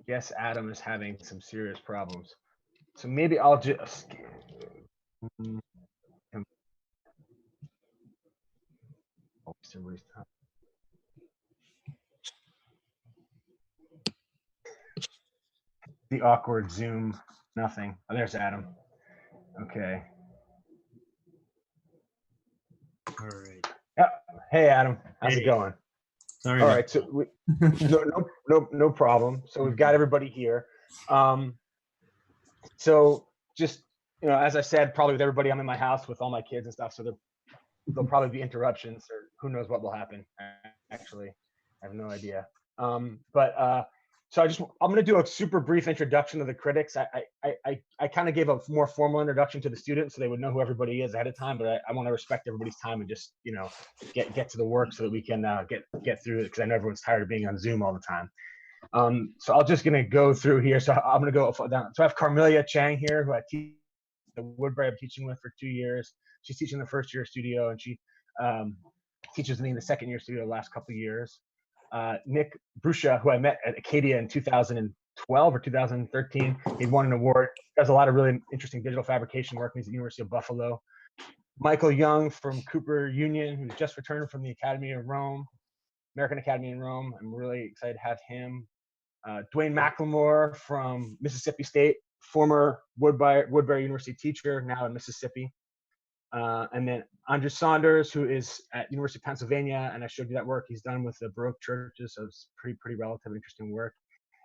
guess Adam is having some serious problems. So maybe I'll just. The awkward Zoom, nothing. Oh, there's Adam. Okay. All right. Yeah. Hey, Adam. How's it going? Sorry. All right. So no problem. So we've got everybody here. So just, as I said, probably with everybody, I'm in my house with all my kids and stuff. So there'll probably be interruptions, or who knows what will happen. Actually, I have no idea. So I'm going to do a super brief introduction of the critics. I kind of gave a more formal introduction to the students so they would know who everybody is ahead of time, but I want to respect everybody's time and just, get to the work so that we can get through it, because I know everyone's tired of being on Zoom all the time. So I'm just going to go through here. So I'm going to go down. So I have Carmelia Chang here, who I teach at Woodbury. I'm teaching with for 2 years. She's teaching the first year studio, and she teaches me in the second year studio the last couple of years. Nick Bruscia, who I met at Acadia in 2012 or 2013. He won an award. Does a lot of really interesting digital fabrication work. He's at the University of Buffalo. Michael Young from Cooper Union, who's just returned from the Academy of Rome, American Academy in Rome. I'm really excited to have him. Dwayne McLemore from Mississippi State, former Woodbury University teacher, now in Mississippi. And then Andrew Saunders, who is at University of Pennsylvania, and I showed you that work he's done with the Baroque churches, so it's pretty relative, interesting work.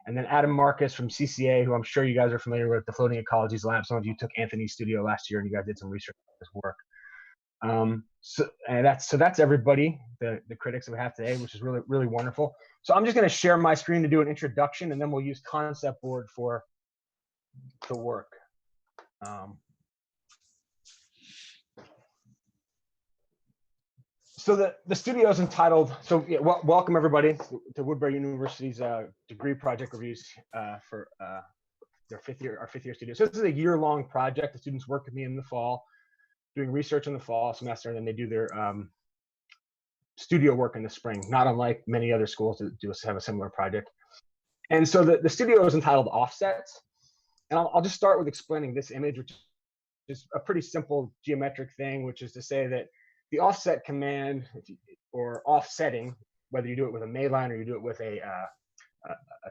And then Adam Marcus from CCA, who I'm sure you guys are familiar with, the Floating Ecologies Lab. Some of you took Anthony's studio last year, and you guys did some research on his work. So that's everybody, the critics that we have today, which is really wonderful. So I'm just going to share my screen to do an introduction, and then we'll use Concept Board for the work. So the studio is entitled, welcome everybody to Woodbury University's degree project reviews for our fifth year studio. So this is a year-long project. The students work with me in the fall, doing research in the fall semester, and then they do their studio work in the spring, not unlike many other schools that do have a similar project. And so the studio is entitled Offsets. And I'll just start with explaining this image, which is a pretty simple geometric thing, which is to say that the offset command, or offsetting, whether you do it with a Mayline or you do it with a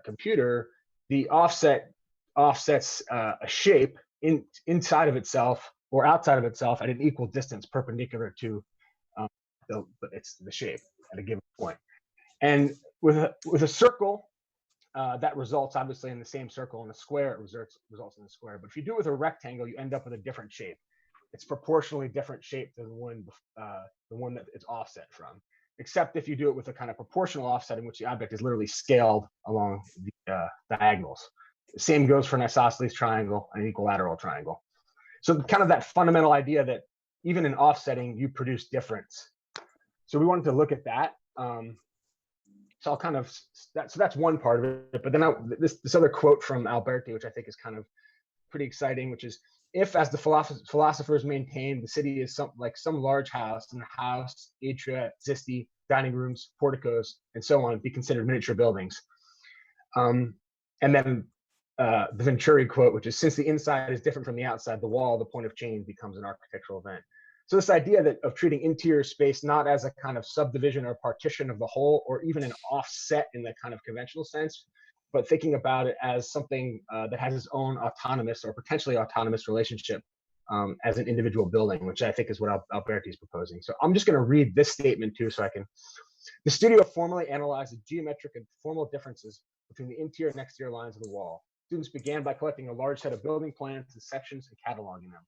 computer, the offset offsets a shape inside of itself or outside of itself at an equal distance perpendicular to the shape at a given point. And with a circle, that results obviously in the same circle. In a square, it results in a square. But if you do it with a rectangle, you end up with a different shape. It's proportionally different shape than the one that it's offset from, except if you do it with a kind of proportional offset in which the object is literally scaled along the diagonals. The same goes for an isosceles triangle and an equilateral triangle. So kind of that fundamental idea that even in offsetting, you produce difference. So we wanted to look at that. So I'll kind of, so that's one part of it. But then this other quote from Alberti, which I think is kind of pretty exciting, which is, if, as the philosophers maintain, the city is like some large house, and the house, atria, zisti, dining rooms, porticos, and so on, be considered miniature buildings. And then the Venturi quote, which is, since the inside is different from the outside, the wall, the point of change, becomes an architectural event. So this idea of treating interior space not as a kind of subdivision or partition of the whole, or even an offset in the kind of conventional sense, but thinking about it as something that has its own autonomous or potentially autonomous relationship as an individual building, which I think is what Alberti is proposing. So I'm just going to read this statement too, so I can. The studio formally analyzed the geometric and formal differences between the interior and exterior lines of the wall. Students began by collecting a large set of building plans and sections and cataloging them.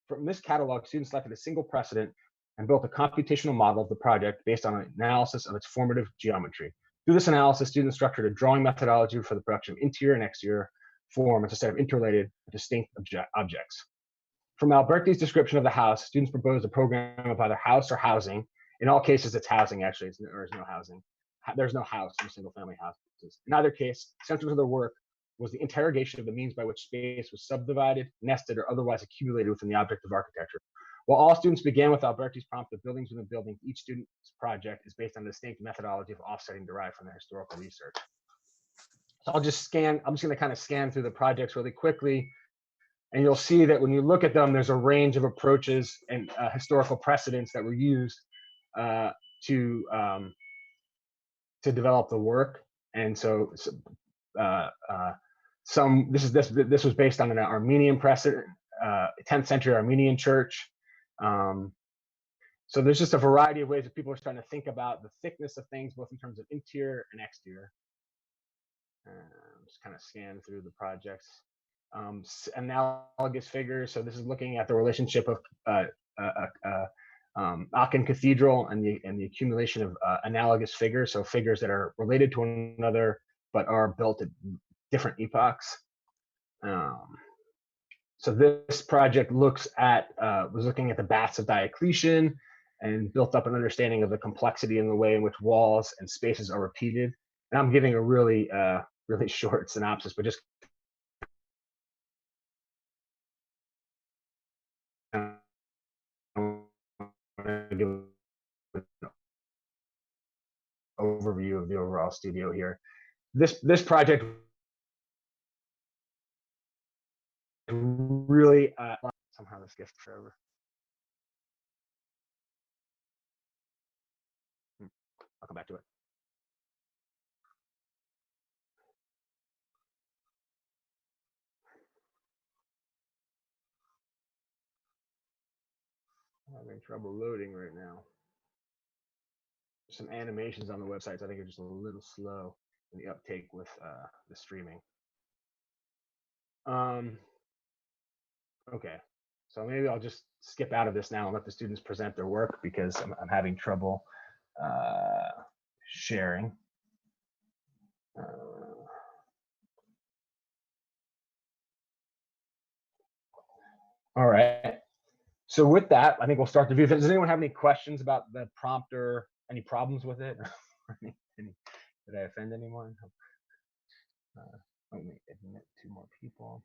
From this catalog, students selected a single precedent and built a computational model of the project based on an analysis of its formative geometry. Through this analysis, students structured a drawing methodology for the production of interior and exterior form as a set of interrelated, distinct objects. From Alberti's description of the house, students proposed a program of either house or housing. In all cases, it's housing, actually, there is no housing. There's no house in single-family houses. In either case, central to their work was the interrogation of the means by which space was subdivided, nested, or otherwise accumulated within the object of architecture. While all students began with Alberti's prompt of buildings within buildings, each student's project is based on a distinct methodology of offsetting derived from their historical research. So I'm just going to kind of scan through the projects really quickly. And you'll see that when you look at them, there's a range of approaches and historical precedents that were used to develop the work. And so this was based on an Armenian precedent, 10th century Armenian church. So there's just a variety of ways that people are starting to think about the thickness of things, both in terms of interior and exterior. Just kind of scan through the projects. Analogous figures. So this is looking at the relationship of Aachen Cathedral and the accumulation of analogous figures. So figures that are related to one another but are built at different epochs. So this project was looking at the baths of Diocletian and built up an understanding of the complexity in the way in which walls and spaces are repeated. And I'm giving a really short synopsis, but just give an overview of the overall studio here. This project really somehow this gets forever. I'll come back to it. I'm having trouble loading right now. Some animations on the websites I think are just a little slow in the uptake with the streaming. Okay, so maybe I'll just skip out of this now and let the students present their work because I'm having trouble sharing. All right. So with that, I think we'll start the view. Does anyone have any questions about the prompt or any problems with it? Did I offend anyone? Let me admit 2 more people.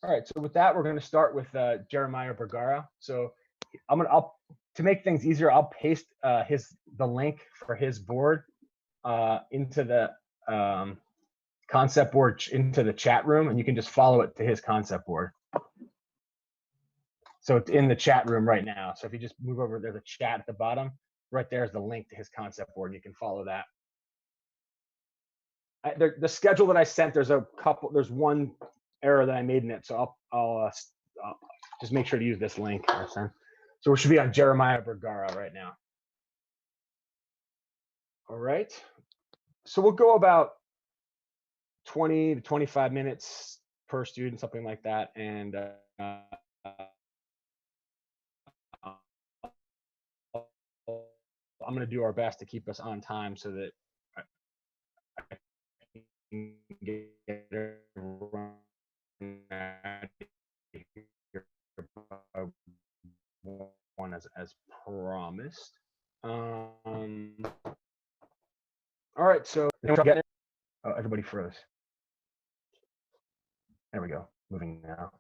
All right. So with that, we're going to start with Jeremiah Bergara. So to make things easier, I'll paste the link for his board into the concept board into the chat room, and you can just follow it to his concept board. So it's in the chat room right now. So if you just move over, there's a chat at the bottom. Right there is the link to his concept board. You can follow that. The schedule that I sent, there's one error that I made in it. So I'll just make sure to use this link. So we should be on Jeremiah Bergara right now. All right. So we'll go about 20 to 25 minutes per student, something like that. And I'm going to do our best to keep us on time so that I can get one as promised. All right, so everybody froze. There we go. Moving now.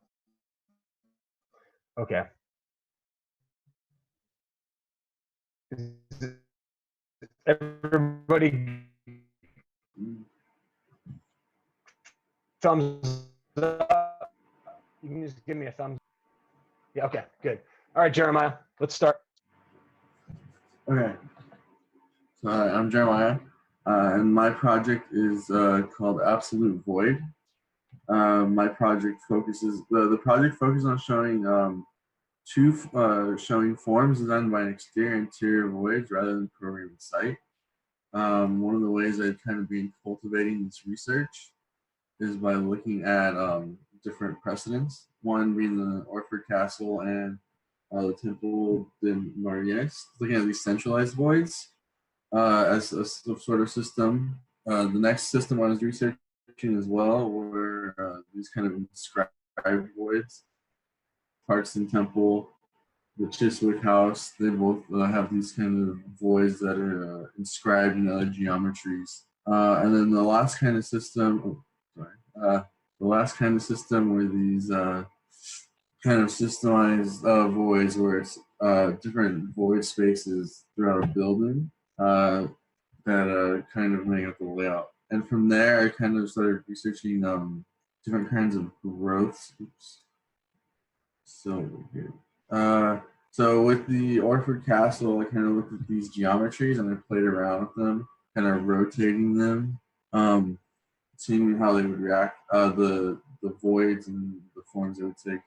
Okay. Everybody thumbs up. You can just give me a thumbs. Yeah, okay, good. All right, Jeremiah, let's start. Okay. So I'm Jeremiah, and my project is called Absolute Void. My project focuses the project focuses on showing showing forms designed by an exterior and interior voids rather than programming site. One of the ways I've kind of been cultivating this research is by looking at different precedents. One being the Orford Castle and the Temple de Marius, looking at these centralized voids as a sort of system. The next system I was researching as well were these kind of inscribed voids. Parkson Temple, the Chiswick House, they both have these kind of voids that are inscribed in other geometries. And then the last kind of system, the last kind of system were these kind of systemized voids where it's different void spaces throughout a building that kind of make up the layout. And from there, I kind of started researching different kinds of growths. Oops. So here. So with the Orford Castle, I kind of looked at these geometries and I played around with them, kind of rotating them, seeing how they would react, the voids and the forms they would take.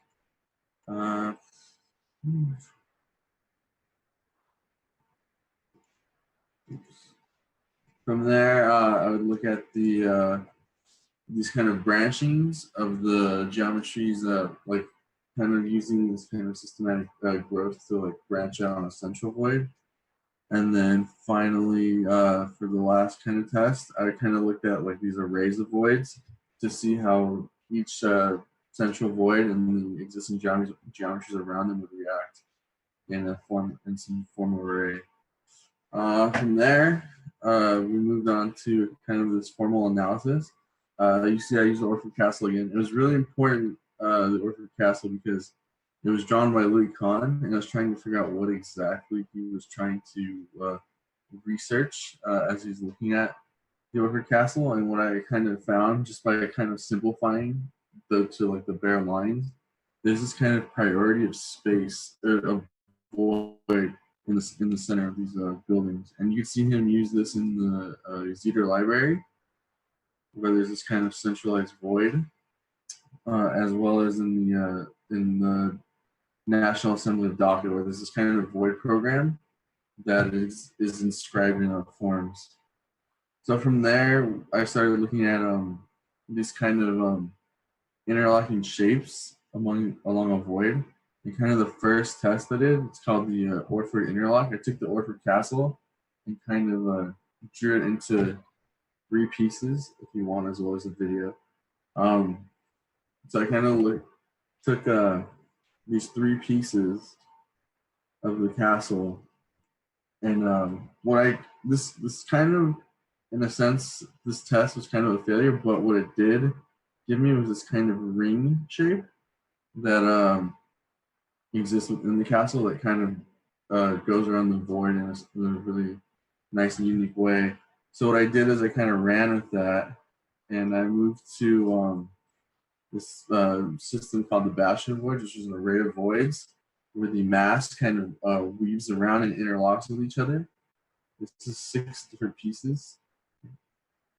From there, I would look at the these kind of branchings of the geometries, like kind of using this kind of systematic growth to like branch out on a central void. And then finally, for the last kind of test, I kind of looked at like these arrays of voids to see how each central void and the existing geometries around them would react in some form of array. From there, we moved on to kind of this formal analysis. You see, I used the Orford Castle again. It was really important, the Orford Castle, because it was drawn by Louis Kahn, and I was trying to figure out what exactly he was trying to research as he's looking at the Orford Castle. And what I kind of found, just by kind of simplifying to like the bare lines, there's this kind of priority of space, of void in the center of these buildings. And you can see him use this in the Zeter library, where there's this kind of centralized void, as well as in the National Assembly of Dhaka, where there's this kind of void program that is inscribed in forms. So from there, I started looking at these kind of interlocking shapes along a void. And kind of the first test I did, it's called the Orford interlock. I took the Orford Castle and kind of drew it into 3 pieces, if you want, as well as a video. So I kind of took these 3 pieces of the castle, and this kind of, in a sense, this test was kind of a failure, but what it did give me was this kind of ring shape that exists within the castle that kind of goes around the void in a really nice and unique way. So what I did is I kind of ran with that, and I moved to this system called the Bastion void, which is an array of voids where the mass kind of weaves around and interlocks with each other. This is 6 different pieces.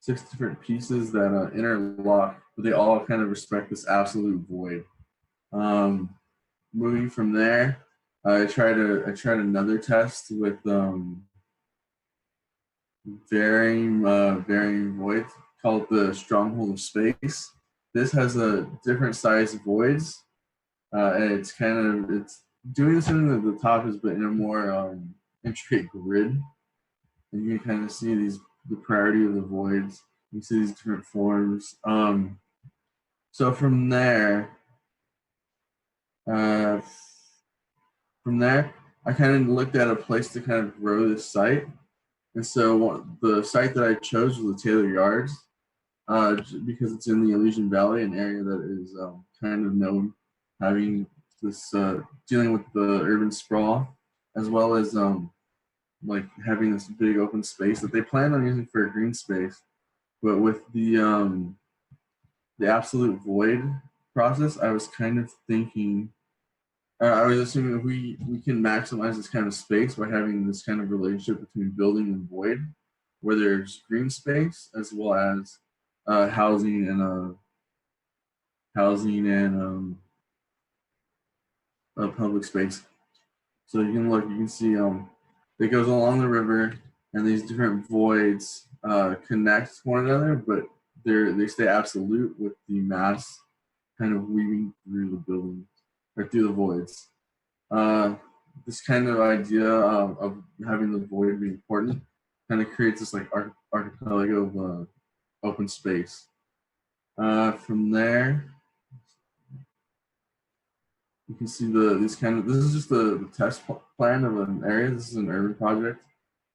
6 different pieces that interlock, but they all kind of respect this absolute void. Moving from there, I tried another test with varying voids called the Stronghold of Space. This has a different size voids, and it's doing the same thing that the top is, but in a more intricate grid. And you can kind of see the priority of the voids. You see these different forms. So from there, I kind of looked at a place to kind of grow this site. And so the site that I chose was the Taylor Yards, because it's in the Elysian Valley, an area that is kind of known having this dealing with the urban sprawl, as well as like having this big open space that they plan on using for a green space. But with the absolute void process, I was kind of thinking, I was assuming that we can maximize this kind of space by having this kind of relationship between building and void, where there's green space as well as housing and a public space. So you can see it goes along the river, and these different voids connect one another, but they stay absolute with the mass kind of weaving through the building or through the voids. This kind of idea of having the void be important kind of creates this like archipelago of open space. From there, you can see this is just the test plan of an area. This is an urban project.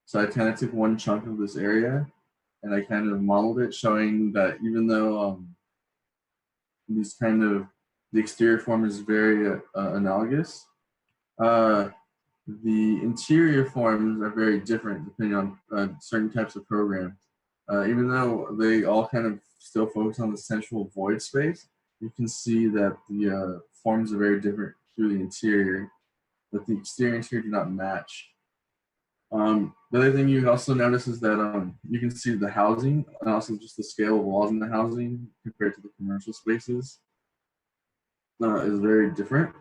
So I kind of took one chunk of this area and I kind of modeled it, showing that even though the exterior form is very analogous, the interior forms are very different depending on certain types of programs. Even though they all kind of still focus on the central void space, you can see that the forms are very different through the interior, but the exterior and interior do not match. The other thing you also notice is that you can see the housing and also just the scale of walls in the housing compared to the commercial spaces is very different.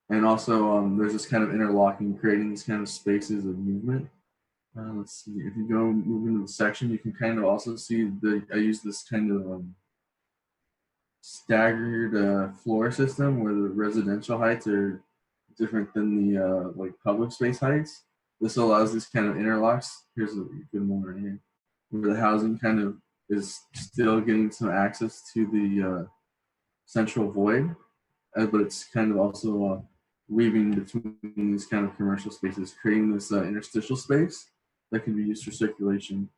And also there's this kind of interlocking, creating these kind of spaces of movement. Let's see, if you go move into the section, you can kind of also see I use this kind of staggered floor system where the residential heights are different than the like public space heights. This allows these kind of interlocks. Here's a good one right here, where the housing kind of is still getting some access to the central void, but it's kind of also weaving between these kind of commercial spaces, creating this interstitial space that can be used for circulation.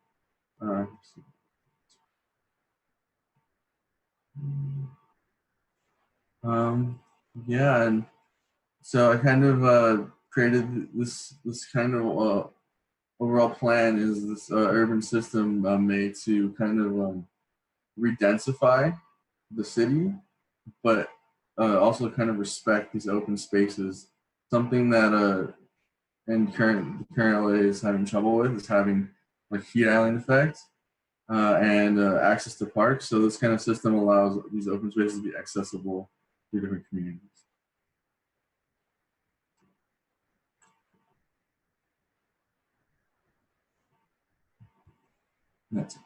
Yeah, and so I kind of created this kind of overall plan is this urban system made to kind of redensify the city, but also kind of respect these open spaces. Something that in current LA is having trouble with is having like heat island effect and access to parks. So this kind of system allows these open spaces to be accessible to different communities. That's it.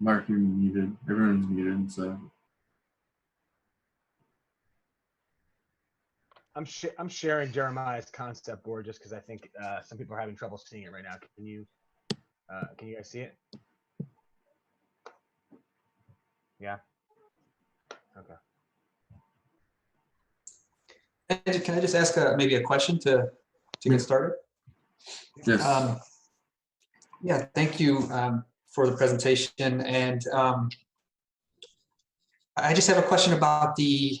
Mark, you're muted. Everyone's muted, so. I'm sharing Jeremiah's concept board just because I think some people are having trouble seeing it right now. Can you guys see it? Yeah. Okay. And can I just ask maybe a question to get started? Yes. Yeah, thank you for the presentation. And I just have a question about the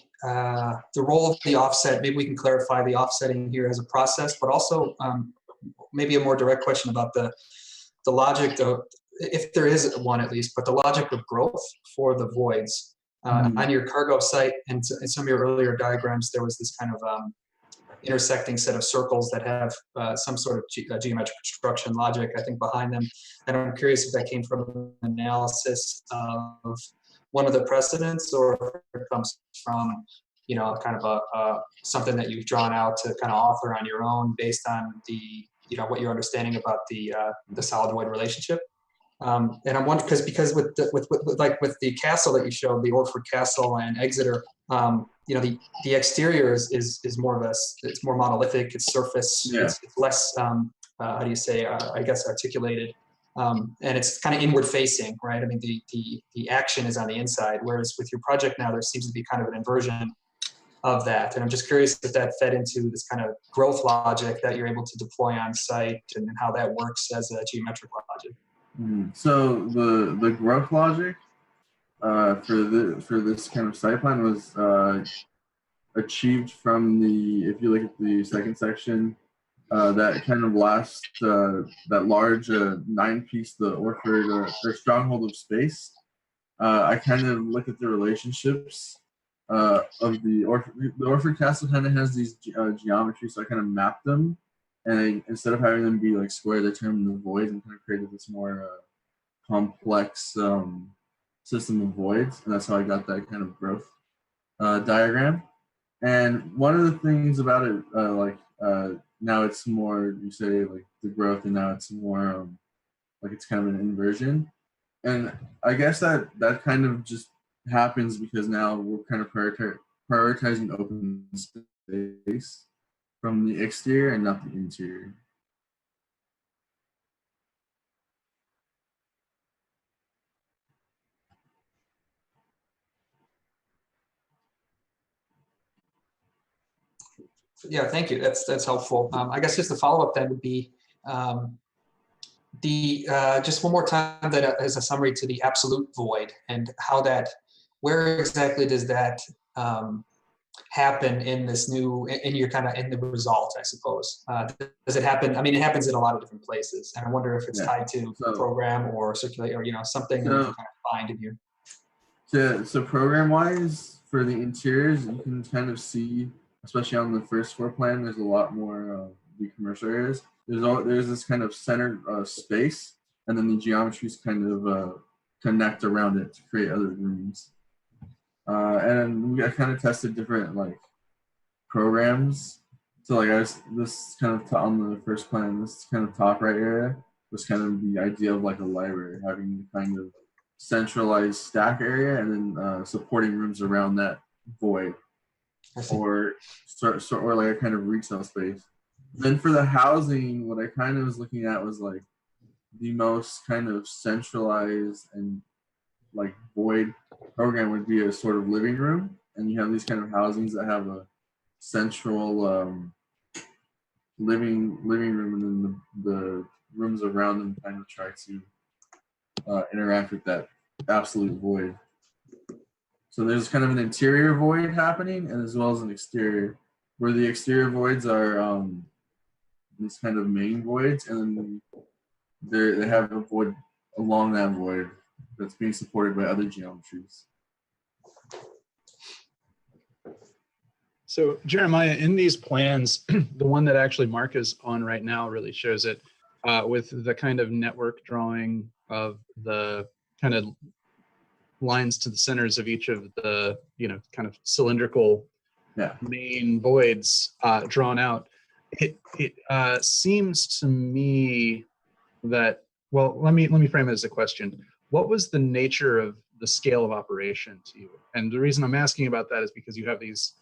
role of the offset. Maybe we can clarify the offsetting here as a process, but also maybe a more direct question about the logic of, if there is one at least, but the logic of growth for the voids. On your cargo site and in some of your earlier diagrams, there was this kind of intersecting set of circles that have some sort of geometric construction logic, I think, behind them. And I'm curious if that came from an analysis of one of the precedents, or if it comes from, you know, kind of something that you've drawn out to kind of author on your own based on the, you know, what you're understanding about the solid void relationship. And I'm wondering because with the castle that you showed, the Orford Castle and Exeter, you know, the exterior is more of it's more monolithic. It's surface. Yeah. It's less how do you say? I guess articulated, and it's kind of inward facing, right? I mean, the action is on the inside, whereas with your project now, there seems to be kind of an inversion of that. And I'm just curious if that fed into this kind of growth logic that you're able to deploy on site, and how that works as a geometric logic. So the growth logic for this kind of site plan was achieved from if you look at the second section, that kind of last that large 9-piece, the Orford or stronghold of space. I kind of look at the relationships of the Orford Castle kind of has these geometry, so I kind of mapped them. And instead of having them be like square, they turned them into voids and kind of created this more complex system of voids. And that's how I got that kind of growth diagram. And one of the things about it, now it's more, you say like the growth, and now it's more like it's kind of an inversion. And I guess that kind of just happens because now we're kind of prioritizing open space from the exterior and not the interior. Yeah, thank you. That's helpful. I guess just the follow-up then would be just one more time that as a summary to the absolute void and how that, where exactly does that happen in this new, in your kind of, in the result, I suppose. Does it happen? I mean, it happens in a lot of different places, and I wonder if it's tied to program or circulate or, something that you can kind of find in here. So program-wise, for the interiors, you can kind of see, especially on the first floor plan, there's a lot more the commercial areas. There's this kind of center space, and then the geometries kind of connect around it to create other rooms. And I kind of tested different programs. So this kind of on the first plan, this kind of top right area was kind of the idea of like a library, having kind of centralized stack area and then supporting rooms around that void, or like a kind of retail space. Then for the housing, what I kind of was looking at was like the most kind of centralized and like void program would be a sort of living room, and you have these kind of housings that have a central living room, and then the rooms around them kind of try to interact with that absolute void. So there's kind of an interior void happening, and as well as an exterior, where the exterior voids are these kind of main voids, and then they have a void along that void that's being supported by other geometries. So Jeremiah, in these plans, the one that actually Mark is on right now really shows it with the kind of network drawing of the kind of lines to the centers of each of the, kind of cylindrical main voids drawn out. It seems to me that, well, let me frame it as a question. What was the nature of the scale of operation to you? And the reason I'm asking about that is because you have these,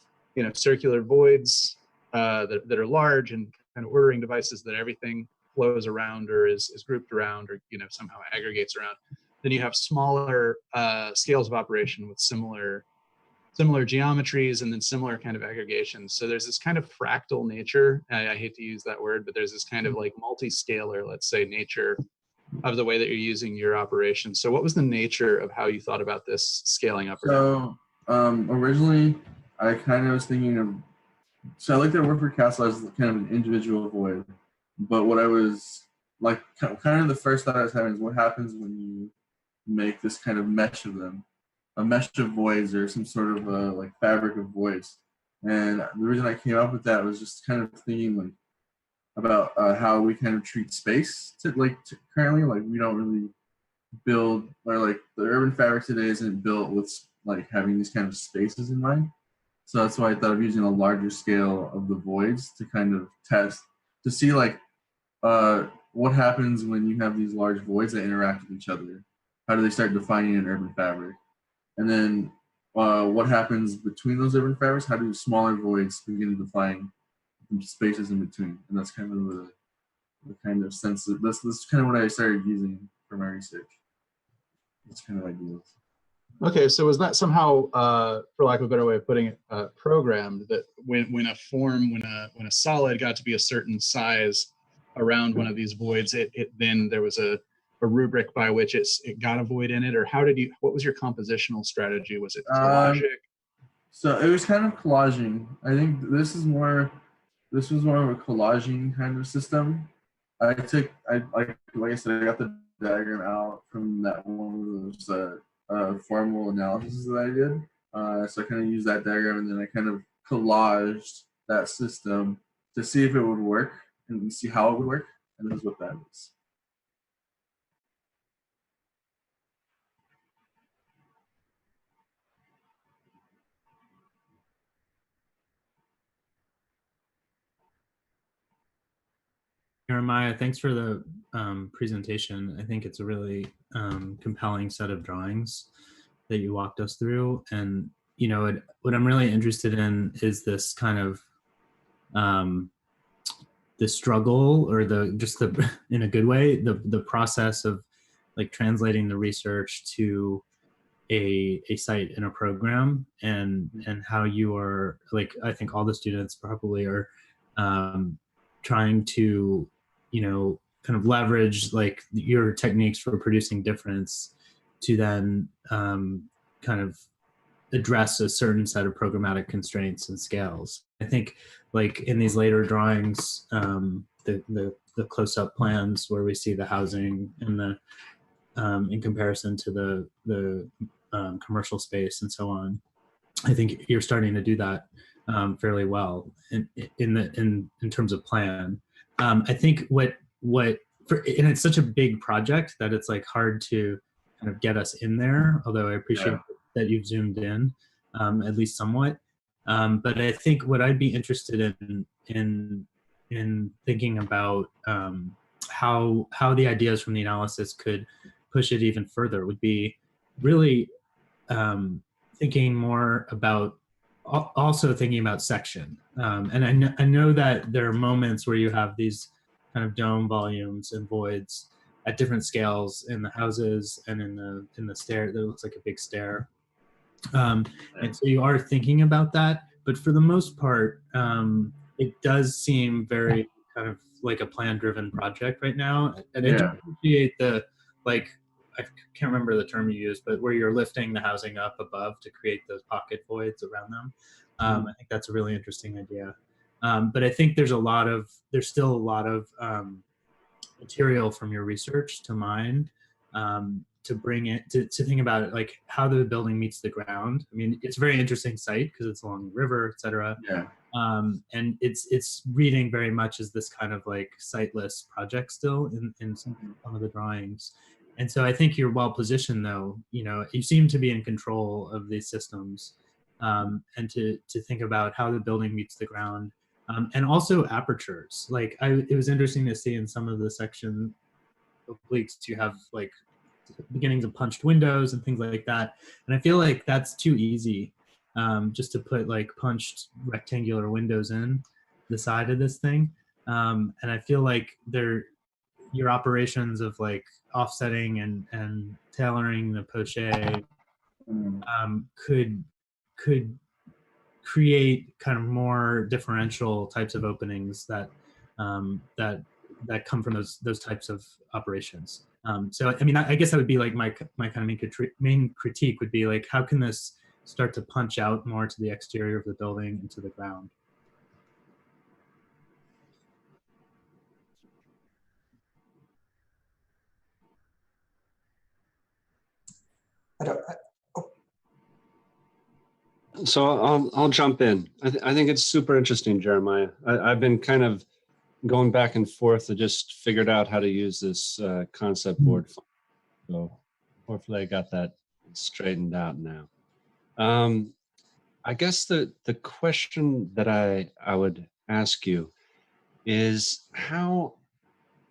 circular voids that are large and kind of ordering devices that everything flows around or is grouped around or, somehow aggregates around. Then you have smaller scales of operation with similar geometries and then similar kind of aggregations. So there's this kind of fractal nature. I hate to use that word, but there's this kind of like multi-scalar, let's say, nature of the way that you're using your operation. So what was the nature of how you thought about this scaling up? So originally, I kind of was thinking of, so I like to work for Castle as kind of an individual void. But what I was like, kind of the first thought I was having is what happens when you make this kind of mesh of them, a mesh of voids or some sort of like fabric of voids. And the reason I came up with that was just kind of thinking about how we kind of treat space currently. Like we don't really build, or like the urban fabric today isn't built with like having these kind of spaces in mind. So that's why I thought of using a larger scale of the voids to kind of test, to see what happens when you have these large voids that interact with each other. How do they start defining an urban fabric? And then what happens between those urban fabrics? How do smaller voids begin to define spaces in between? And that's kind of the kind of sense that that's kind of what I started using for my research. That's kind of ideas. Okay, so was that somehow, for lack of a better way of putting it, programmed that when a solid got to be a certain size around one of these voids, then there was a rubric by which it got a void in it, or what was your compositional strategy? Was it logic? So it was kind of collaging. I think this was more of a collaging kind of system. Like I said, I got the diagram out from that one of those formal analysis that I did. So I kind of used that diagram, and then I kind of collaged that system to see if it would work and see how it would work. And this is what that is. Jeremiah, thanks for the presentation. I think it's a really compelling set of drawings that you walked us through. And, what I'm really interested in is this kind of the struggle, or in a good way, the process of like translating the research to a site in a program, and how you are, like, I think all the students probably are trying to, you know, kind of leverage like your techniques for producing difference to then kind of address a certain set of programmatic constraints and scales. I think like in these later drawings, the close-up plans where we see the housing and the in comparison to the commercial space and so on, I think you're starting to do that fairly well in terms of plan. I think what and it's such a big project that it's like hard to kind of get us in there. Although I appreciate that you've zoomed in at least somewhat. But I think what I'd be interested in thinking about how the ideas from the analysis could push it even further would be really thinking more about also thinking about section. And I know that there are moments where you have these kind of dome volumes and voids at different scales in the houses and in the stair that looks like a big stair. And so you are thinking about that, but for the most part, it does seem very kind of like a plan-driven project right now. And I do appreciate the, like, I can't remember the term you used, but where you're lifting the housing up above to create those pocket voids around them. I think that's a really interesting idea. But I think there's still a lot of material from your research to mine, to bring it, to think about it, like how the building meets the ground. I mean, it's a very interesting site because it's along the river, et cetera. And it's reading very much as this kind of like siteless project still in some of the drawings. And so I think you're well positioned, though. You know, you seem to be in control of these systems, and to think about how the building meets the ground, and also apertures. Like it was interesting to see in some of the section obliques you have like beginnings of punched windows and things like that. And I feel like that's too easy, just to put like punched rectangular windows in the side of this thing. And I feel like your operations of like offsetting and tailoring the poche could create kind of more differential types of openings that come from those types of operations. So I mean, I guess that would be like my kind of main critique would be like, how can this start to punch out more to the exterior of the building and to the ground? So I'll jump in. I think it's super interesting, Jeremiah. I've been kind of going back and forth to just figured out how to use this concept board. So hopefully I got that straightened out now. I guess the question that I would ask you is how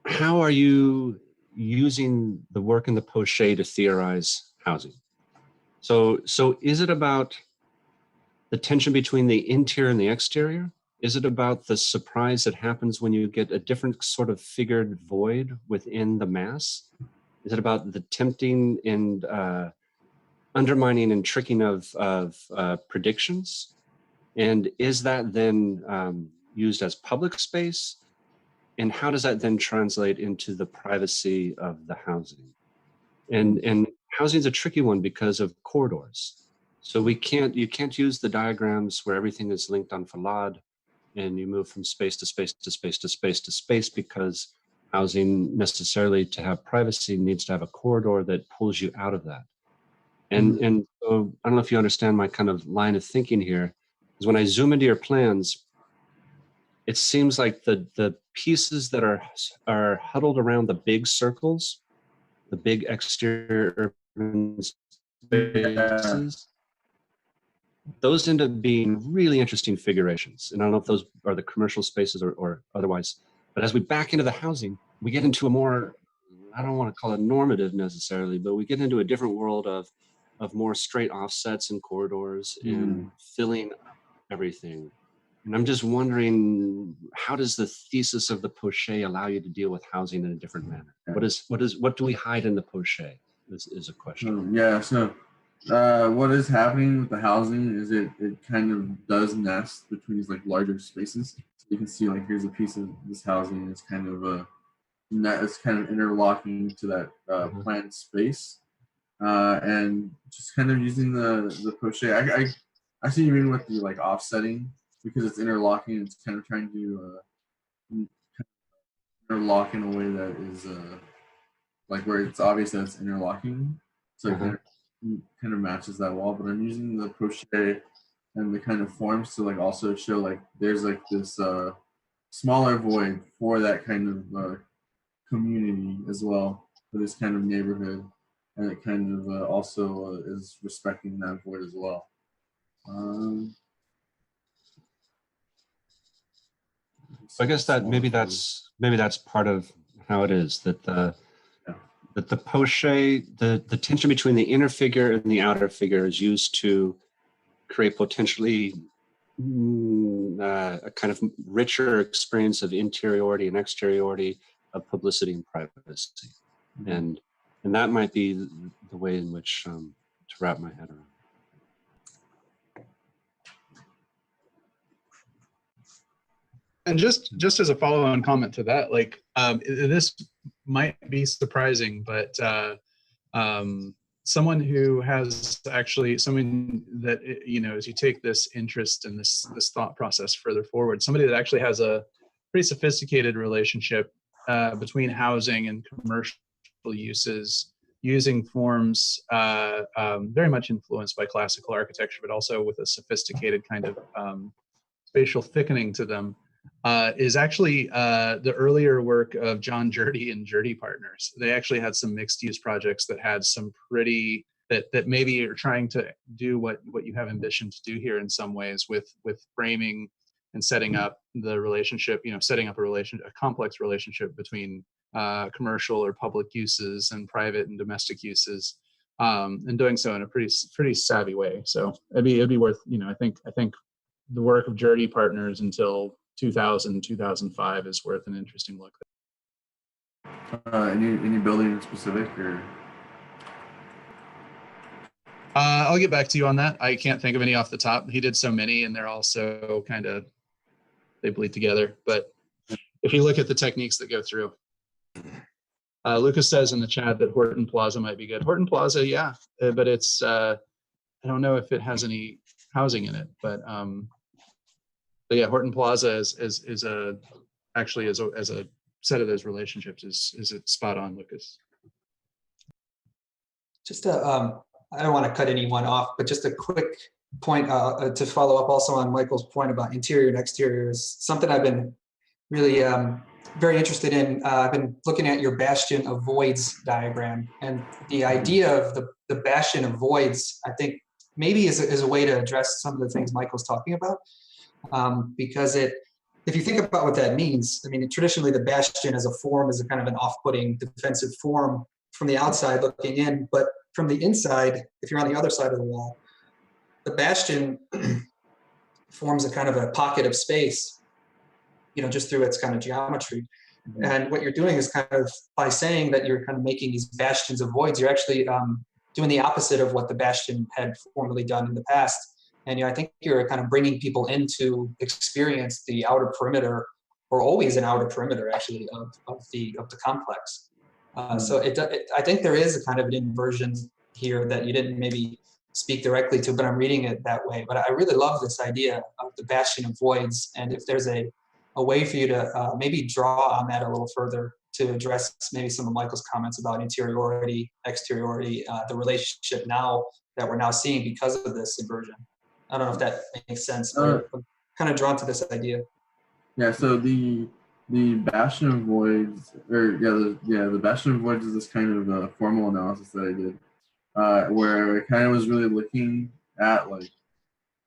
are you using the work in the poche to theorize housing? So is it about the tension between the interior and the exterior? Is it about the surprise that happens when you get a different sort of figured void within the mass? Is it about the tempting and undermining and tricking of predictions? And is that then used as public space? And how does that then translate into the privacy of the housing? And housing is a tricky one because of corridors. So you can't use the diagrams where everything is linked on facade and you move from space to space to space to space to space, because housing necessarily to have privacy needs to have a corridor that pulls you out of that. And so I don't know if you understand my kind of line of thinking here, is when I zoom into your plans, it seems like the pieces that are huddled around the big circles, the big exterior urban spaces, those end up being really interesting figurations. And I don't know if those are the commercial spaces or otherwise, but as we back into the housing, we get into a more, I don't want to call it normative necessarily, but we get into a different world of more straight offsets and corridors and filling up everything. And I'm just wondering, how does the thesis of the poche allow you to deal with housing in a different manner? What do we hide in the poche is a question. So What is happening with the housing is it kind of does nest between these like larger spaces. So you can see like here's a piece of this housing. It's kind of a net. It's kind of interlocking to that planned space, and just kind of using the crochet. I see you mean with the like offsetting because it's interlocking. It's kind of trying to interlock in a way that is like where it's obvious that it's interlocking. So it kind of matches that wall. But I'm using the crochet and the kind of forms to like also show like there's like this smaller void for that kind of community as well, for this kind of neighborhood, and it kind of also is respecting that void as well. I guess that maybe that's part of how it is that the poche, the tension between the inner figure and the outer figure is used to create potentially a kind of richer experience of interiority and exteriority, of publicity and privacy, and that might be the way in which to wrap my head around. And just as a follow-on comment to that, like this might be surprising, but someone who has actually someone that as you take this interest and this thought process further forward, somebody that actually has a pretty sophisticated relationship between housing and commercial uses, using forms very much influenced by classical architecture, but also with a sophisticated kind of spatial thickening to them. Is actually the earlier work of John Jurdy and Jurdy Partners. They actually had some mixed use projects that had some pretty, that maybe are trying to do what you have ambition to do here in some ways with framing and setting up the relationship, setting up a complex relationship between commercial or public uses and private and domestic uses, and doing so in a pretty savvy way. So it'd be worth, I think the work of Jurdy Partners until 2000, 2005 is worth an interesting look. Any building in specific, or? I'll get back to you on that. I can't think of any off the top. He did so many, and they're also they bleed together. But if you look at the techniques that go through, Lucas says in the chat that Horton Plaza might be good. Horton Plaza, yeah, but it's I don't know if it has any housing in it, but yeah, Horton Plaza is a set of those relationships is it spot on, Lucas. Just I don't want to cut anyone off, but just a quick point to follow up also on Michael's point about interior and exterior is something I've been really very interested in. I've been looking at your bastion of voids diagram, and the idea of the bastion of voids, I think maybe is a way to address some of the things Michael's talking about. Because if you think about what that means, I mean, traditionally the bastion as a form is a kind of an off-putting defensive form from the outside looking in, but from the inside, if you're on the other side of the wall, the bastion forms a kind of a pocket of space, just through its kind of geometry. Mm-hmm. And what you're doing is kind of, by saying that you're kind of making these bastions of voids, you're actually doing the opposite of what the bastion had formerly done in the past. And I think you're kind of bringing people in to experience the outer perimeter, or always an outer perimeter actually of the complex. So I think there is a kind of an inversion here that you didn't maybe speak directly to, but I'm reading it that way. But I really love this idea of the bastion of voids, and if there's a way for you to maybe draw on that a little further to address maybe some of Michael's comments about interiority, exteriority, the relationship now that we're now seeing because of this inversion. I don't know if that makes sense, but I'm kind of drawn to this idea. Yeah, so the bastion of voids, the bastion of voids is this kind of formal analysis that I did, where I kind of was really looking at like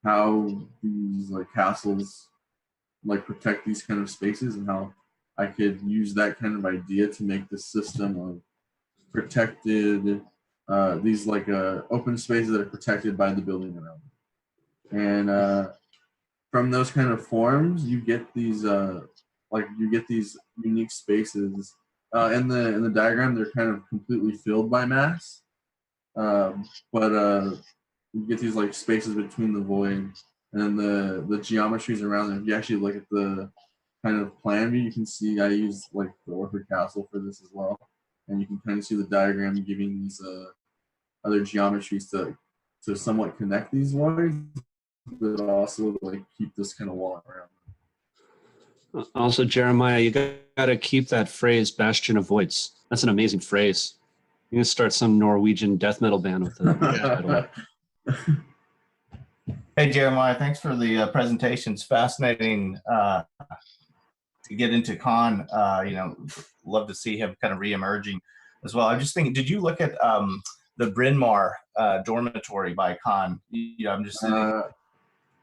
how these like castles like protect these kind of spaces, and how I could use that kind of idea to make this system of protected these like open spaces that are protected by the building around them. And from those kind of forms, you get these unique spaces. In the diagram, they're kind of completely filled by mass, But you get these like spaces between the void, and then the geometries around them. If you actually look at the kind of plan view, you can see I use like the Orford Castle for this as well, and you can kind of see the diagram giving these other geometries to somewhat connect these voids, but also like keep this kind of wall around. Also, Jeremiah, you got to keep that phrase "bastion of voids." That's an amazing phrase. You can start some Norwegian death metal band with that. Hey, Jeremiah, thanks for the presentation. It's fascinating to get into Khan. Love to see him kind of re-emerging as well. I'm just thinking, did you look at the Bryn Mawr dormitory by Khan? I'm just sitting about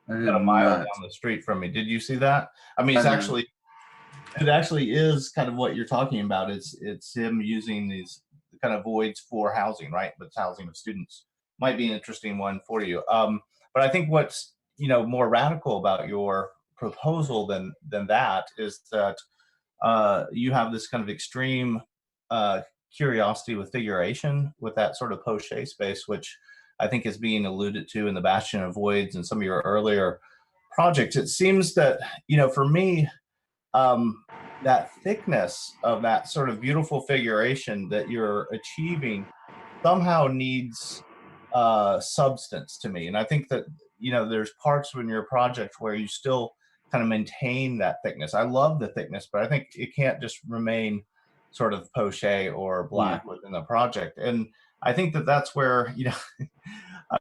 a mile down the street from me. Did you see that? I mean, it actually is kind of what you're talking about. It's him using these kind of voids for housing, right? But it's housing of students. Might be an interesting one for you. But I think what's more radical about your proposal than that is that you have this kind of extreme curiosity with figuration with that sort of poche space, which I think is being alluded to in the Bastion of Voids and some of your earlier projects. It seems that for me, that thickness of that sort of beautiful figuration that you're achieving somehow needs substance to me. And I think that, there's parts in your project where you still kind of maintain that thickness. I love the thickness, but I think it can't just remain sort of poche or black within the project. And I think that that's where,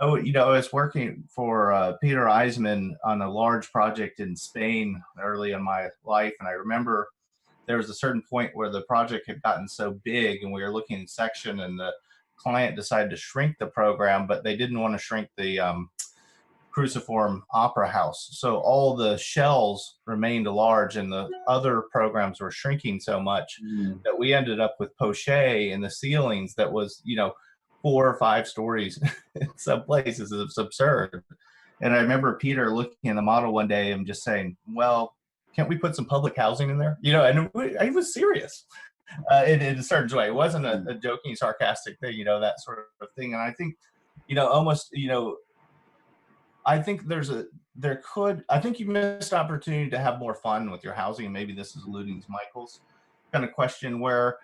I was working for Peter Eisman on a large project in Spain early in my life. And I remember there was a certain point where the project had gotten so big and we were looking in section, and the client decided to shrink the program, but they didn't want to shrink the cruciform opera house. So all the shells remained large and the other programs were shrinking so much that we ended up with poche in the ceilings that was, 4 or 5 stories in some places. It's absurd. And I remember Peter looking at the model one day and just saying, well, can't we put some public housing in there? And he was serious in a certain way. It wasn't a joking, sarcastic thing, that sort of thing. And I think, almost, I think I think you missed opportunity to have more fun with your housing. Maybe this is alluding to Michael's kind of question, where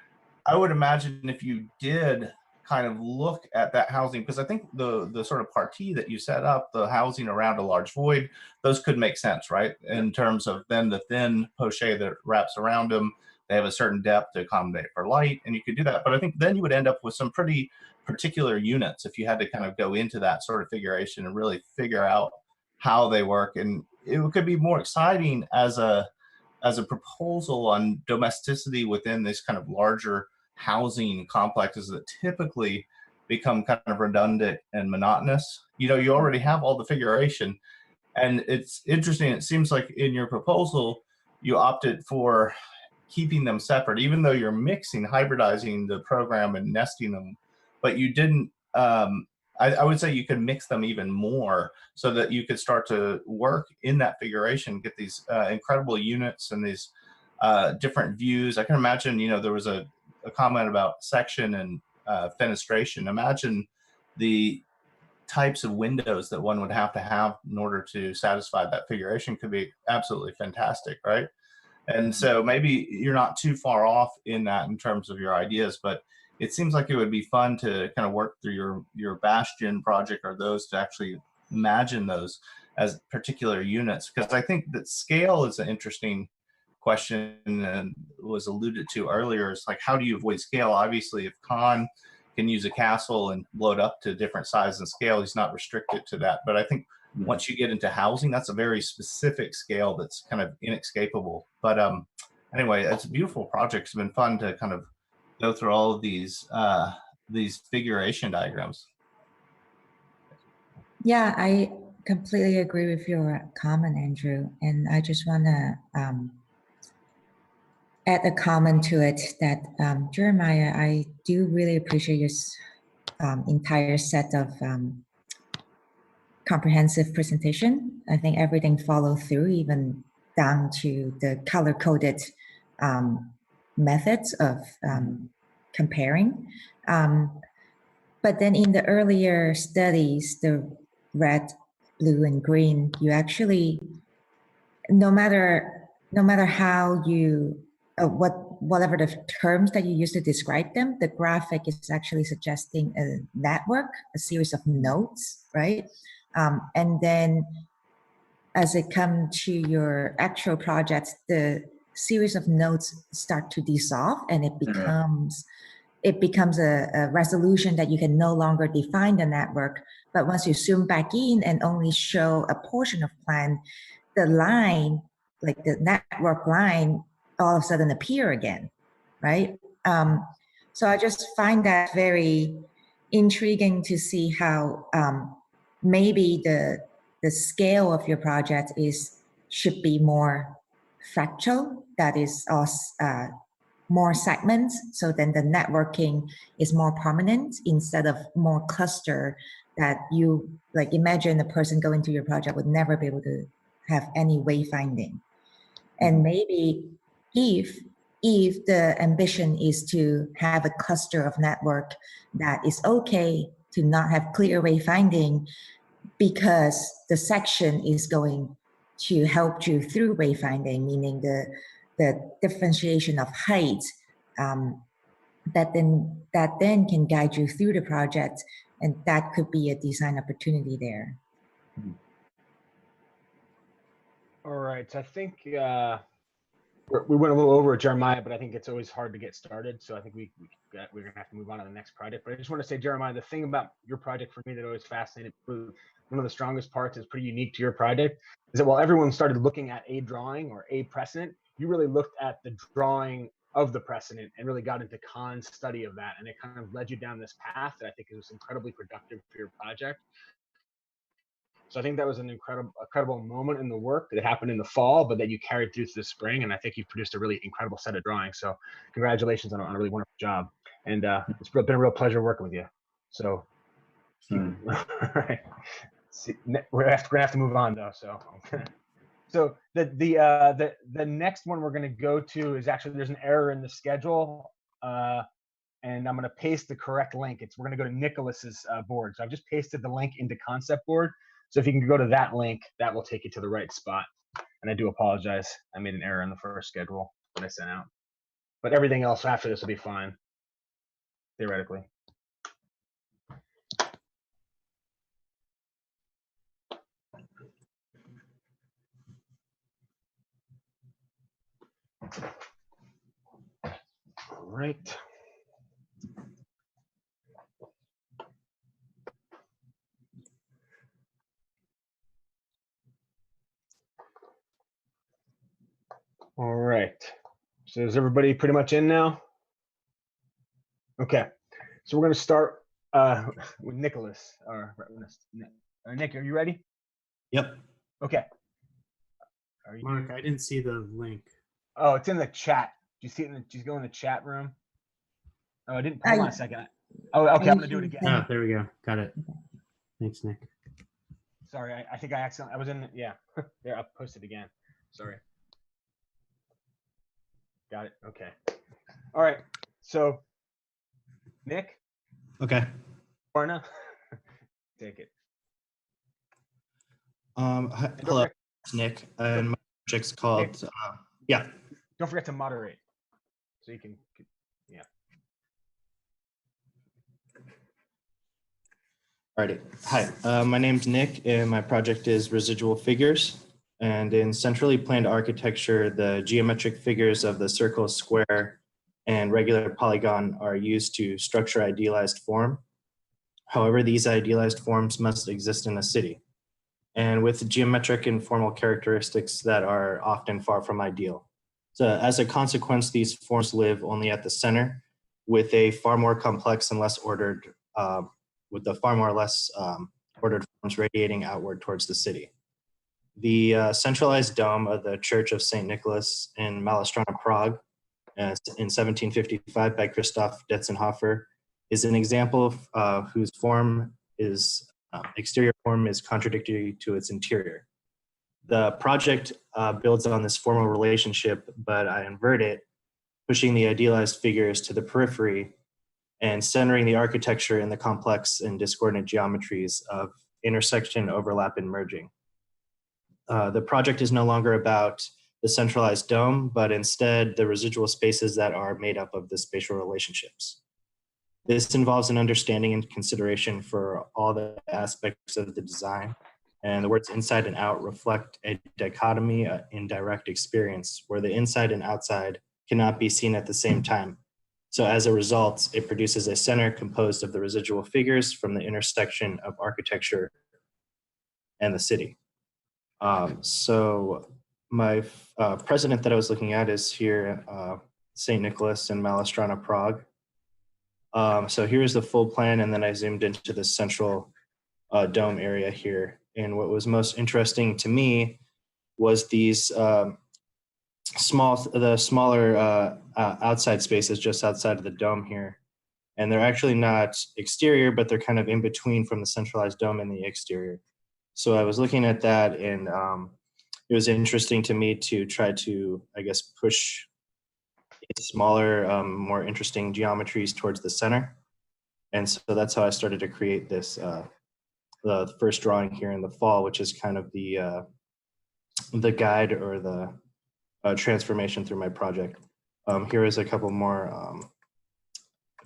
I would imagine if you did kind of look at that housing, because I think the sort of partie that you set up, the housing around a large void, those could make sense, right? In terms of then the thin poche that wraps around them, they have a certain depth to accommodate for light, and you could do that. But I think then you would end up with some pretty particular units if you had to kind of go into that sort of figuration and really figure out how they work. And it could be more exciting as a proposal on domesticity within this kind of larger housing complexes that typically become kind of redundant and monotonous. You already have all the figuration, and it's interesting. It seems like in your proposal, you opted for keeping them separate, even though you're hybridizing the program and nesting them, but you didn't, I would say you could mix them even more so that you could start to work in that figuration, get these incredible units and these different views. I can imagine, there was a comment about section and fenestration. Imagine the types of windows that one would have in order to satisfy that figuration could be absolutely fantastic, right? And so maybe you're not too far off in that in terms of your ideas, but it seems like it would be fun to kind of work through your Bastion project or those to actually imagine those as particular units. Because I think that scale is an interesting question and was alluded to earlier. It's like, how do you avoid scale? Obviously, if Khan can use a castle and blow it up to different size and scale, he's not restricted to that. But I think once you get into housing, that's a very specific scale that's kind of inescapable. But anyway, it's a beautiful project. It's been fun to kind of go through all of these figuration diagrams. Yeah, I completely agree with your comment, Andrew. And I just want to add a comment to it that Jeremiah, I do really appreciate your entire set of comprehensive presentation. I think everything followed through, even down to the color-coded methods of comparing. But then in the earlier studies, the red, blue, and green, you actually, no matter how you, whatever the terms that you use to describe them, the graphic is actually suggesting a network, a series of nodes, right? And then as it comes to your actual projects, the series of nodes start to dissolve, and it becomes a resolution that you can no longer define the network. But once you zoom back in and only show a portion of plan, the line, like the network line, all of a sudden appear again, right? So I just find that very intriguing to see how maybe the scale of your project should be more fractal, that is more segments, so then the networking is more permanent instead of more cluster that you, like, imagine a person going to your project would never be able to have any wayfinding. And maybe if the ambition is to have a cluster of network that is okay to not have clear wayfinding because the section is going to help you through wayfinding, meaning the differentiation of height, that then can guide you through the project, and that could be a design opportunity there. All right, so I think we went a little over at Jeremiah, but I think it's always hard to get started. So I think we're gonna have to move on to the next project. But I just want to say, Jeremiah, the thing about your project for me that always fascinated, one of the strongest parts is pretty unique to your project, is that while everyone started looking at a drawing or a precedent, you really looked at the drawing of the precedent and really got into Khan's study of that. And it kind of led you down this path that I think was incredibly productive for your project. So I think that was an incredible moment in the work that happened in the fall, but that you carried through to the spring. And I think you've produced a really incredible set of drawings. So congratulations on a really wonderful job. And it's been a real pleasure working with you. So, all right. We're gonna have to move on though. So the next one we're gonna go to is actually, there's an error in the schedule. And I'm gonna paste the correct link. We're gonna go to Nicholas's board. So I've just pasted the link into Concept Board. So if you can go to that link, that will take you to the right spot. And I do apologize. I made an error in the first schedule that I sent out. But everything else after this will be fine, theoretically. All right. All right. So is everybody pretty much in now? Okay. So we're going to start with Nicholas. Nick, are you ready? Yep. Okay. Mark, I didn't see the link. Oh, it's in the chat. Do you see it? Do you go in the chat room? Oh, I didn't. Hold on a second. Oh, okay. I'm going to do it again. Oh, there we go. Got it. Thanks, Nick. Sorry, I think I accidentally. I was in. Yeah. There, I'll post it again. Sorry. Got it. Okay. All right. So, Nick. Okay. Barna, take it. Hello, Nick. And my project's called. Yeah. Don't forget to moderate, so you can. Yeah. Alrighty. Hi. My name's Nick, and my project is Residual Figures. And in centrally planned architecture, the geometric figures of the circle, square, and regular polygon are used to structure idealized form. However, these idealized forms must exist in a city, and with geometric and formal characteristics that are often far from ideal. So as a consequence, these forms live only at the center, with a far more complex and less ordered, ordered forms radiating outward towards the city. The centralized dome of the Church of St. Nicholas in Malostranna, Prague, in 1755 by Christoph Detzenhofer, is an example of whose form is exterior form is contradictory to its interior. The project builds on this formal relationship, but I invert it, pushing the idealized figures to the periphery and centering the architecture in the complex and discordant geometries of intersection, overlap, and merging. The project is no longer about the centralized dome, but instead the residual spaces that are made up of the spatial relationships. This involves an understanding and consideration for all the aspects of the design, and the words inside and out reflect a dichotomy in direct experience where the inside and outside cannot be seen at the same time. So as a result, it produces a center composed of the residual figures from the intersection of architecture and the city. So my president that I was looking at is here, St. Nicholas in Malostranna, Prague. So here's the full plan, and then I zoomed into the central dome area here. And what was most interesting to me was these smaller outside spaces just outside of the dome here. And they're actually not exterior, but they're kind of in between from the centralized dome and the exterior. So I was looking at that, and it was interesting to me to try to, I guess, push smaller, more interesting geometries towards the center. And so that's how I started to create this, the first drawing here in the fall, which is kind of the guide or the transformation through my project. Here is a couple more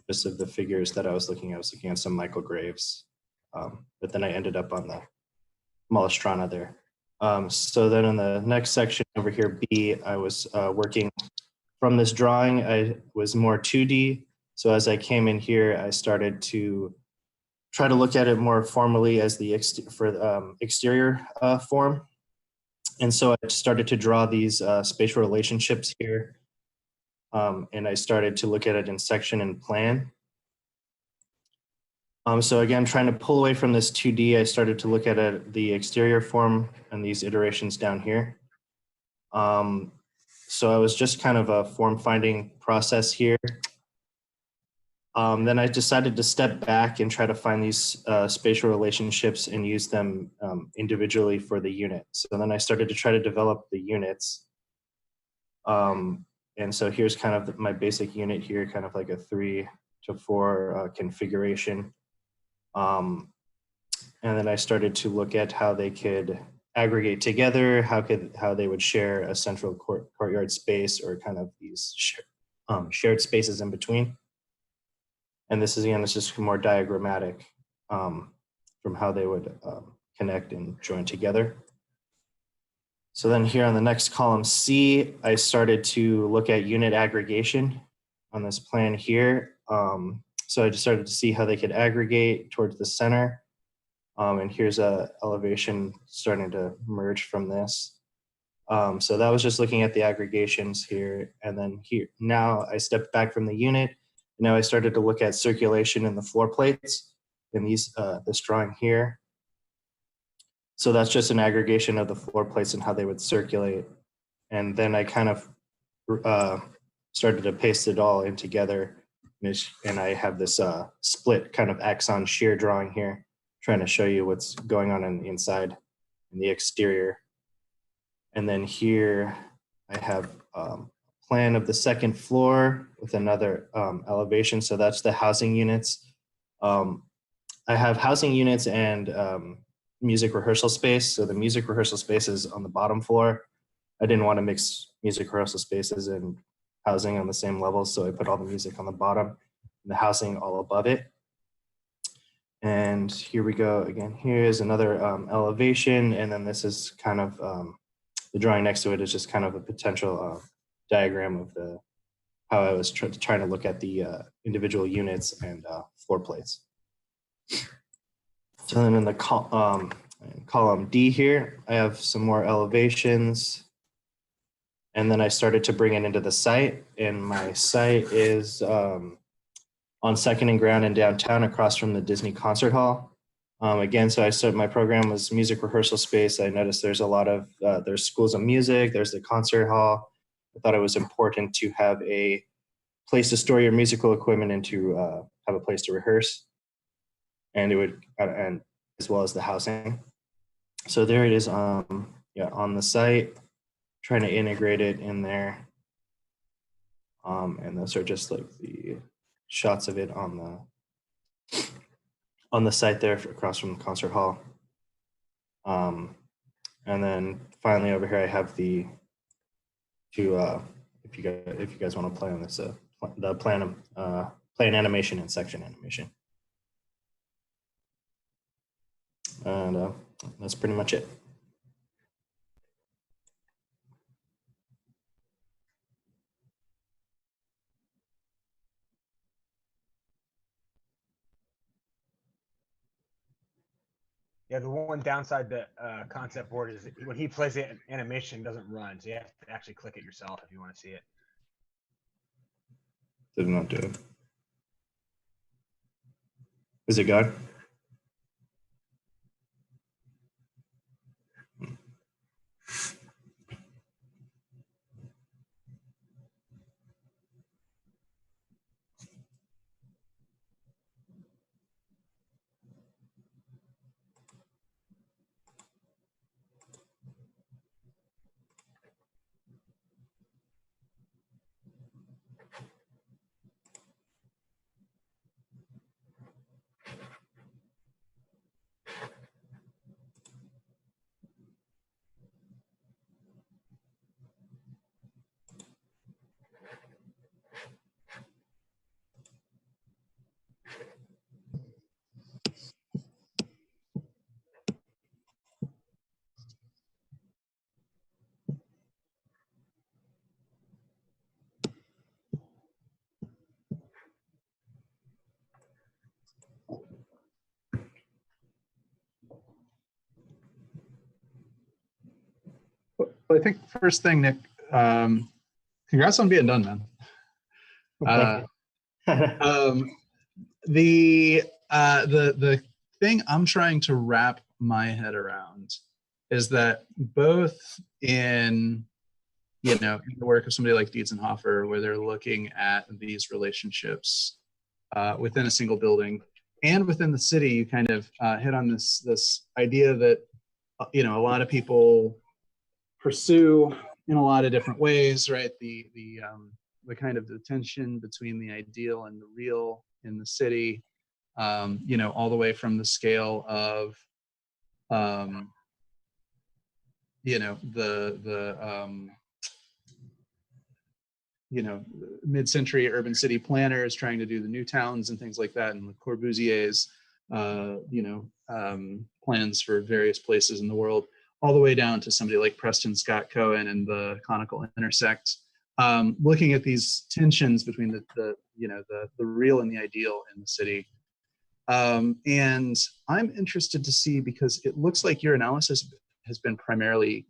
just of the figures that I was looking at. I was looking at some Michael Graves, but then I ended up on the Malostranna there. So then in the next section over here, B, I was working from this drawing. I was more 2D. So as I came in here, I started to try to look at it more formally as the exterior form. And so I started to draw these spatial relationships here. And I started to look at it in section and plan. So again, trying to pull away from this 2D, I started to look at the exterior form and these iterations down here. So I was just kind of a form finding process here. Then I decided to step back and try to find these spatial relationships and use them individually for the unit. So then I started to try to develop the units. And so here's kind of my basic unit here, kind of like a 3 to 4 configuration. And then I started to look at how they could aggregate together, how they would share a central courtyard space or kind of these shared spaces in between. And this is, again, it's just more diagrammatic from how they would connect and join together. So then here on the next column C, I started to look at unit aggregation on this plan here. So I just started to see how they could aggregate towards the center. And here's a elevation starting to merge from this. So that was just looking at the aggregations here. And then here, now I stepped back from the unit. Now I started to look at circulation in the floor plates in these this drawing here. So that's just an aggregation of the floor plates and how they would circulate. And then I kind of started to paste it all in together. And I have this split kind of axon shear drawing here, trying to show you what's going on in the inside and the exterior. And then here I have plan of the second floor with another elevation. So that's the housing units. I have housing units and music rehearsal space. So the music rehearsal space is on the bottom floor. I didn't want to mix music rehearsal spaces and housing on the same level. So I put all the music on the bottom and the housing all above it. And here we go again. Here is another elevation. And then this is kind of, the drawing next to it is just kind of a potential diagram of how I was trying to look at the individual units and floor plates. So then in the column D here, I have some more elevations. And then I started to bring it into the site. And my site is on 2nd and Ground in downtown across from the Disney Concert Hall. Again, so I started, my program was music rehearsal space. I noticed there's a lot of, there's schools of music, there's the concert hall. I thought it was important to have a place to store your musical equipment and to have a place to rehearse. And it would, and as well as the housing. So there it is on the site, trying to integrate it in there. And those are just like the shots of it on the site there across from the concert hall. And then finally over here I have the two if you guys want to play on this the plan animation and section animation. And that's pretty much it. Yeah, the one downside that concept board is when he plays the animation, it doesn't run, so you have to actually click it yourself if you want to see it. Did not do it. Is it God? Well, I think first thing, Nick, congrats on being done, man. The thing I'm trying to wrap my head around is that both in the work of somebody like Dietzenhofer, where they're looking at these relationships within a single building, and within the city, you kind of hit on this idea that a lot of people pursue in a lot of different ways, right? The kind of the tension between the ideal and the real in the city, all the way from the scale of mid-century urban city planners trying to do the new towns and things like that, and Le Corbusier's plans for various places in the world, all the way down to somebody like Preston Scott Cohen and the conical intersect, looking at these tensions between the real and the ideal in the city. And I'm interested to see, because it looks like your analysis has been primarily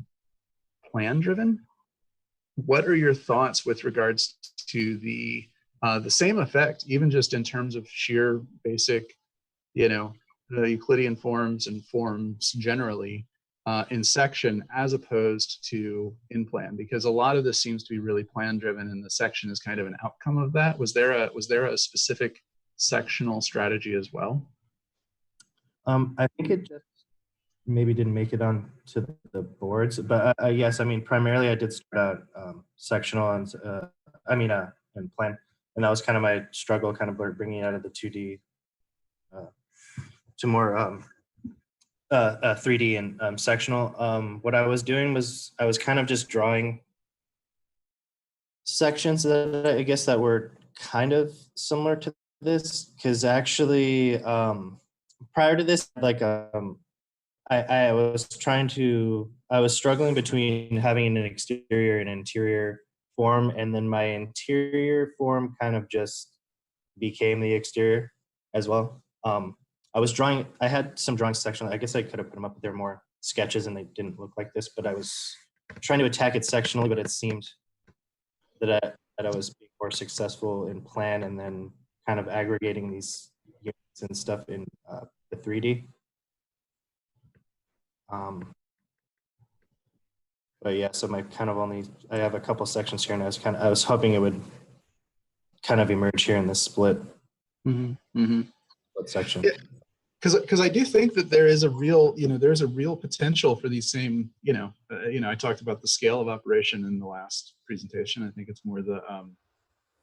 plan driven. What are your thoughts with regards to the same effect, even just in terms of sheer basic, the Euclidean forms and forms generally in section, as opposed to in plan? Because a lot of this seems to be really plan driven, and the section is kind of an outcome of that. Was there a specific sectional strategy as well? I think it just maybe didn't make it on to the boards, but yes, I mean, primarily I did start out sectional and and plan, and that was kind of my struggle, kind of bringing it out of the 2D to more 3D and sectional. What I was doing was I was kind of just drawing sections that I guess that were kind of similar to this, because actually prior to this, like I was struggling between having an exterior and interior form, and then my interior form kind of just became the exterior as well. I had some drawing sections. I guess I could have put them up, but they're more sketches and they didn't look like this, but I was trying to attack it sectionally, but it seemed that I was being more successful in plan, and then kind of aggregating these units and stuff in the 3D. But yeah, so I have a couple sections here, and I was hoping it would kind of emerge here in this split, split section. Yeah. Because I do think that there is a real, there's a real potential for these same, I talked about the scale of operation in the last presentation. I think it's more the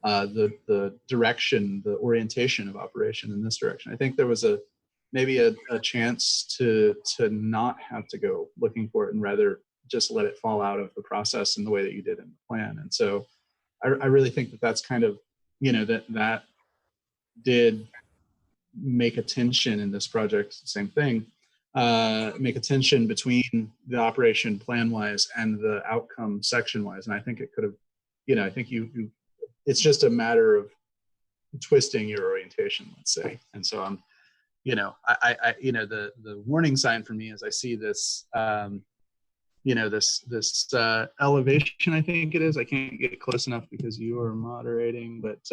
the direction, the orientation of operation in this direction. I think there was maybe a chance to not have to go looking for it and rather just let it fall out of the process in the way that you did in the plan. And so I really think that that's kind of, that did make a tension in this project, same thing, make a tension between the operation plan-wise and the outcome section-wise. And I think it could have, I think it's just a matter of twisting your orientation, let's say. And so I'm, the warning sign for me is I see this, this elevation, I think it is. I can't get close enough because you are moderating, but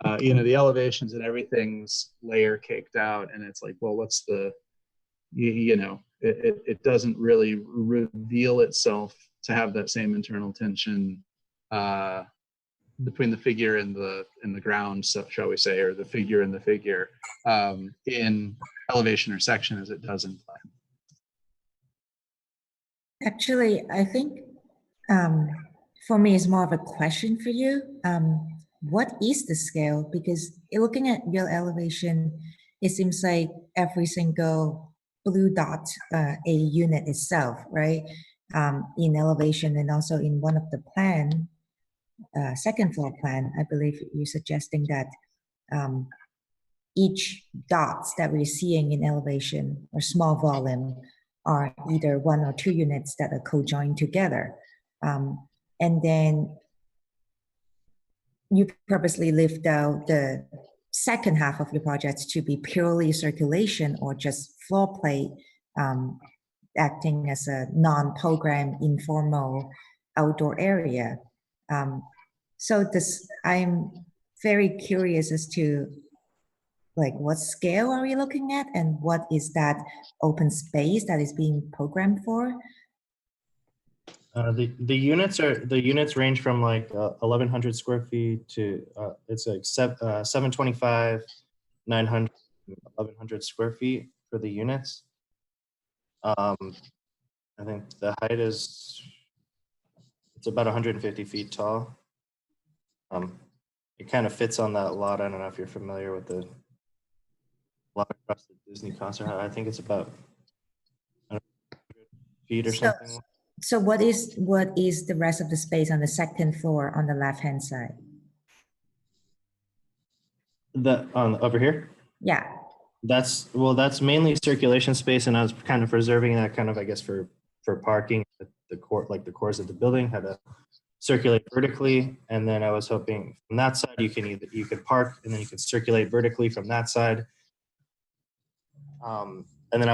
the elevations and everything's layer caked out, and it's like, well, what's the, it doesn't really reveal itself to have that same internal tension between the figure and the ground, so shall we say, or the figure and the figure in elevation or section as it does in plan. Actually, I think for me, it's more of a question for you. What is the scale? Because looking at your elevation, it seems like every single blue dot, a unit itself, right? In elevation and also in one of the plan, second floor plan, I believe you're suggesting that each dots that we're seeing in elevation or small volume are either one or two units that are co-joined together. And then you purposely left out the second half of your project to be purely circulation or just floor plate, acting as a non-program informal outdoor area. So I'm very curious as to like what scale are we looking at and what is that open space that is being programmed for? The units range from like 1,100 square feet to it's like 725, 900, 1,100 square feet for the units. I think the height it's about 150 feet tall. It kind of fits on that lot. I don't know if you're familiar with the lot across the Disney concert hall. I think it's about 100 feet or something. So what is the rest of the space on the second floor on the left-hand side? Over here? Yeah. That's mainly circulation space, and I was kind of reserving that kind of, I guess, for parking. The cores of the building had to circulate vertically, and then I was hoping from that side you could park, and then you could circulate vertically from that side. And then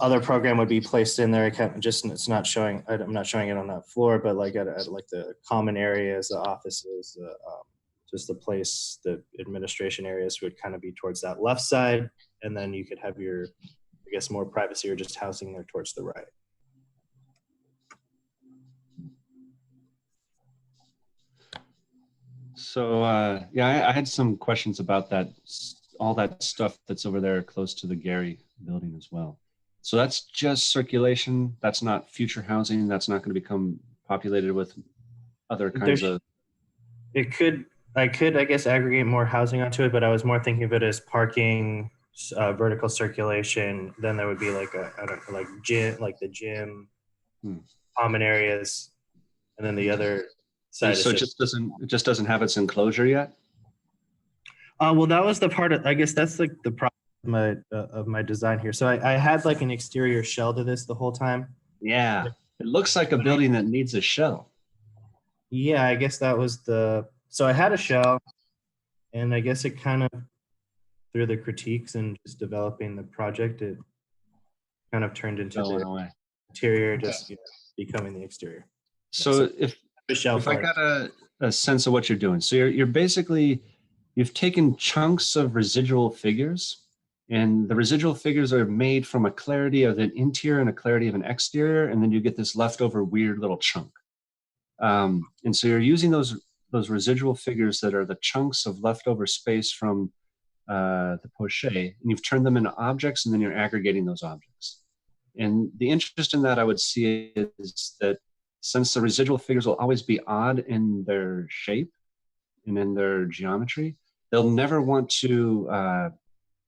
other program would be placed in there. It's not showing. I'm not showing it on that floor, but like at like the common areas, the offices, just the place, the administration areas would kind of be towards that left side, and then you could have your, I guess, more privacy or just housing there towards the right. So yeah, I had some questions about that, all that stuff that's over there close to the Gary building as well. So that's just circulation. That's not future housing. That's not going to become populated with other kinds of. I could, I guess, aggregate more housing onto it, but I was more thinking of it as parking, vertical circulation. Then there would be like the gym, common areas, and then the other side. So it just doesn't have its enclosure yet. Well, that was the part of, I guess that's like the problem of my design here. So I had like an exterior shell to this the whole time. Yeah, it looks like a building that needs a shell. Yeah, I guess that was so I had a shell, and I guess it kind of, through the critiques and just developing the project, it kind of turned into the interior, just becoming the exterior. So if I got a sense of what you're doing, so you're basically, you've taken chunks of residual figures, and the residual figures are made from a clarity of an interior and a clarity of an exterior, and then you get this leftover weird little chunk. And so you're using those residual figures that are the chunks of leftover space from the poche, and you've turned them into objects, and then you're aggregating those objects. And the interest in that I would see is that since the residual figures will always be odd in their shape, and in their geometry, they'll never want to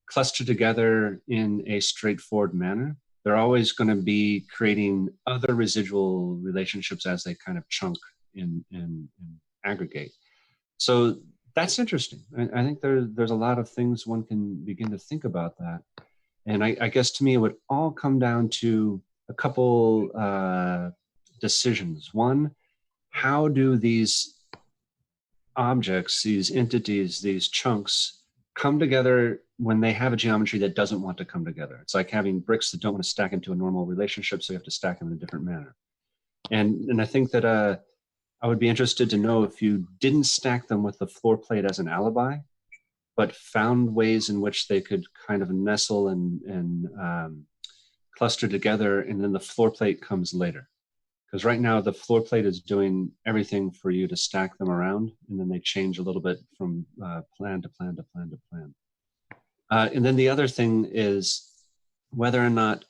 cluster together in a straightforward manner. They're always going to be creating other residual relationships as they kind of chunk and aggregate. So that's interesting. I think there's a lot of things one can begin to think about that. And I guess to me, it would all come down to a couple decisions. One, how do these objects, these entities, these chunks come together when they have a geometry that doesn't want to come together? It's like having bricks that don't want to stack into a normal relationship, so you have to stack them in a different manner. And I think that I would be interested to know if you didn't stack them with the floor plate as an alibi, but found ways in which they could kind of nestle and cluster together, and then the floor plate comes later. Because right now the floor plate is doing everything for you to stack them around, and then they change a little bit from plan to plan to plan to plan. And then the other thing is whether or not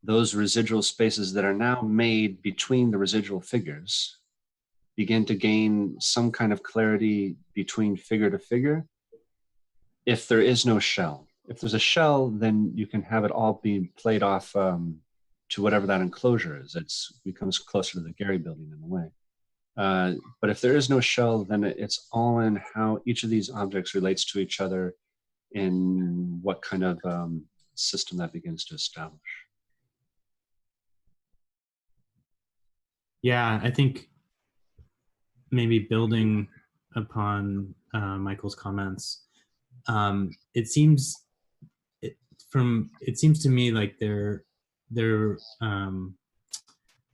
those residual spaces that are now made between the residual figures begin to gain some kind of clarity between figure to figure if there is no shell. If there's a shell, then you can have it all be played off to whatever that enclosure is. It becomes closer to the Gehry building in a way. But if there is no shell, then it's all in how each of these objects relates to each other in what kind of system that begins to establish. Yeah, I think maybe building upon Michael's comments, it seems to me like there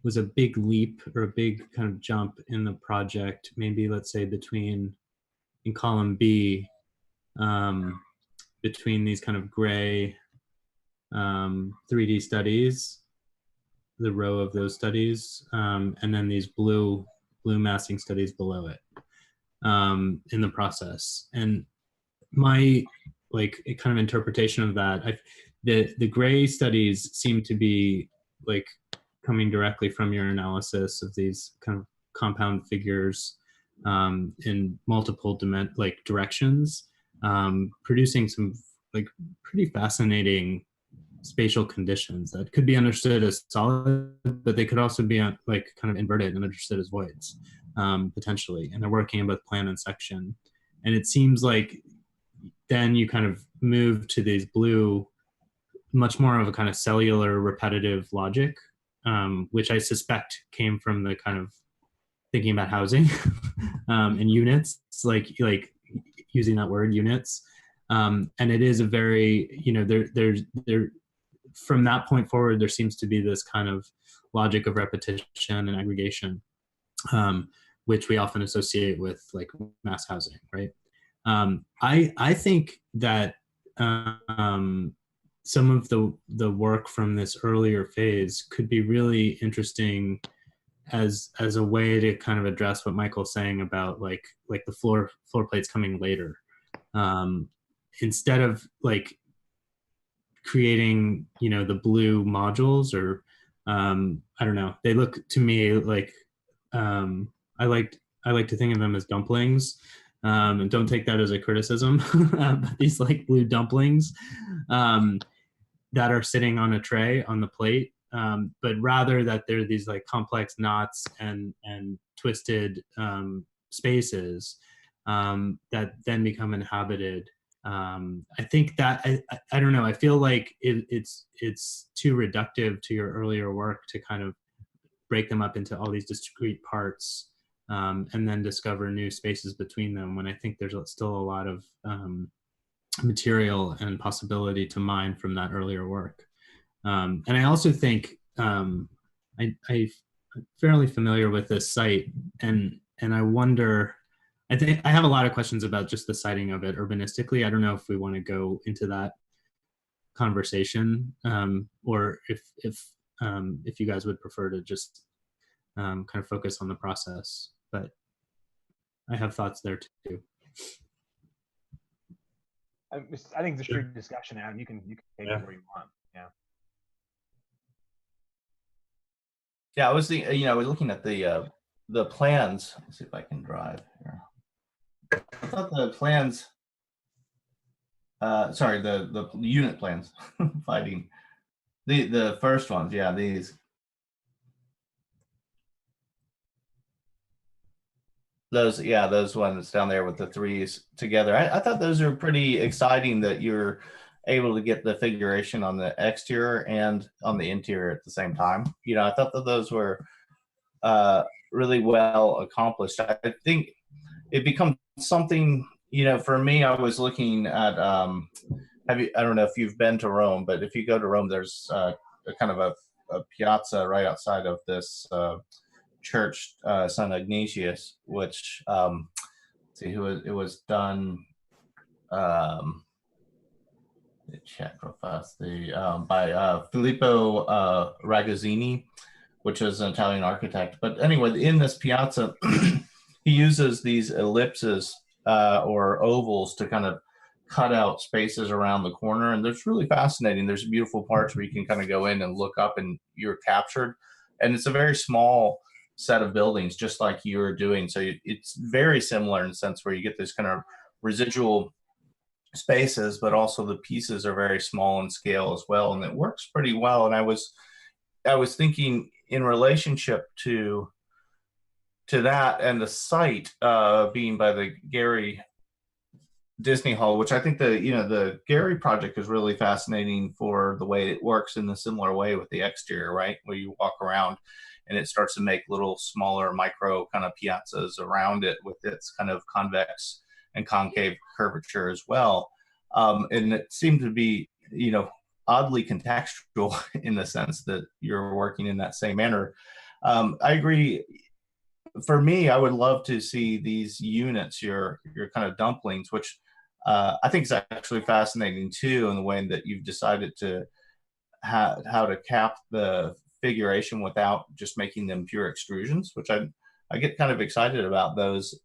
was a big leap or a big kind of jump in the project, maybe let's say in column B, between these kind of gray 3D studies, the row of those studies, and then these blue massing studies below it in the process. And my kind of interpretation of that, the gray studies seem to be like coming directly from your analysis of these kind of compound figures in multiple directions, producing some like pretty fascinating spatial conditions that could be understood as solid, but they could also be like kind of inverted and understood as voids potentially. And they're working in both plan and section. And it seems like then you kind of move to these blue, much more of a kind of cellular repetitive logic, which I suspect came from the kind of thinking about housing and units, like using that word units. And it is a very, there's from that point forward, there seems to be this kind of logic of repetition and aggregation, which we often associate with like mass housing, right? I think that some of the work from this earlier phase could be really interesting as a way to kind of address what Michael's saying about like the floor plates coming later, instead of like creating the blue modules, or I don't know, they look to me like I like to think of them as dumplings, and don't take that as a criticism. But these like blue dumplings that are sitting on a tray on the plate, but rather that they're these like complex knots and twisted spaces that then become inhabited. I think that I don't know, I feel like it's too reductive to your earlier work to kind of break them up into all these discrete parts and then discover new spaces between them, when I think there's still a lot of material and possibility to mine from that earlier work. And I also think I'm fairly familiar with this site, and I wonder, I think I have a lot of questions about just the siting of it urbanistically. I don't know if we want to go into that conversation, or if you guys would prefer to just kind of focus on the process, but I have thoughts there too. I think it's a free discussion, Adam. You can take it where you want. Yeah. Yeah, I was looking at the plans. Let's see if I can drive here. thought the plans, sorry, the unit plans, fighting, the first ones, yeah, these. Those, yeah, those ones down there with the threes together. I thought those are pretty exciting that you're able to get the figuration on the exterior and on the interior at the same time. You know, I thought that those were really well accomplished. I think it becomes something, you know, for me, I was looking at, I don't know if you've been to Rome, but if you go to Rome, there's a kind of a piazza right outside of this church, San Ignatius, which see who it was done. Check real fast. By Filippo Ragazzini, which is an Italian architect. But anyway, in this piazza, he uses these ellipses or ovals to kind of cut out spaces around the corner, and it's really fascinating. There's beautiful parts where you can kind of go in and look up, and you're captured. And it's a very small set of buildings, just like you were doing. So it's very similar in the sense where you get this kind of residual spaces, but also the pieces are very small in scale as well, and it works pretty well. And I was thinking in relationship to that and the site being by the Gary Disney Hall, which I think the Gary project is really fascinating for the way it works in a similar way with the exterior, right? Where you walk around and it starts to make little smaller micro kind of piazzas around it with its kind of convex and concave curvature as well. And it seemed to be, you know, oddly contextual in the sense that you're working in that same manner. I agree. For me, I would love to see these units, your kind of dumplings, which I think is actually fascinating too, in the way that you've decided to how to cap the figuration without just making them pure extrusions, which I get kind of excited about those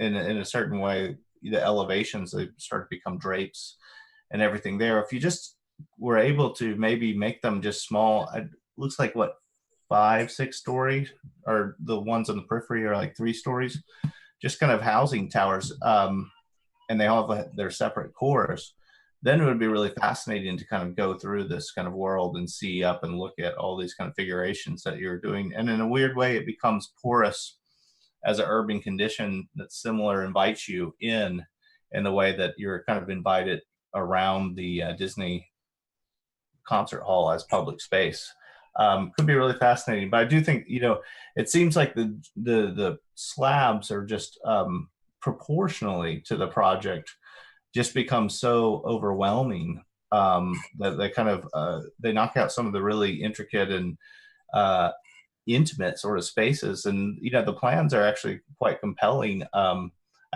in a certain way. The elevations, they start to become drapes and everything there. If you just were able to maybe make them just small, it looks like what, 5-6 stories, or the ones on the periphery are like 3 stories, just kind of housing towers, and they all have their separate cores. Then it would be really fascinating to kind of go through this kind of world and see up and look at all these kind of figurations that you're doing. And in a weird way, it becomes porous as an urban condition that similar invites you in the way that you're kind of invited around the Disney concert hall as public space. Could be really fascinating, but I do think, you know, it seems like the slabs are just proportionally to the project just become so overwhelming that they kind of they knock out some of the really intricate and intimate sort of spaces. And you know, the plans are actually quite compelling. I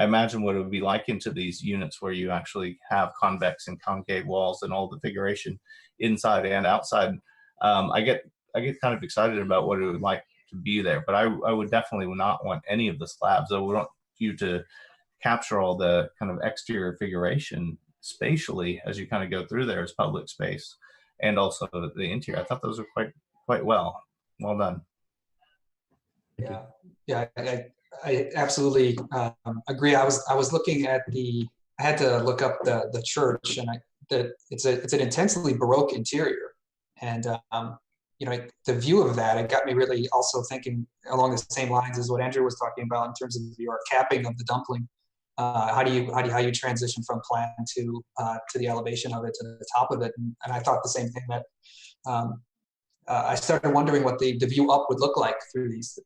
imagine what it would be like into these units where you actually have convex and concave walls and all the figuration inside and outside. I get kind of excited about what it would like to be there, but I would definitely not want any of the slabs. I would want you to capture all the kind of exterior figuration spatially as you kind of go through there as public space, and also the interior. I thought those were quite well done. Yeah, I absolutely agree. I was looking at I had to look up the church, and it's an intensely Baroque interior, and you know, the view of that, it got me really also thinking along the same lines as what Andrew was talking about in terms of your capping of the dumpling. How do you transition from plan to the elevation of it, to the top of it? And I thought the same thing, that I started wondering what the view up would look like through these,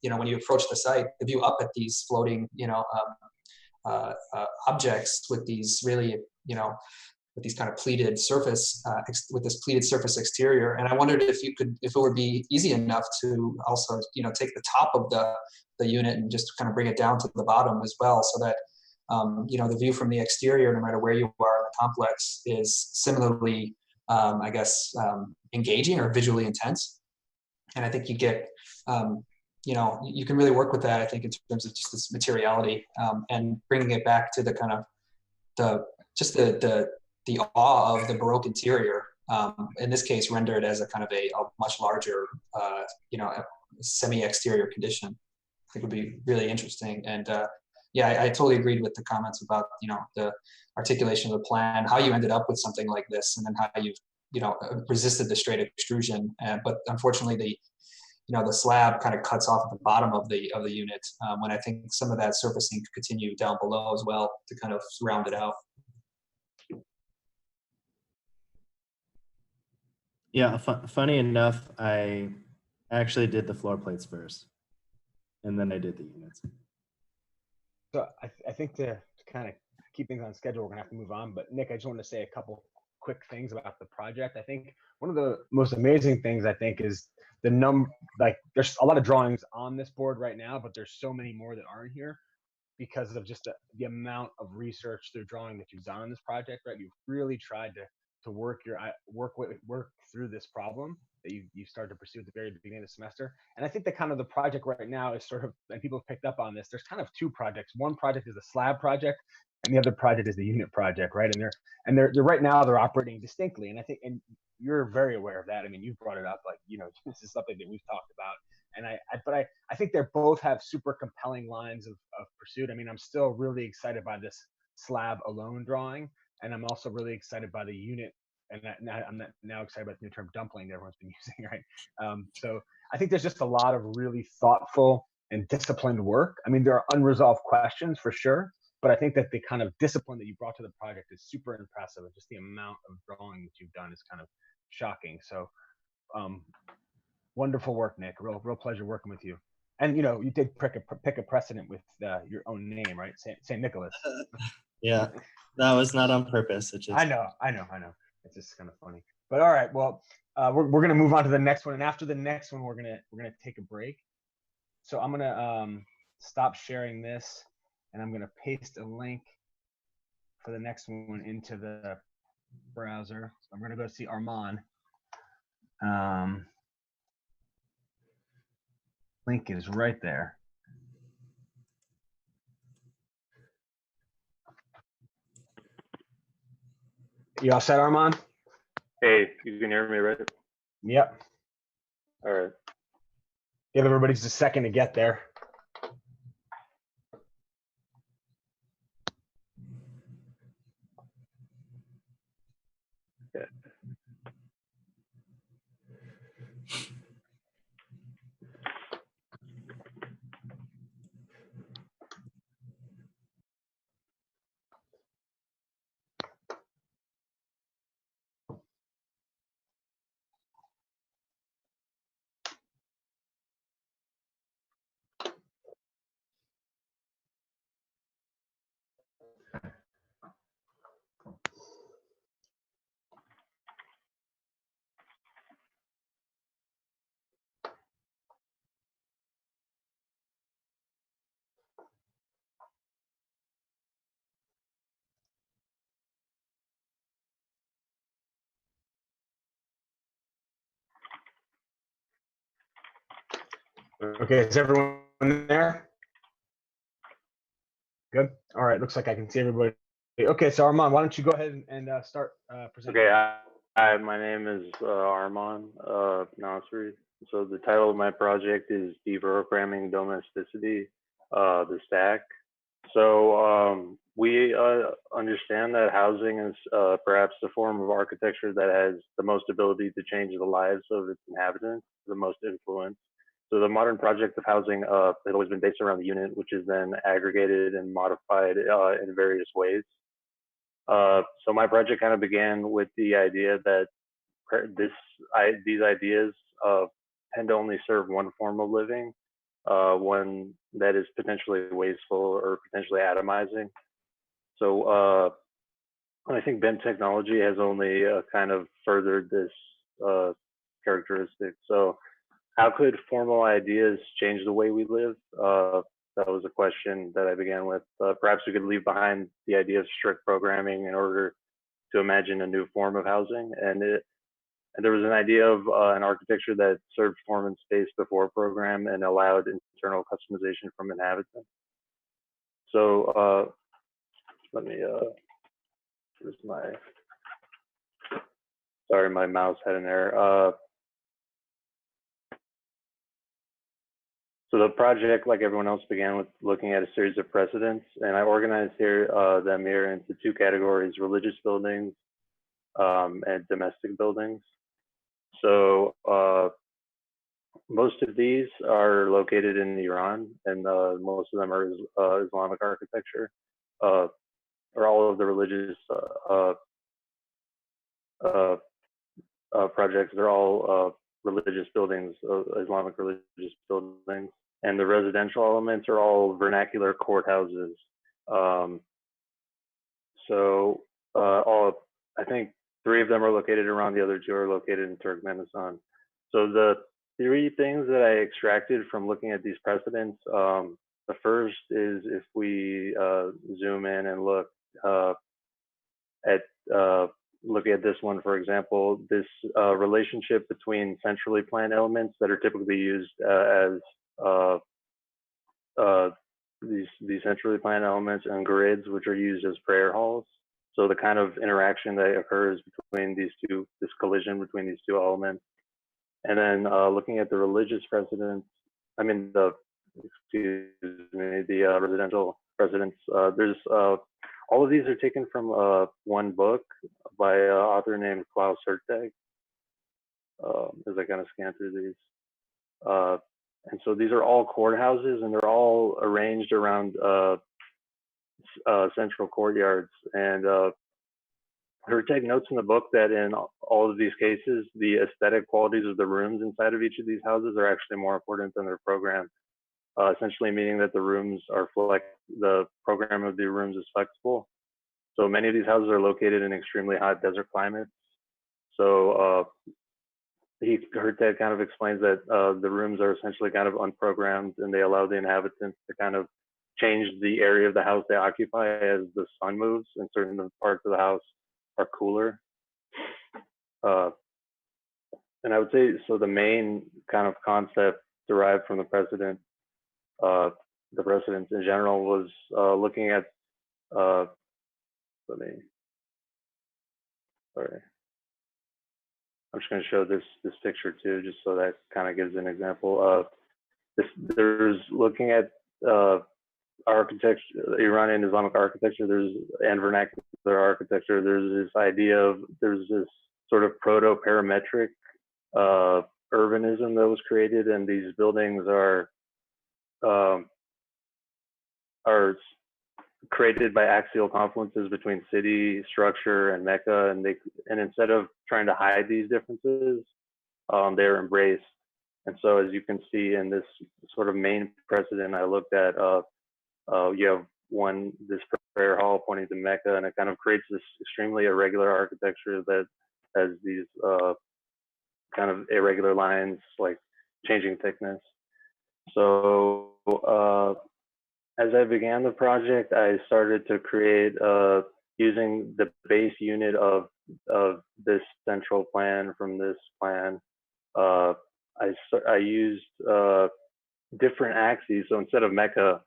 you know, when you approach the site, the view up at these floating, you know, objects with these really, you know, with these kind of pleated surface, with this pleated surface exterior. And I wondered if it would be easy enough to also, you know, take the top of the unit and just kind of bring it down to the bottom as well, so that, you know, the view from the exterior, no matter where you are in the complex, is similarly, I guess, engaging or visually intense. And I think you get, you know, you can really work with that, I think, in terms of just this materiality, and bringing it back to the kind of the awe of the Baroque interior, in this case rendered as a kind of a much larger, you know, semi-exterior condition. I think would be really interesting. And yeah, I totally agreed with the comments about, the articulation of the plan, how you ended up with something like this, and then how you've, resisted the straight extrusion. But unfortunately, the slab kind of cuts off at the bottom of the unit, when I think some of that surfacing could continue down below as well to kind of round it out. Yeah, funny enough, I actually did the floor plates first, and then I did the units. So I think to kind of keep things on schedule, we're gonna have to move on. But Nick, I just want to say a couple quick things about the project. I think one of the most amazing things I think is the like there's a lot of drawings on this board right now, but there's so many more that aren't here because of just the amount of research through drawing that you've done on this project, right? You've really tried to work through this problem that you started to pursue at the very beginning of the semester. And I think that kind of the project right now is sort of, and people have picked up on this, there's kind of two projects. One project is the slab project and the other project is the unit project, right? And they're right now they're operating distinctly. And I think, and you're very aware of that. I mean, you've brought it up, like, this is something that we've talked about. And I think they both have super compelling lines of pursuit. I mean, I'm still really excited by this slab alone drawing, and I'm also really excited by the unit. And I'm now excited about the new term dumpling that everyone's been using, right? So I think there's just a lot of really thoughtful and disciplined work. I mean, there are unresolved questions for sure, but I think that the kind of discipline that you brought to the project is super impressive. And just the amount of drawing that you've done is kind of shocking. So wonderful work, Nick. Real pleasure working with you. And you did pick a precedent with your own name, right? Saint Nicholas. Yeah, that was not on purpose. It just... I know. It's just kind of funny. But all right, well, we're gonna move on to the next one, and after the next one, we're gonna take a break. So I'm gonna stop sharing this, and I'm gonna paste a link for the next one into the browser. So I'm gonna go see Armand. Link is right there. You all set, Armand? Hey, you can hear me, right? Yep. All right. Give everybody just a second to get there. Okay. Okay, is everyone there? Good. All right, looks like I can see everybody. Okay, so Armand, why don't you go ahead and start presenting? Okay, hi, my name is Armand Nasri. So the title of my project is Deprogramming Domesticity, the Stack. So we understand that housing is perhaps the form of architecture that has the most ability to change the lives of its inhabitants, the most influence. So the modern project of housing has always been based around the unit, which is then aggregated and modified in various ways. So my project kind of began with the idea that these ideas tend to only serve one form of living, one that is potentially wasteful or potentially atomizing. So I think BIM technology has only kind of furthered this characteristic. So how could formal ideas change the way we live? That was a question that I began with. Perhaps we could leave behind the idea of strict programming in order to imagine a new form of housing. And there was an idea of an architecture that served form and space before program and allowed internal customization from inhabitants. So let me, where's my, sorry, my mouse had an error. So the project, like everyone else, began with looking at a series of precedents, and I organized them here into two categories: religious buildings and domestic buildings. So most of these are located in Iran, and most of them are Islamic architecture, or all of the religious projects. They're all religious buildings, Islamic religious buildings. And the residential elements are all vernacular courthouses. I think 3 of them are located in Iran, the other 2 are located in Turkmenistan. So the 3 things that I extracted from looking at these precedents, the first is if we zoom in and look at this one, for example, this relationship between centrally planned elements that are typically used as these centrally planned elements and grids, which are used as prayer halls. So the kind of interaction that occurs between these two, this collision between these 2 elements. And then looking at the religious precedents, the residential precedents, there's all of these are taken from one book by an author named Klaus Herteg, as I kind of scan through these. And so these are all courthouses, and they're all arranged around central courtyards. And Herteg notes in the book that in all of these cases, the aesthetic qualities of the rooms inside of each of these houses are actually more important than their program. Essentially meaning that the rooms are the program of the rooms is flexible. So many of these houses are located in extremely hot desert climates. So Herteg kind of explains that the rooms are essentially kind of unprogrammed, and they allow the inhabitants to kind of change the area of the house they occupy as the sun moves, and certain parts of the house are cooler. And I would say, so the main kind of concept derived from the precedents in general was looking at, I'm just going to show this picture too, just so that kind of gives an example. There's looking at architecture, Iranian Islamic architecture, and vernacular architecture. There's this idea of, there's this sort of proto-parametric urbanism that was created, and these buildings are created by axial confluences between city structure and Mecca, and instead of trying to hide these differences, they're embraced. And so, as you can see in this sort of main precedent I looked at, you have this prayer hall pointing to Mecca, and it kind of creates this extremely irregular architecture that has these kind of irregular lines, like changing thickness. So as I began the project, I started to create, using the base unit of this central plan from this plan, I used different axes. So instead of Mecca,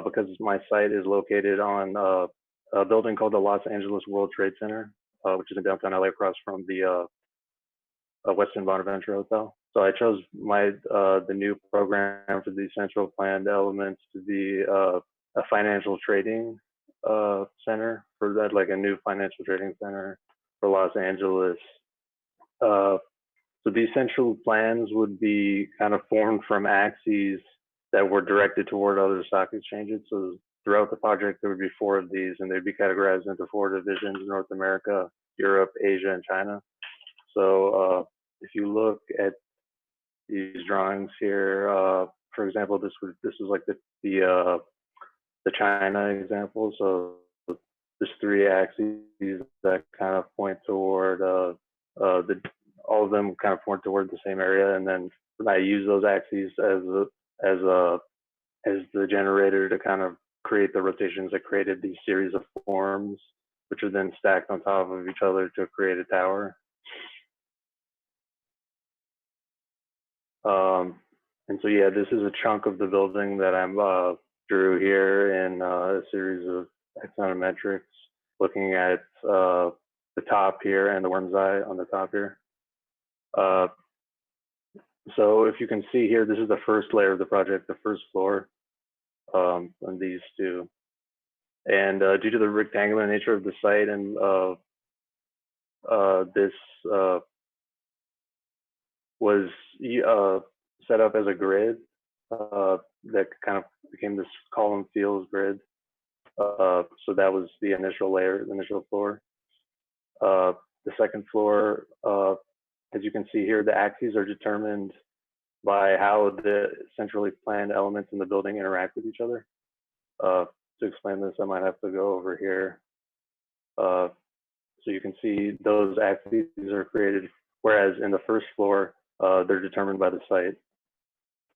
because my site is located on a building called the Los Angeles World Trade Center, which is in downtown LA across from the Westin Bonaventure Hotel. So I chose the new program for the central planned elements to be a financial trading center for that, like a new financial trading center for Los Angeles. So these central plans would be kind of formed from axes that were directed toward other stock exchanges. So throughout the project, there would be 4 of these, and they'd be categorized into 4 divisions: North America, Europe, Asia, and China. So if you look at these drawings here, for example, this is like the China example. So there's 3 axes that kind of point toward all of them kind of point toward the same area, and then I use those axes as the generator to kind of create the rotations that created these series of forms, which are then stacked on top of each other to create a tower. And so, yeah, this is a chunk of the building that I'm drew here in a series of axonometrics, looking at the top here and the worm's eye on the top here. So if you can see here, this is the first layer of the project, the first floor, on these two. And due to the rectangular nature of the site and this was set up as a grid that kind of became this column fields grid. So that was the initial layer, the initial floor. The second floor, as you can see here, the axes are determined by how the centrally planned elements in the building interact with each other. To explain this, I might have to go over here. So you can see those axes are created, whereas in the first floor, they're determined by the site.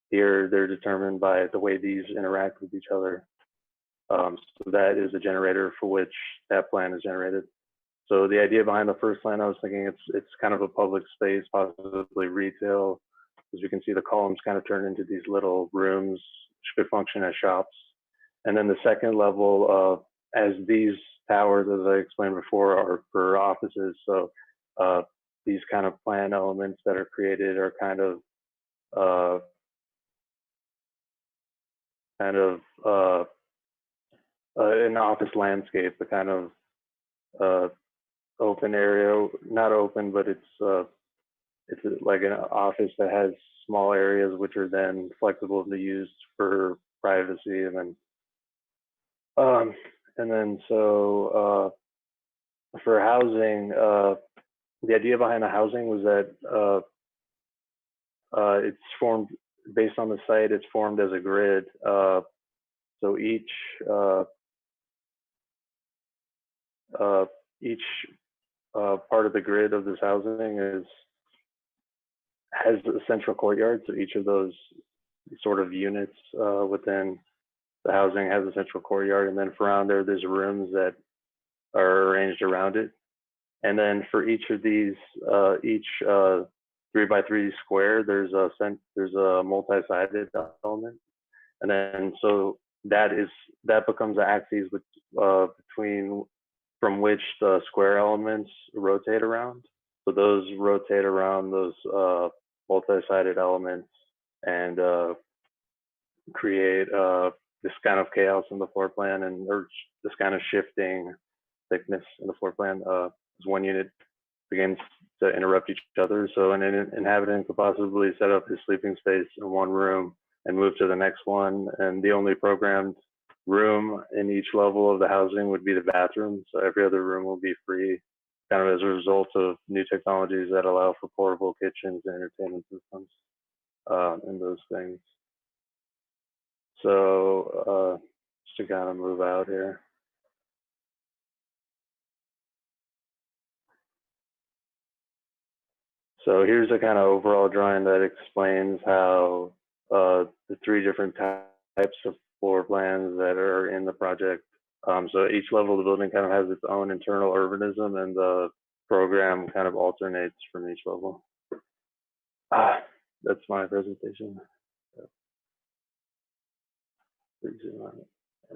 Here, they're determined by the way these interact with each other. So that is a generator for which that plan is generated. So the idea behind the first plan, I was thinking it's kind of a public space, possibly retail. As you can see, the columns kind of turn into these little rooms, which could function as shops. And then the second level, as these towers, as I explained before, are for offices. So these kind of plan elements that are created are kind of an office landscape, the kind of open area, not open, but it's like an office that has small areas which are then flexible to be used for privacy, and then so for housing, the idea behind the housing was that it's formed based on the site. It's formed as a grid. So each part of the grid of this housing has a central courtyard. So each of those sort of units within the housing has a central courtyard, and then around there's rooms that are arranged around it. And then for each of these, each 3x3 square, there's a multi-sided element, and then so that becomes the axis from which the square elements rotate around. So those rotate around those multi-sided elements and create this kind of chaos in the floor plan, or this kind of shifting thickness in the floor plan as one unit begins to interrupt each other. So an inhabitant could possibly set up his sleeping space in one room and move to the next one, and the only programmed room in each level of the housing would be the bathroom. So every other room will be free, kind of as a result of new technologies that allow for portable kitchens and entertainment systems and those things. So just to kind of move out here. So here's a kind of overall drawing that explains how the three different types of floor plans that are in the project. So each level of the building kind of has its own internal urbanism, and the program kind of alternates from each level. That's my presentation.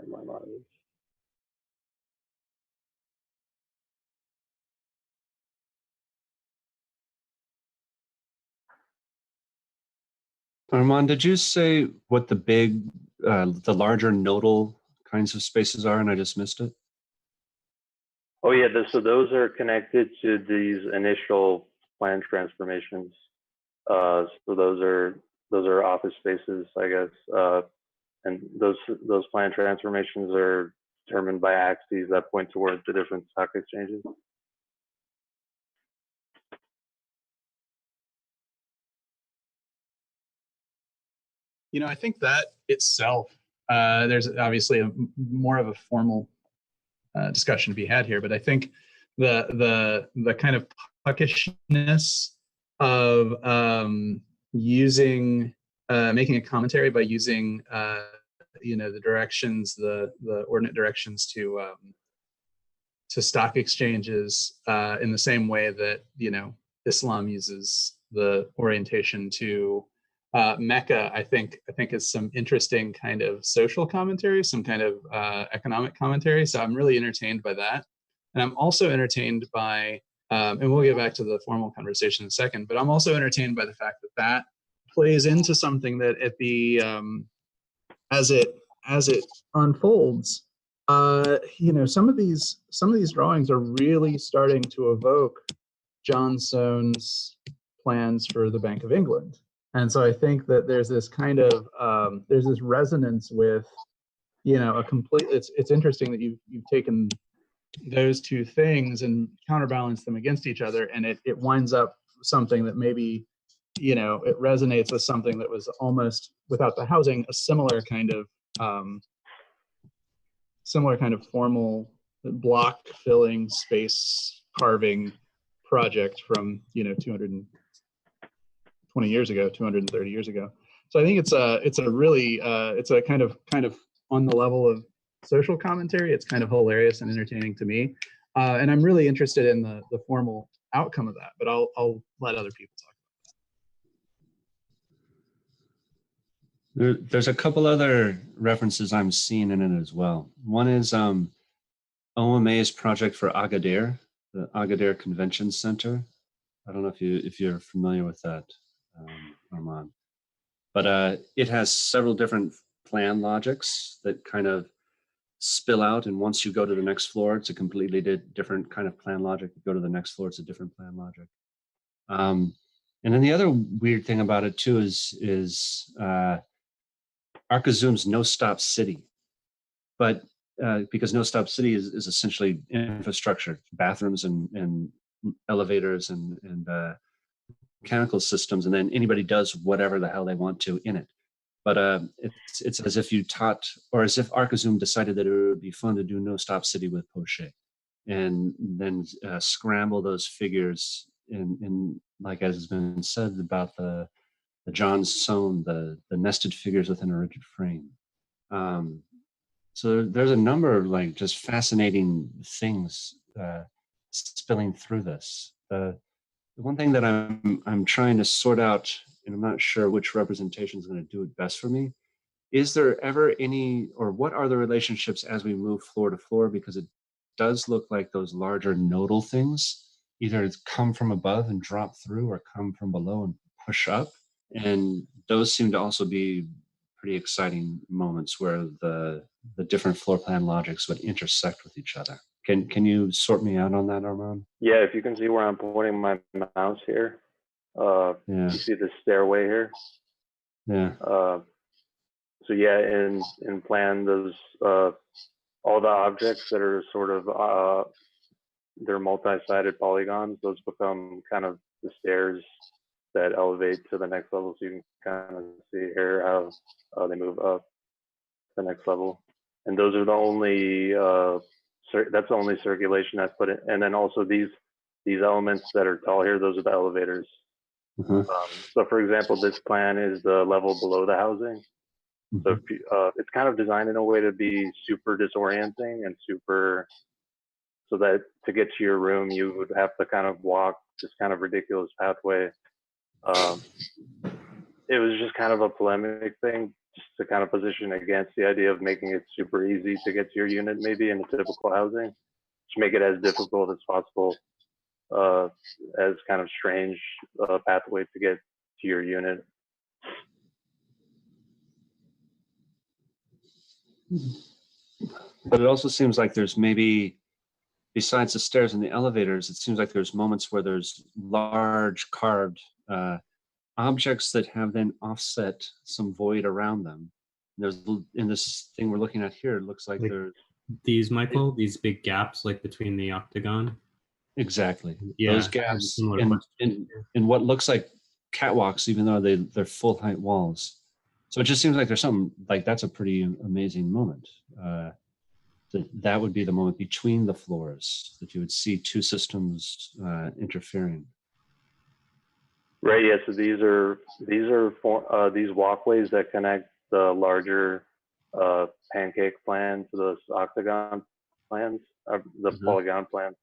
My models. Armand, did you say what the larger nodal kinds of spaces are, and I just missed it? Oh yeah, so those are connected to these initial plan transformations. So those are office spaces, I guess, and those plan transformations are determined by axes that point towards the different stock exchanges. I think that itself, there's obviously more of a formal discussion to be had here, but I think the kind of puckishness of making a commentary by using the directions, the ordinate directions to stock exchanges in the same way that Islam uses the orientation to Mecca, I think is some interesting kind of social commentary, some kind of economic commentary. So I'm really entertained by that. And I'm also entertained by, and we'll get back to the formal conversation in a second, but I'm also entertained by the fact that plays into something that at the as it unfolds, some of these drawings are really starting to evoke John Soane's plans for the Bank of England. And so I think that there's this kind of there's this resonance with, a complete. It's interesting that you've taken those two things and counterbalance them against each other, and it winds up something that maybe, it resonates with something that was almost, without the housing, a similar kind of formal block filling, space carving project from 220 years ago, 230 years ago. So I think it's a really it's a kind of on the level of social commentary. It's kind of hilarious and entertaining to me, and I'm really interested in the formal outcome of that. But I'll let other people talk. There's a couple other references I'm seeing in it as well. One is OMA's project for Agadir, the Agadir Convention Center. I don't know if you're familiar with that, Armand, but it has several different plan logics that kind of spill out, and once you go to the next floor, it's a completely different kind of plan logic. You go to the next floor, it's a different plan logic. And then the other weird thing about it too is Arkazoom's No Stop City, but because No Stop City is essentially infrastructure, bathrooms and elevators and mechanical systems, and then anybody does whatever the hell they want to in it. But it's as if you taught, or as if Arkazoom decided that it would be fun to do No Stop City with Poche, and then scramble those figures in like as has been said about the John Soane, the nested figures within a rigid frame. So there's a number of like just fascinating things spilling through this. The one thing that I'm trying to sort out, and I'm not sure which representation is going to do it best for me, is there ever any, or what are the relationships as we move floor to floor? Because it does look like those larger nodal things either come from above and drop through, or come from below and push up. And those seem to also be pretty exciting moments where the different floor plan logics would intersect with each other. Can you sort me out on that, Armand? Yeah, if you can see where I'm pointing my mouse here, you see the stairway here. Yeah. So yeah, in plan, those all the objects that are sort of they're multi-sided polygons. Those become kind of the stairs that elevate to the next level. So you can kind of see here how they move up to the next level. And those are the only that's the only circulation I've put in. And then also these elements that are tall here, those are the elevators. Mm-hmm. So for example, this plan is the level below the housing. Mm-hmm. So if you, it's kind of designed in a way to be super disorienting and super, so that to get to your room, you would have to kind of walk this kind of ridiculous pathway. It was just kind of a polemic thing, just to kind of position against the idea of making it super easy to get to your unit, maybe in a typical housing, to make it as difficult as possible, as kind of strange pathway to get to your unit. But it also seems like there's maybe, besides the stairs and the elevators, it seems like there's moments where there's large carved objects that have then offset some void around them. There's, in this thing we're looking at here, it looks like there's these, Michael, these big gaps like between the octagon. Exactly. Yeah, those gaps in what looks like catwalks, even though they're full height walls. So it just seems like there's something like that's a pretty amazing moment. That would be the moment between the floors that you would see two systems interfering. Right. Yeah. So these walkways that connect the larger pancake plan to those octagon plans, the polygon plan,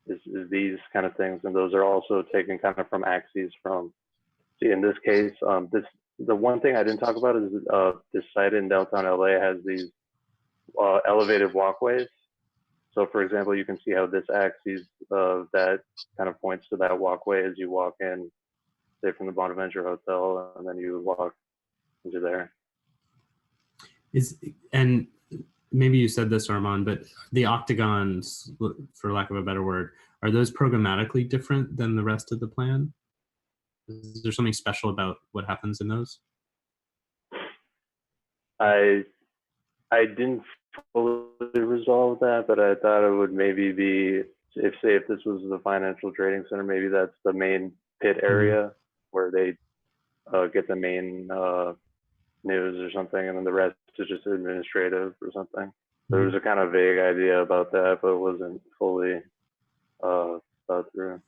is these kind of things, and those are also taken kind of from axes from. See, in this case, the one thing I didn't talk about is this site in downtown LA has these elevated walkways. So, for example, you can see how this axis that kind of points to that walkway as you walk in. say from the Bonaventure Hotel, and then you walk into there. And maybe you said this, Armand, but the octagons, for lack of a better word, are those programmatically different than the rest of the plan? Is there something special about what happens in those? I didn't fully resolve that, but I thought it would maybe be, if this was the financial trading center, maybe that's the main pit area where they get the main news or something, and then the rest is just administrative or something. There was a kind of vague idea about that, but it wasn't fully thought through.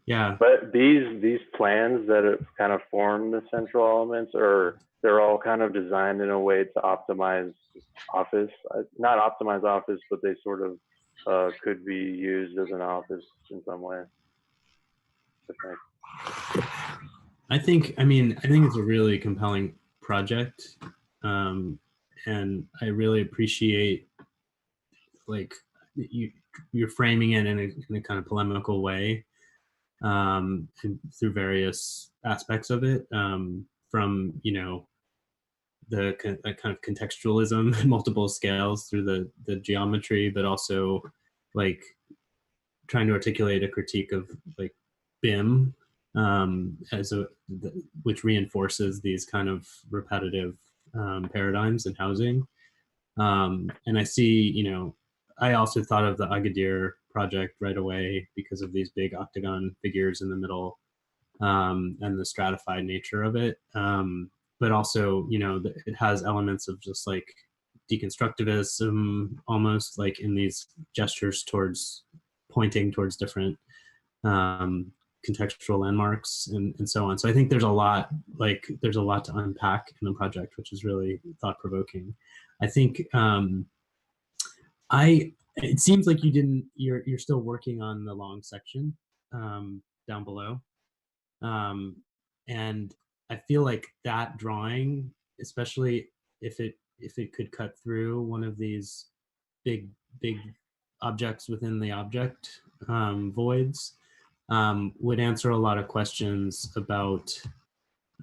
Yeah. But these plans that have kind of form the central elements, they're all kind of designed in a way to optimize office. Not optimize office, but they sort of could be used as an office in some way. I think it's a really compelling project, and I really appreciate like you're framing it in a kind of polemical way, through various aspects of it, from the kind of contextualism at multiple scales through the geometry, but also like trying to articulate a critique of like BIM, which reinforces these kind of repetitive paradigms in housing. And I see, I also thought of the Agadir project right away because of these big octagon figures in the middle, and the stratified nature of it. But also, it has elements of just like deconstructivism, almost like in these gestures pointing towards different contextual landmarks and so on. So I think there's a lot to unpack in the project, which is really thought-provoking. I think it seems like you're still working on the long section down below. And I feel like that drawing, especially if it could cut through one of these big objects within the object voids, would answer a lot of questions about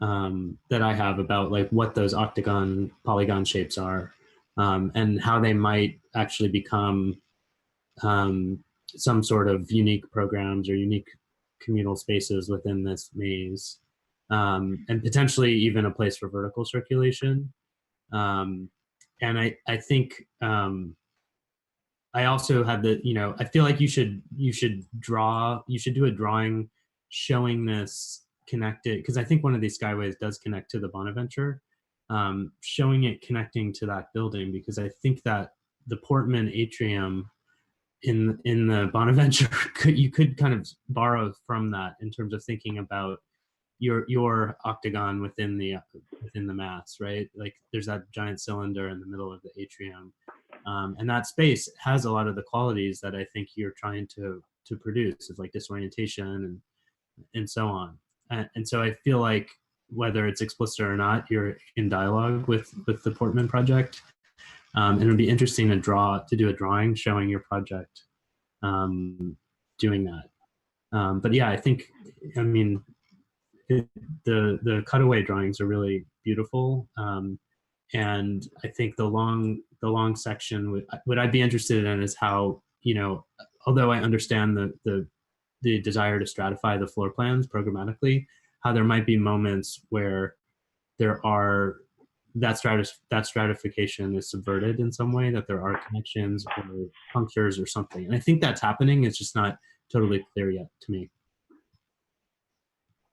that I have about like what those polygon shapes are, and how they might actually become some sort of unique programs or unique communal spaces within this maze, and potentially even a place for vertical circulation. And I think I also had I feel like you should do a drawing showing this connected, because I think one of these skyways does connect to the Bonaventure, showing it connecting to that building, because I think that the Portman atrium in the Bonaventure you could kind of borrow from that in terms of thinking about your octagon within the mass, right? Like there's that giant cylinder in the middle of the atrium, and that space has a lot of the qualities that I think you're trying to produce, of like disorientation and so on. And so I feel like whether it's explicit or not, you're in dialogue with the Portman project. And it would be interesting to do a drawing showing your project doing that. But yeah, I think, the cutaway drawings are really beautiful. And I think the long section, what I'd be interested in is how, although I understand the desire to stratify the floor plans programmatically, how there might be moments where that stratification is subverted in some way, that there are connections or punctures or something. And I think that's happening. It's just not totally clear yet to me.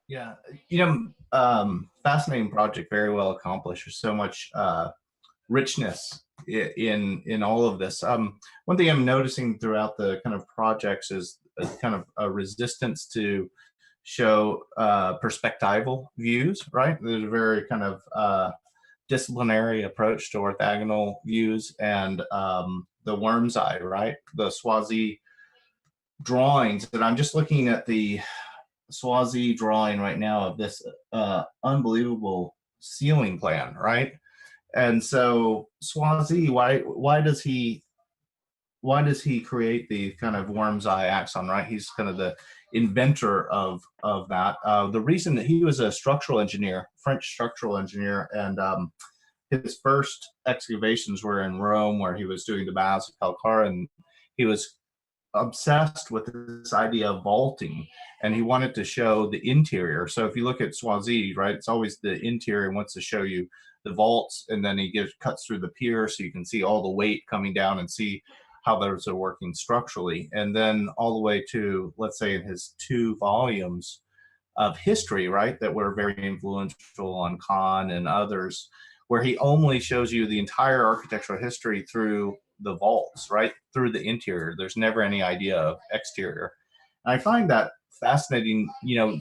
Yeah, fascinating project, very well accomplished. There's so much richness in all of this. One thing I'm noticing throughout the kind of projects is a kind of a resistance to show perspectival views, right? There's a very kind of disciplinary approach to orthogonal views, and the worm's eye, right? The Swazi drawings. And I'm just looking at the Swazi drawing right now of this unbelievable ceiling plan, right? And so Swazi, why does he he create the kind of worm's eye axon, right? He's kind of the inventor of that. The reason that he was a structural engineer, French structural engineer, and his first excavations were in Rome, where he was doing the baths of Calcara, and he was obsessed with this idea of vaulting, and he wanted to show the interior. So if you look at Swazi, right, it's always the interior and wants to show you the vaults, and then he cuts through the pier so you can see all the weight coming down and see how those are working structurally. And then all the way to, let's say, in his 2 volumes of history, right, that were very influential on Kahn and others, where he only shows you the entire architectural history through the vaults, right, through the interior. There's never any idea of exterior. And I find that fascinating. You know,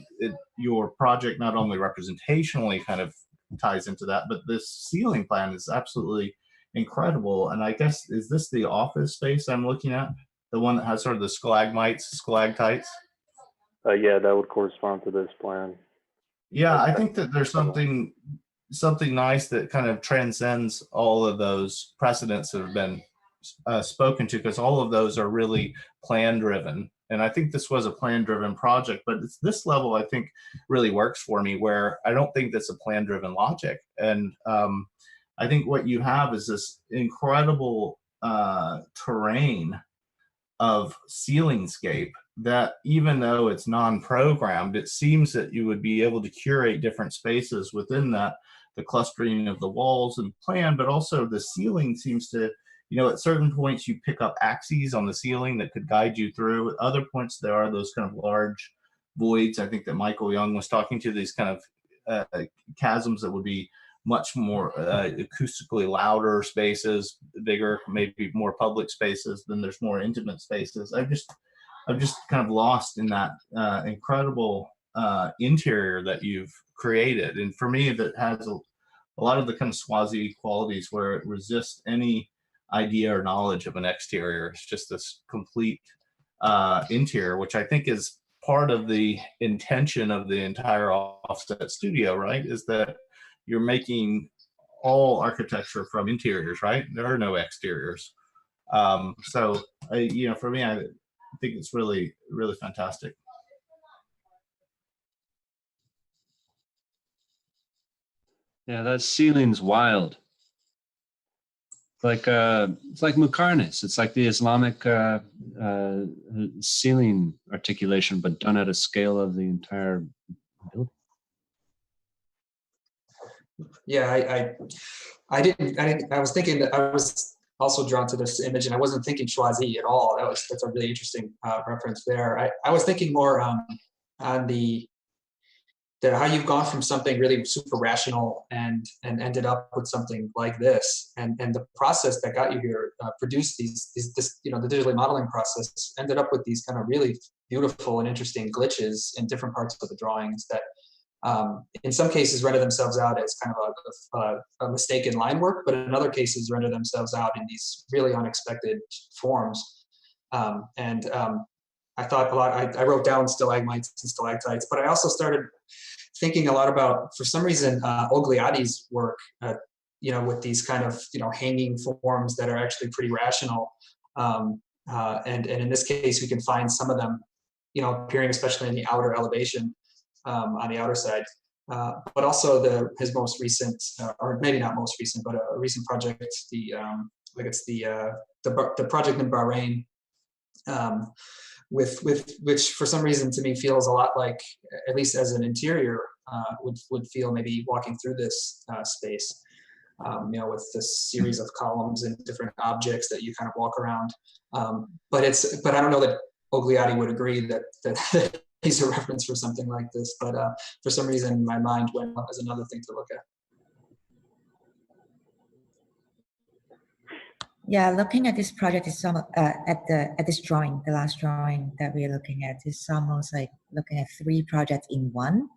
your project not only representationally kind of ties into that, but this ceiling plan is absolutely incredible. And I guess, is this the office space I'm looking at? The one that has sort of the stalagmites? Yeah, that would correspond to this plan. Yeah, I think that there's something nice that kind of transcends all of those precedents that have been spoken to, because all of those are really plan driven. And I think this was a plan driven project, but it's this level I think really works for me, where I don't think that's a plan driven logic. And I think what you have is this incredible terrain of ceilingscape that, even though it's non-programmed, it seems that you would be able to curate different spaces within that, the clustering of the walls and plan, but also the ceiling seems to, you know, at certain points you pick up axes on the ceiling that could guide you through. At other points there are those kind of large voids, I think that Michael Young was talking to, these kind of chasms that would be much more acoustically louder spaces, bigger, maybe more public spaces. Then there's more intimate spaces. I'm just kind of lost in that incredible interior that you've created. And for me, that has a lot of the kind of Swazi qualities, where it resists any idea or knowledge of an exterior. It's just this complete interior, which I think is part of the intention of the entire offset studio, right? Is that you're making all architecture from interiors, right? There are no exteriors. So, you know, for me, I think it's really, really fantastic. Yeah, that ceiling's wild. Like it's like Muqarnas. It's like the Islamic ceiling articulation, but done at a scale of the entire building. Yeah, I was thinking that I was also drawn to this image, and I wasn't thinking Swazi at all. That's a really interesting reference there. I was thinking more on the how you've gone from something really super rational and ended up with something like this, and the process that got you here produced this, you know, the digitally modeling process ended up with these kind of really beautiful and interesting glitches in different parts of the drawings that in some cases render themselves out as kind of a mistake in line work, but in other cases render themselves out in these really unexpected forms. I thought a lot, I wrote down stalagmites and stalactites, but I also started thinking a lot about, for some reason, Ogliatti's work, you know, with these kind of, you know, hanging forms that are actually pretty rational. And in this case, we can find some of them, you know, appearing especially in the outer elevation on the outer side. But also his most recent, or maybe not most recent, but a recent project, like it's the project in Bahrain, with which for some reason to me feels a lot like, at least as an interior, would feel maybe walking through this space, you know, with this series of columns and different objects that you kind of walk around. But I don't know that Ogliatti would agree that he's a reference for something like this, but for some reason my mind went up as another thing to look at. Yeah, looking at this project is some at this drawing, the last drawing that we're looking at, is almost like looking at 3 projects in one.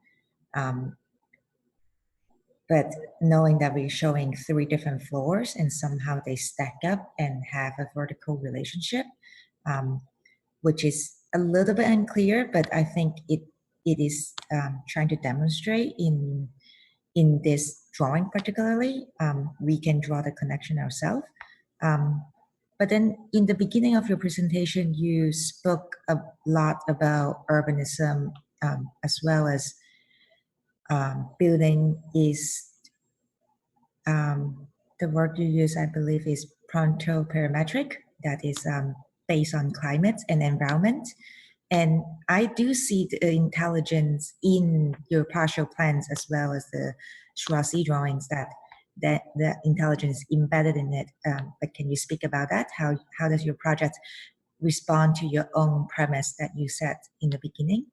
But knowing that we're showing 3 different floors and somehow they stack up and have a vertical relationship, which is a little bit unclear, but I think it is trying to demonstrate in this drawing particularly. We can draw the connection ourselves. but then in the beginning of your presentation, you spoke a lot about urbanism as well as building is the word you use, I believe, is pronto-parametric, that is based on climate and environment. And I do see the intelligence in your partial plans as well as the Schwarzy drawings that the intelligence is embedded in it. But can you speak about that? How does your project respond to your own premise that you set in the beginning?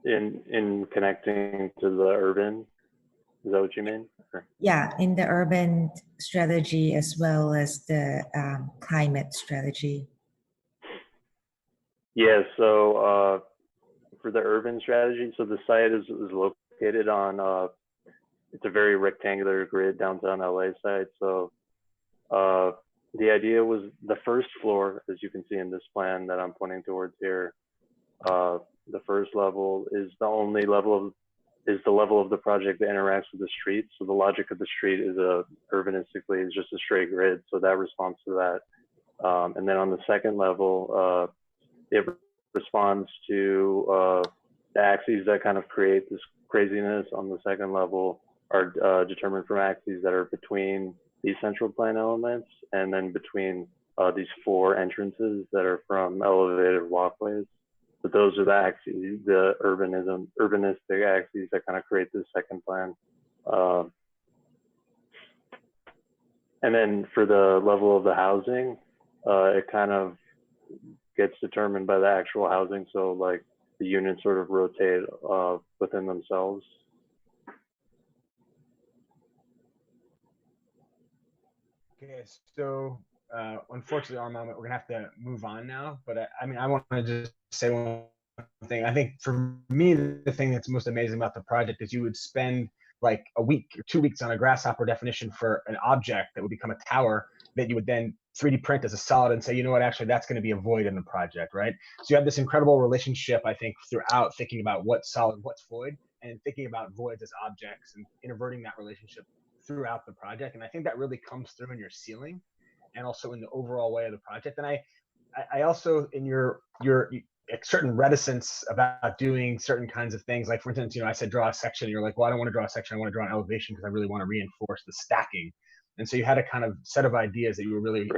In connecting to the urban, is that what you mean? Or? Yeah, in the urban strategy as well as the climate strategy. Yeah, so for the urban strategy, so the site is located on, it's a very rectangular grid downtown LA site. So the idea was the first floor, as you can see in this plan that I'm pointing towards here, the first level is the only level of, is the level of the project that interacts with the street. So the logic of the street is urbanistically is just a straight grid. So that responds to that. And then on the second level, it responds to the axes that kind of create this craziness on the second level are determined from axes that are between these central plan elements and then between these four entrances that are from elevated walkways. But those are the axes, the urbanistic axes that kind of create this second plan. And then for the level of the housing, it kind of gets determined by the actual housing. So like the units sort of rotate within themselves. Okay, so unfortunately, Armand, we're gonna have to move on now. But I mean, I want to just say one thing. I think for me, the thing that's most amazing about the project is you would spend like a week or 2 weeks on a grasshopper definition for an object that would become a tower that you would then 3D print as a solid and say, you know what, actually that's going to be a void in the project, right? So you have this incredible relationship, I think, throughout thinking about what's solid, what's void, and thinking about voids as objects and inverting that relationship throughout the project. And I think that really comes through in your ceiling and also in the overall way of the project. And I also, in your certain reticence about doing certain kinds of things, like for instance, you know, I said draw a section, and you're like, well, I don't want to draw a section, I want to draw an elevation because I really want to reinforce the stacking. And so you had a kind of set of ideas that you were really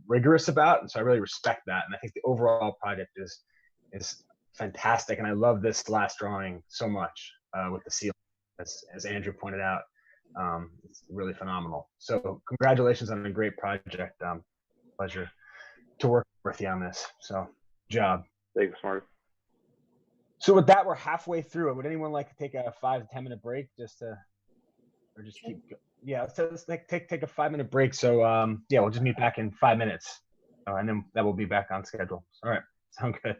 rigorous about, and so I really respect that. And I think the overall project is fantastic, and I love this last drawing so much with the ceiling, as Andrew pointed out. It's really phenomenal. So congratulations on a great project. Pleasure to work with you on this. So good job. Thanks, Mark. So with that, we're halfway through it. Would anyone like to take a 5 to 10 minute break just to, or just keep? Yeah, let's take a 5 minute break. So yeah, we'll just meet back in 5 minutes, and then that will be back on schedule. All right, sound good.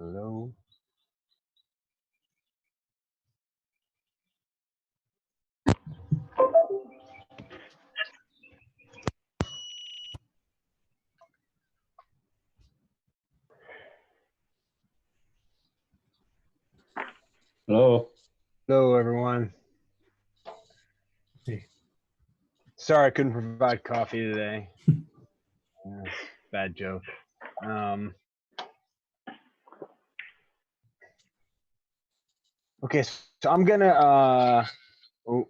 Hello. Hello. Hello, everyone. Hey. Sorry I couldn't provide coffee today. Bad joke. Okay, so I'm gonna oh,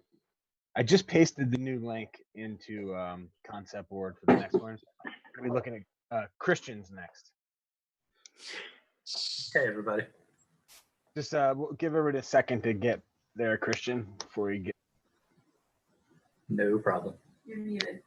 I just pasted the new link into concept board for the next one. I'm gonna be looking at Christians next. Hey, everybody. Just we'll give everybody a second to get there, Christian, before you get. No problem. You're muted.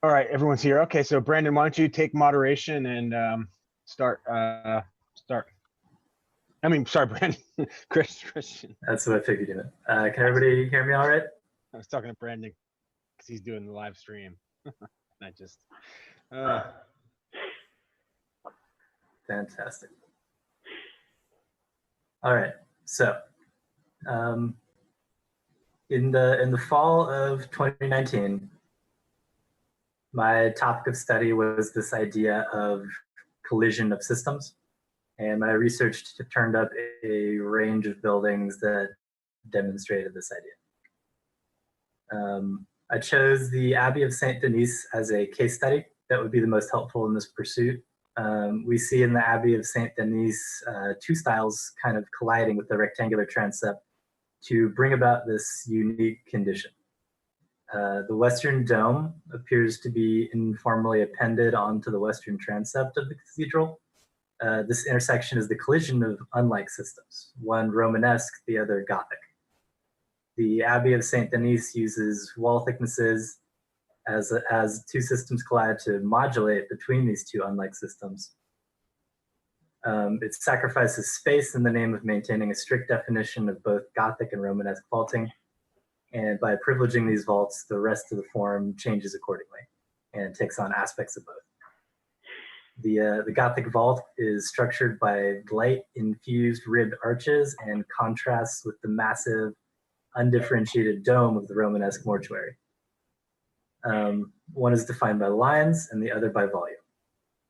All right, everyone's here. Okay, so Brandon, why don't you take moderation and start? I mean, sorry, Brandon. Christian. That's what I figured you meant. Can everybody hear me all right? I was talking to Brandon because he's doing the live stream. I just. Fantastic. All right. So, in the fall of 2019, my topic of study was this idea of collision of systems, and my research turned up a range of buildings that demonstrated this idea. I chose the Abbey of Saint Denis as a case study that would be the most helpful in this pursuit. We see in the Abbey of Saint Denis two styles kind of colliding with the rectangular transept to bring about this unique condition. The western dome appears to be informally appended onto the western transept of the cathedral. This intersection is the collision of unlike systems, one Romanesque, the other Gothic. The Abbey of Saint Denis uses wall thicknesses as two systems collide to modulate between these two unlike systems. It sacrifices space in the name of maintaining a strict definition of both Gothic and Romanesque vaulting. And by privileging these vaults, the rest of the form changes accordingly and takes on aspects of both. The Gothic vault is structured by light-infused ribbed arches and contrasts with the massive, undifferentiated dome of the Romanesque mortuary. One is defined by lines and the other by volume.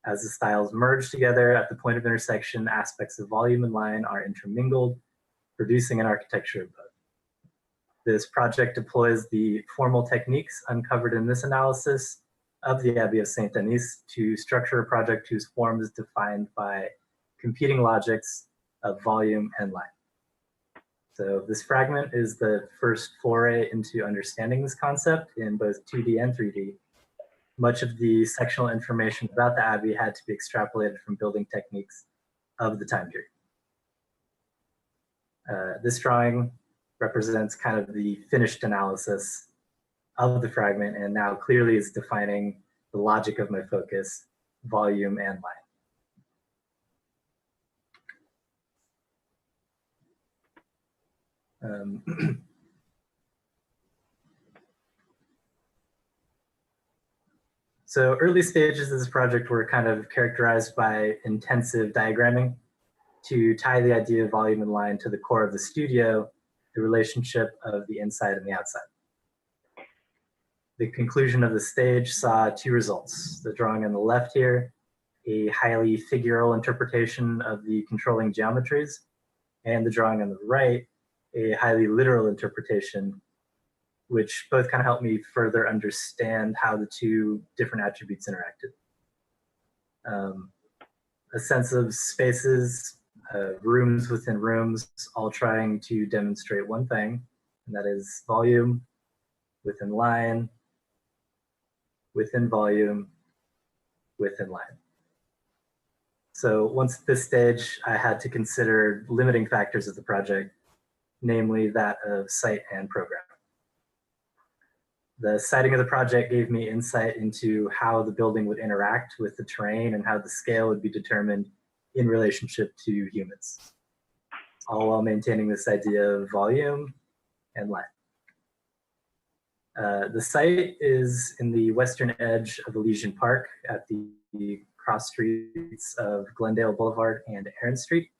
As the styles merge together at the point of intersection, aspects of volume and line are intermingled, producing an architecture of both. This project deploys the formal techniques uncovered in this analysis of the Abbey of Saint Denis to structure a project whose form is defined by competing logics of volume and line. So this fragment is the first foray into understanding this concept in both 2D and 3D. Much of the sectional information about the Abbey had to be extrapolated from building techniques of the time period. This drawing represents kind of the finished analysis of the fragment and now clearly is defining the logic of my focus, volume and line. So early stages of this project were kind of characterized by intensive diagramming. to tie the idea of volume and line to the core of the studio, the relationship of the inside and the outside. The conclusion of the stage saw two results. The drawing on the left here, a highly figural interpretation of the controlling geometries, and the drawing on the right, a highly literal interpretation, which both kind of helped me further understand how the two different attributes interacted. A sense of spaces, rooms within rooms, all trying to demonstrate one thing, and that is volume within line, within volume, within line. So once at this stage, I had to consider limiting factors of the project, namely that of site and program. The siting of the project gave me insight into how the building would interact with the terrain and how the scale would be determined in relationship to humans, all while maintaining this idea of volume and line. The site is in the western edge of Elysian Park at the cross streets of Glendale Boulevard and Aaron Street.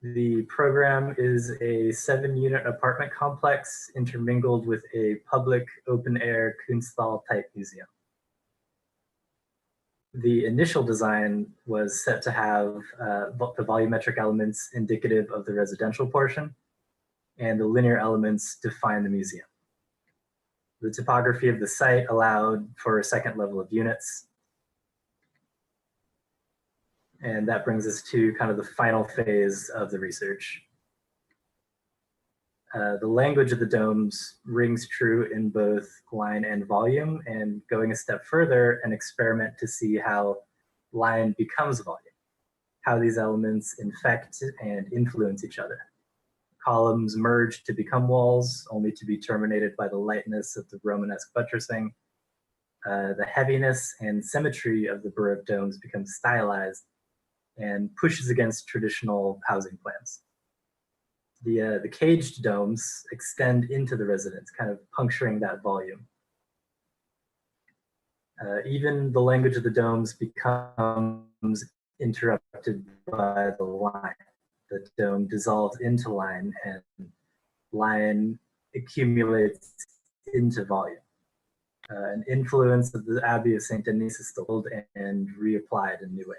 The program is a 7-unit apartment complex intermingled with a public open-air Kunsthal type museum. The initial design was set to have the volumetric elements indicative of the residential portion, and the linear elements define the museum. The topography of the site allowed for a second level of units. And that brings us to kind of the final phase of the research. The language of the domes rings true in both line and volume, and going a step further, an experiment to see how line becomes volume, how these elements infect and influence each other. Columns merge to become walls, only to be terminated by the lightness of the Romanesque buttressing. The heaviness and symmetry of the Baroque domes becomes stylized and pushes against traditional housing plans. The caged domes extend into the residence, kind of puncturing that volume. Even the language of the domes becomes interrupted by the line. The dome dissolves into line, and line accumulates into volume. An influence of the Abbey of Saint Denis is still and reapplied in new ways.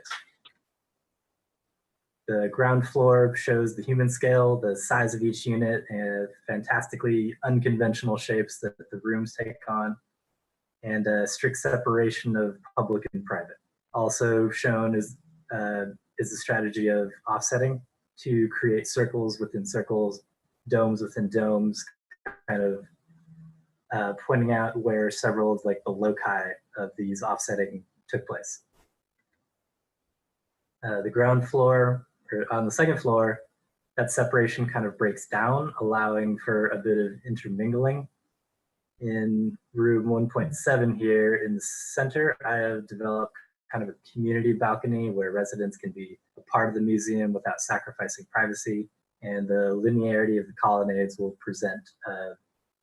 The ground floor shows the human scale, the size of each unit, and fantastically unconventional shapes that the rooms take on, and a strict separation of public and private. Also shown is the strategy of offsetting to create circles within circles, domes within domes, kind of pointing out where several of like the loci of these offsetting took place. The ground floor, or on the second floor, that separation kind of breaks down, allowing for a bit of intermingling. In room 1.7 here in the center, I have developed kind of a community balcony where residents can be a part of the museum without sacrificing privacy, and the linearity of the colonnades will present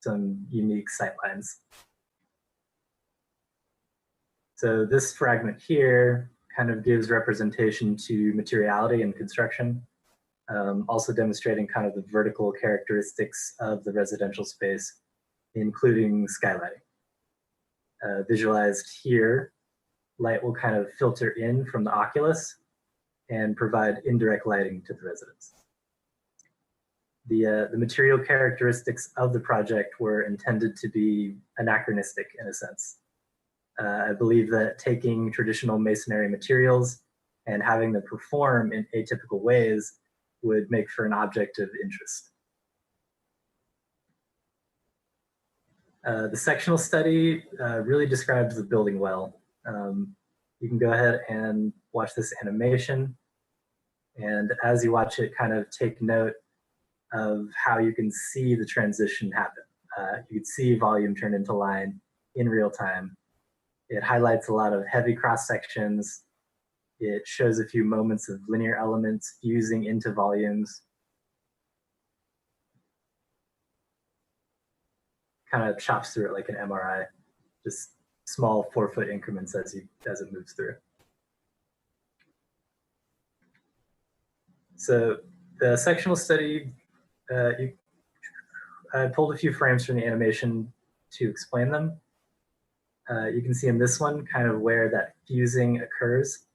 some unique sightlines. So this fragment here kind of gives representation to materiality and construction, also demonstrating kind of the vertical characteristics of the residential space, including skylighting. Visualized here, light will kind of filter in from the oculus and provide indirect lighting to the residents. The material characteristics of the project were intended to be anachronistic in a sense. I believe that taking traditional masonry materials and having them perform in atypical ways would make for an object of interest. The sectional study really describes the building well. You can go ahead and watch this animation, and as you watch it, kind of take note of how you can see the transition happen. You can see volume turn into line in real time. It highlights a lot of heavy cross sections. It shows a few moments of linear elements fusing into volumes. Kind of chops through it like an MRI, just small 4-foot increments as it moves through. So the sectional study, I pulled a few frames from the animation to explain them. You can see in this one kind of where that fusing occurs.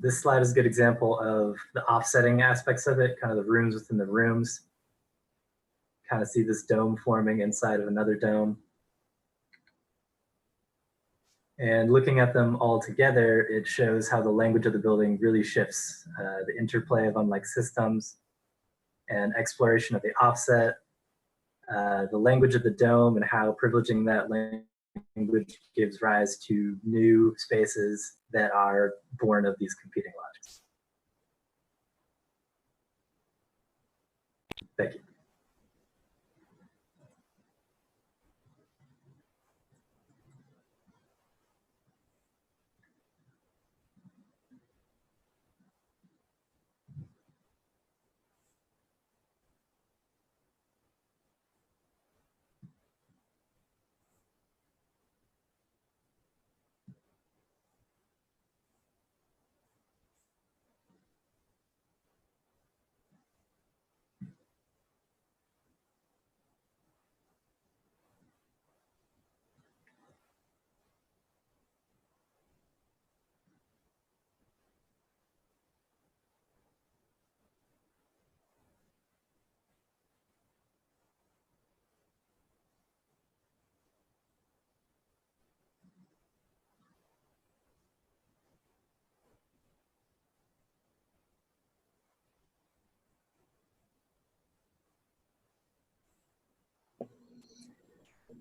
This slide is a good example of the offsetting aspects of it, kind of the rooms within the rooms. Kind of see this dome forming inside of another dome. And looking at them all together, it shows how the language of the building really shifts. The interplay of unlike systems and exploration of the offset, the language of the dome and how privileging that language gives rise to new spaces that are born of these competing logics. Thank you.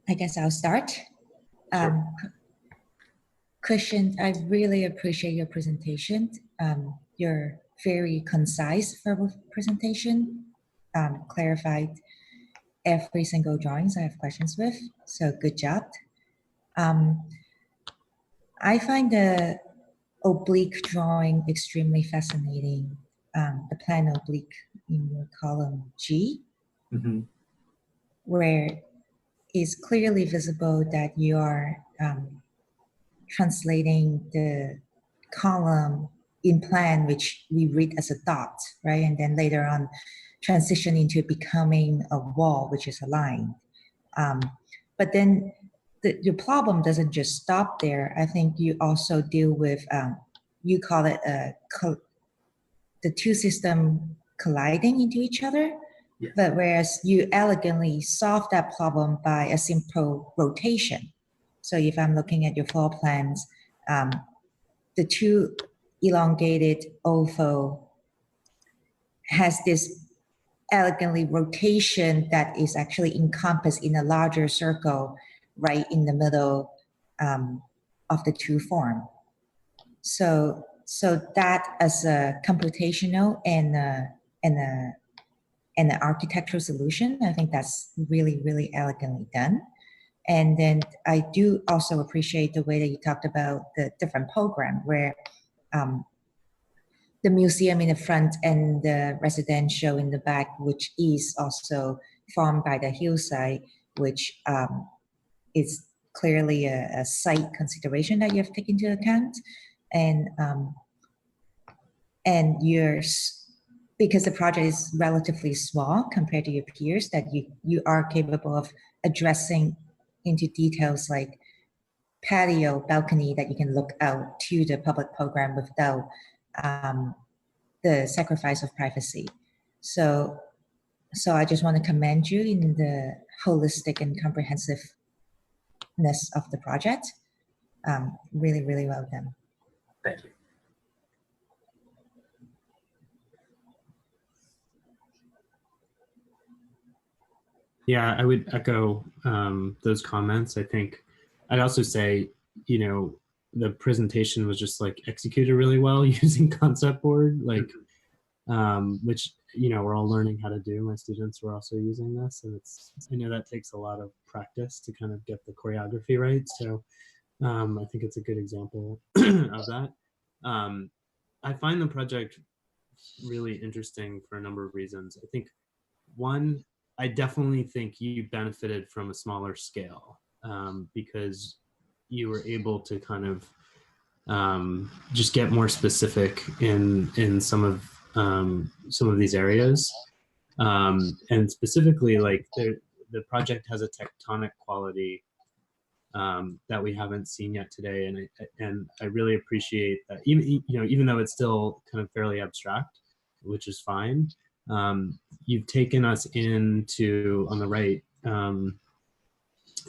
I guess I'll start. Sure. Christian, I really appreciate your presentation. You're very concise for a presentation, clarified every single drawings I have questions with, so good job. I find the oblique drawing extremely fascinating, the plan oblique in your column G, where it's clearly visible that you are translating the column in plan, which we read as a dot, right? And then later on transition into becoming a wall, which is a line. But then your problem doesn't just stop there. I think you also deal with, you call it the two systems colliding into each other. Yes. But whereas you elegantly solve that problem by a simple rotation. So if I'm looking at your floor plans, the two elongated oval has this elegantly rotation that is actually encompassed in a larger circle right in the middle of the two form. So that as a computational and an architectural solution, I think that's really, really elegantly done. And then I do also appreciate the way that you talked about the different program where the museum in the front and the residential in the back, which is also formed by the hillside, which is clearly a site consideration that you have taken into account. And because the project is relatively small compared to your peers, that you are capable of addressing into details like patio, balcony that you can look out to the public program without the sacrifice of privacy. So I just want to commend you in the holistic and comprehensiveness of the project. Really, really well done. Thank you. Yeah, I would echo those comments. I think I'd also say, you know, the presentation was just like executed really well using concept board, like, which, you know, we're all learning how to do. My students were also using this, and I know that takes a lot of practice to kind of get the choreography right. So I think it's a good example of that. I find the project really interesting for a number of reasons. I think one, I definitely think you benefited from a smaller scale because you were able to kind of just get more specific in some of these areas. And specifically, like the project has a tectonic quality that we haven't seen yet today, and I really appreciate that. Even though it's still kind of fairly abstract, which is fine. You've taken us into on the right.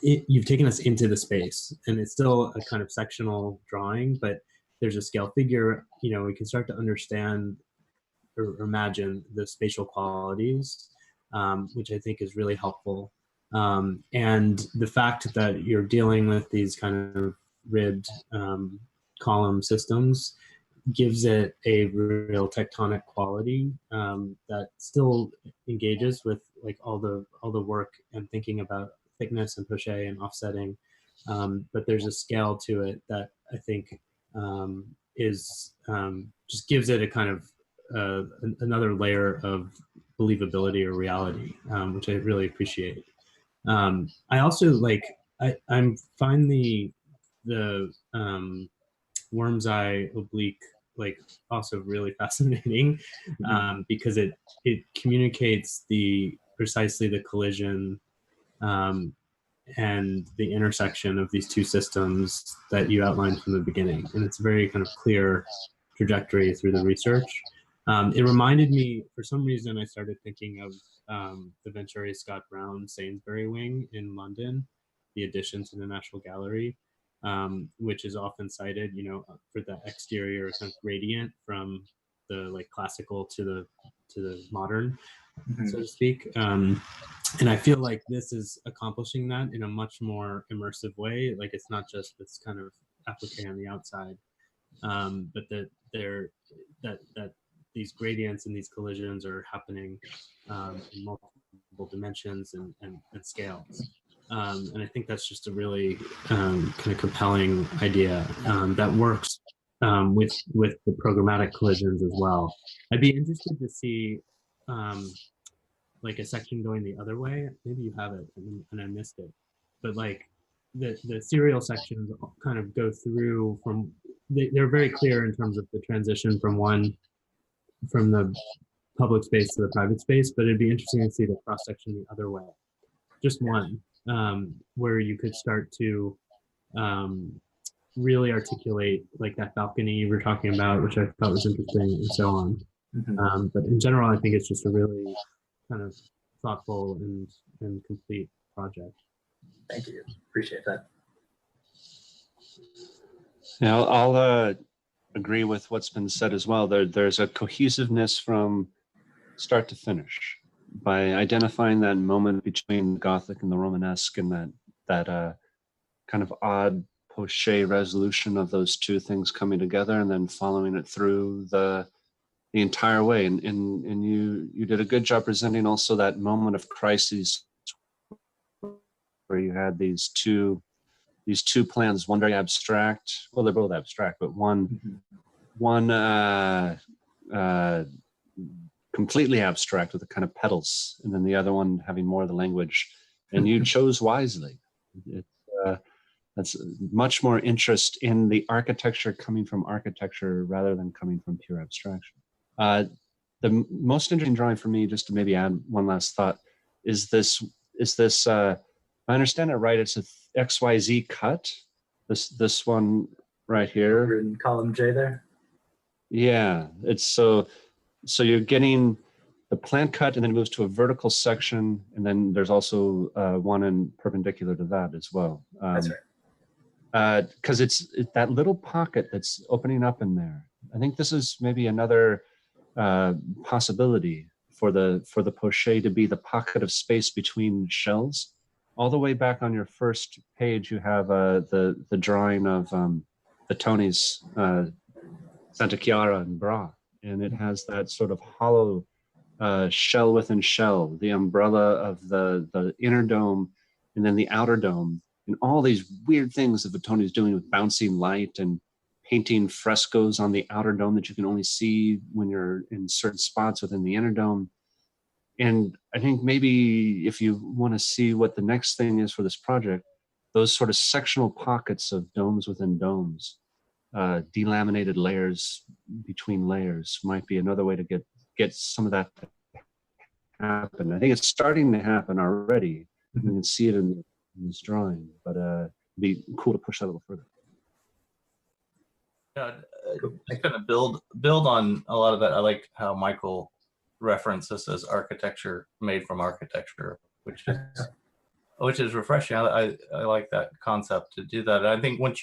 You've taken us into the space, and it's still a kind of sectional drawing, but there's a scale figure. We can start to understand or imagine the spatial qualities, which I think is really helpful. And the fact that you're dealing with these kind of ribbed column systems gives it a real tectonic quality that still engages with like all the work and thinking about thickness and poche and offsetting, but there's a scale to it that I think is just gives it a kind of another layer of believability or reality, which I really appreciate. I also like I'm find the worm's eye oblique like also really fascinating, because it communicates precisely the collision and the intersection of these two systems that you outlined from the beginning, and it's a very kind of clear trajectory through the research. It reminded me, for some reason, I started thinking of the Venturi Scott Brown Sainsbury wing in London, the addition to the National Gallery, which is often cited, for the exterior kind of gradient from the like classical to the modern, so to speak. And I feel like this is accomplishing that in a much more immersive way. Like it's not just this kind of applique on the outside, but that these gradients and these collisions are happening in multiple dimensions and scales. And I think that's just a really kind of compelling idea that works with the programmatic collisions as well. I'd be interested to see like a section going the other way. Maybe you have it and I missed it, but like the serial sections kind of go through from, they're very clear in terms of the transition from the public space to the private space, but it'd be interesting to see the cross section the other way. Just one, where you could start to really articulate like that balcony you were talking about, which I thought was interesting, and so on. But in general, I think it's just a really kind of thoughtful and complete project. Thank you. Appreciate that. Yeah, I'll agree with what's been said as well. There's a cohesiveness from start to finish by identifying that moment between the Gothic and the Romanesque, and that kind of odd poche resolution of those two things coming together, and then following it through the entire way. And you did a good job presenting also that moment of crises where you had these two plans, one very abstract, well, they're both abstract, but one completely abstract with the kind of petals, and then the other one having more of the language, and you chose wisely. That's much more interest in the architecture coming from architecture rather than coming from pure abstraction. The most interesting drawing for me, just to maybe add one last thought, is this. I understand it right. It's a XYZ cut. This one right here. In column J there. Yeah, it's so you're getting the plan cut, and then it moves to a vertical section, and then there's also one in perpendicular to that as well. That's right. Because it's that little pocket that's opening up in there. I think this is maybe another possibility for the poche to be the pocket of space between shells. All the way back on your first page, you have the drawing of the Tony's Santa Chiara and Bra, and it has that sort of hollow shell within shell, the umbrella of the inner dome, and then the outer dome, and all these weird things that Tony's doing with bouncing light and painting frescoes on the outer dome that you can only see when you're in certain spots within the inner dome. And I think maybe if you want to see what the next thing is for this project, those sort of sectional pockets of domes within domes delaminated layers between layers might be another way to get some of that to happen. I think it's starting to happen already. You can see it in this drawing, but it'd be cool to push that a little further. Yeah, I kind of build on a lot of that. I like how Michael referenced this as architecture made from architecture, which is refreshing. I like that concept to do that. And I think when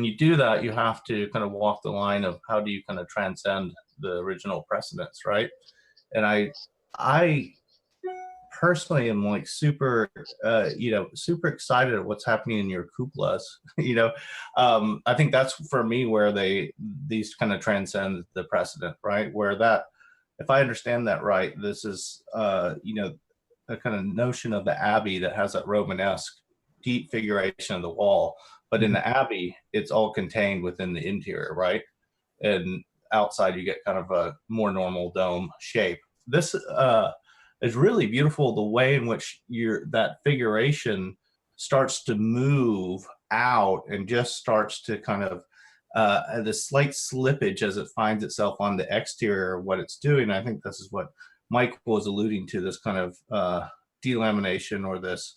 you do that, you have to kind of walk the line of how do you kind of transcend the original precedents, right? And I personally am like super, super excited at what's happening in your cupolas. I think that's for me where these kind of transcend the precedent, right? Where that, if I understand that right, this is, a kind of notion of the Abbey that has that Romanesque deep figuration of the wall. But in the Abbey, it's all contained within the interior, right? And outside, you get kind of a more normal dome shape. This is really beautiful, the way in which that figuration starts to move out and just starts to kind of the slight slippage as it finds itself on the exterior of what it's doing. I think this is what Mike was alluding to, this kind of delamination or this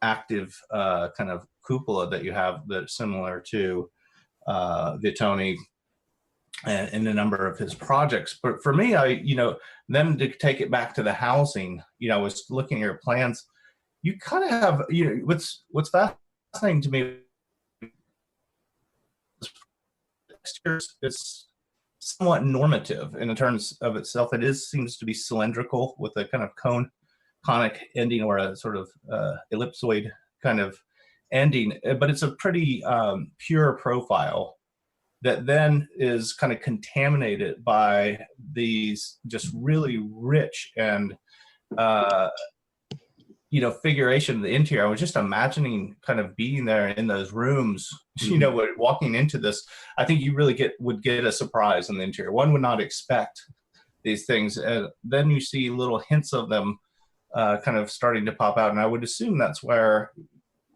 active kind of cupola that you have that's similar to Vittoni and a number of his projects. But for me, then to take it back to the housing, I was looking at your plans. You kind of have, what's fascinating to me is somewhat normative in terms of itself. It seems to be cylindrical with a kind of conic ending or a sort of ellipsoid kind of ending, but it's a pretty pure profile that then is kind of contaminated by these just really rich and figuration of the interior. I was just imagining kind of being there in those rooms, walking into this. I think you really would get a surprise in the interior. One would not expect these things. Then you see little hints of them kind of starting to pop out. And I would assume that's where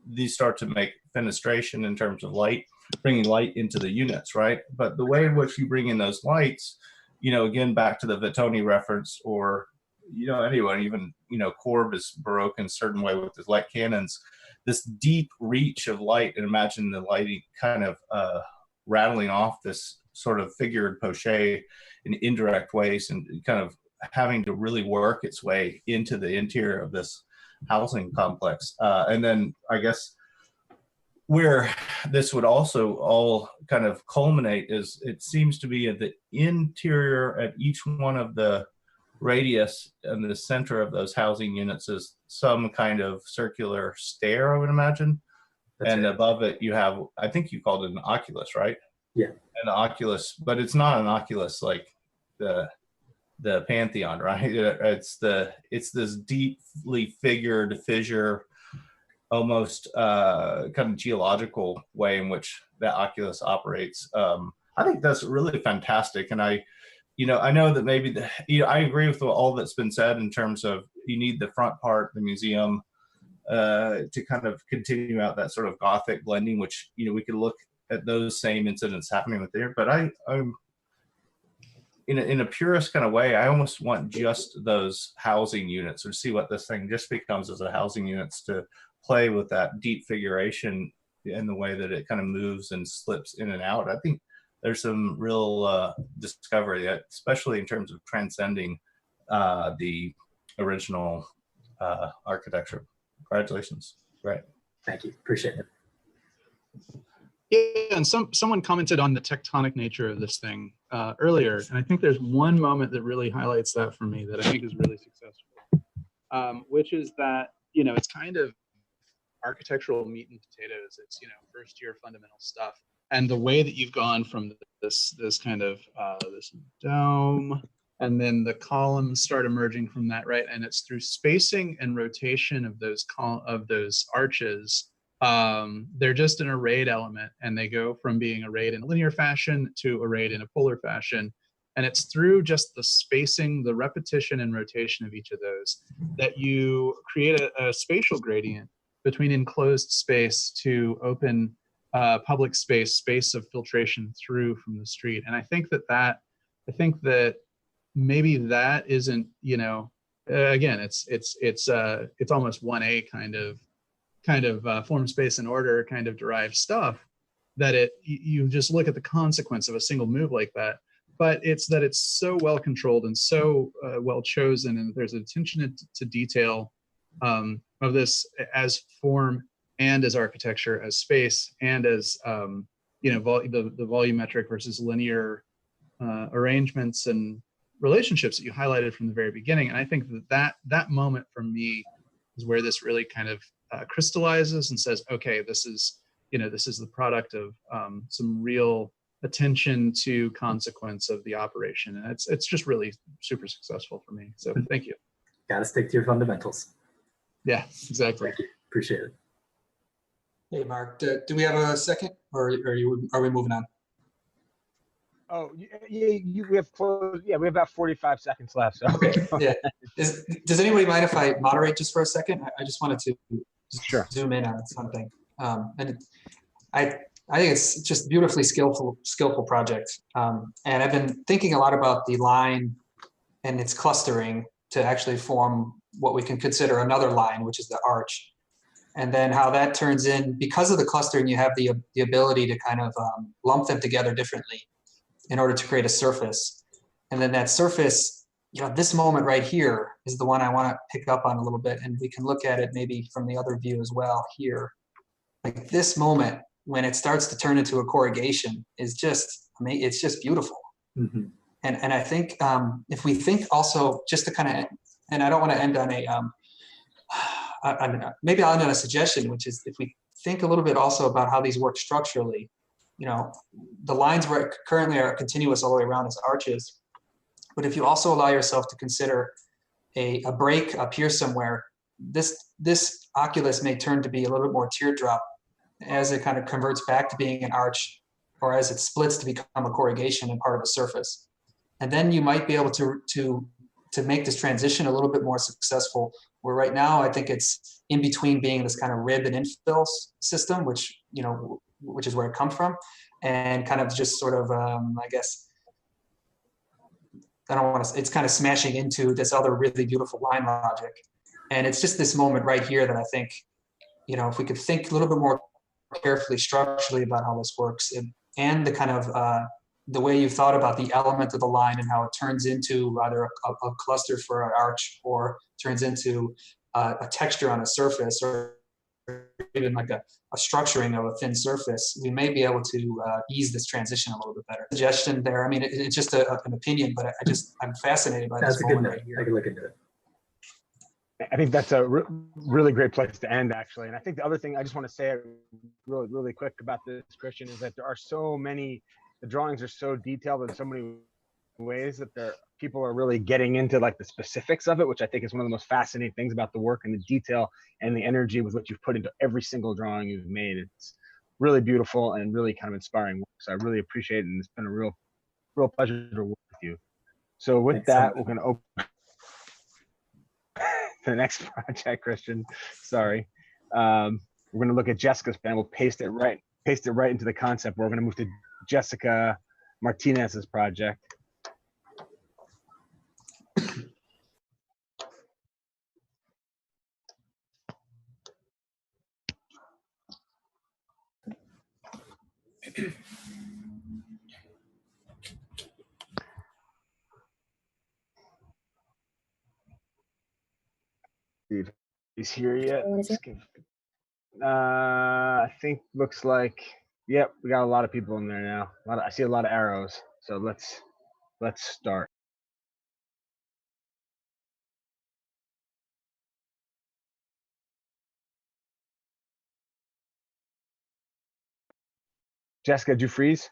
these start to make fenestration in terms of light, bringing light into the units, right? But the way in which you bring in those lights, again, back to the Vittoni reference, or, anyone, even, Corb is Baroque in a certain way with his light cannons, this deep reach of light, and imagine the lighting kind of rattling off this sort of figured poche in indirect ways and kind of having to really work its way into the interior of this housing complex. And then I guess where this would also all kind of culminate is it seems to be at the interior at each one of the radius and the center of those housing units is some kind of circular stair, I would imagine. That's and right. Above it you have, I think you called it an oculus, right? Yeah. An oculus, but it's not an oculus like the Pantheon, right? It's this deeply figured fissure, almost kind of geological way in which that oculus operates. I think that's really fantastic, and I know that maybe I agree with all that's been said in terms of you need the front part, the museum, to kind of continue out that sort of Gothic blending, which we could look at those same incidents happening with there. But I'm in a purist kind of way, I almost want just those housing units, or see what this thing just becomes as a housing units, to play with that deep figuration in the way that it kind of moves and slips in and out. I think there's some real discovery that, especially in terms of transcending the original architecture. Congratulations. Great. Thank you. Appreciate it. Yeah, and someone commented on the tectonic nature of this thing earlier, and I think there's one moment that really highlights that for me that I think is really successful, which is that it's kind of architectural meat and potatoes. It's first year fundamental stuff, and the way that you've gone from this kind of this dome, and then the columns start emerging from that, right? And it's through spacing and rotation of those arches. They're just an arrayed element, and they go from being arrayed in a linear fashion to arrayed in a polar fashion. And it's through just the spacing, the repetition and rotation of each of those that you create a spatial gradient between enclosed space to open public space of filtration through from the street. And I think that maybe that isn't, you know, again, it's almost 1A kind of form, space, and order kind of derived stuff, that you just look at the consequence of a single move like that. But it's that it's so well controlled and so well chosen, and there's attention to detail of this as form and as architecture, as space, and as you know, the volumetric versus linear arrangements and relationships that you highlighted from the very beginning. And I think that moment for me is where this really kind of crystallizes and says, okay, this is the product of some real attention to consequence of the operation. And it's just really super successful for me. So thank you. Got to stick to your fundamentals. Yeah, exactly. Thank you. Appreciate it. Hey, Mark, do we have a second, or are we moving on? Oh, yeah, we have close. Yeah, we have about 45 seconds left. So. Okay. Yeah. Does anybody mind if I moderate just for a second? I just wanted to Sure. zoom in on something. And I think it's just beautifully skillful project. And I've been thinking a lot about the line and its clustering to actually form what we can consider another line, which is the arch. And then how that turns in, because of the clustering, you have the ability to kind of lump them together differently in order to create a surface. And then that surface, you know, this moment right here is the one I want to pick up on a little bit. And we can look at it maybe from the other view as well here. Like this moment, when it starts to turn into a corrugation, is just, I mean, it's just beautiful. Mm-hmm. And I think if we think also, just to kind of, and I don't want to end on maybe I'll end on a suggestion, which is if we think a little bit also about how these work structurally, you know, the lines currently are continuous all the way around as arches. But if you also allow yourself to consider a break up here somewhere, this oculus may turn to be a little bit more teardrop as it kind of converts back to being an arch, or as it splits to become a corrugation and part of a surface. And then you might be able to make this transition a little bit more successful, where right now I think it's in between being this kind of rib and infill system, which, you know, which is where it comes from, and kind of just sort of, I guess, I don't want to, it's kind of smashing into this other really beautiful line logic. And it's just this moment right here that I think, you know, if we could think a little bit more carefully structurally about how this works, and the kind of the way you've thought about the element of the line and how it turns into either a cluster for an arch, or turns into a texture on a surface, or even like a structuring of a thin surface, we may be able to ease this transition a little bit better. Suggestion there. I mean, it's just an opinion, but I'm fascinated by That's this a good moment note. right here. I can look into it. I think that's a really great place to end, actually. And I think the other thing I just want to say really quick about this, Christian, is that there are so many, the drawings are so detailed in so many ways that people are really getting into like the specifics of it, which I think is one of the most fascinating things about the work, and the detail and the energy with what you've put into every single drawing you've made. It's really beautiful and really kind of inspiring work. So I really appreciate it, and it's been a real pleasure to work with you. So with Thanks so that, much. we're going to open the next project, Christian. Sorry. We're going to look at Jessica's plan. We'll paste it right into the concept. We're going to move to Jessica Martinez's project. See if he's here yet. I think looks like, yep, we got a lot of people in there now. I see a lot of arrows. So let's start. Jessica, did you freeze?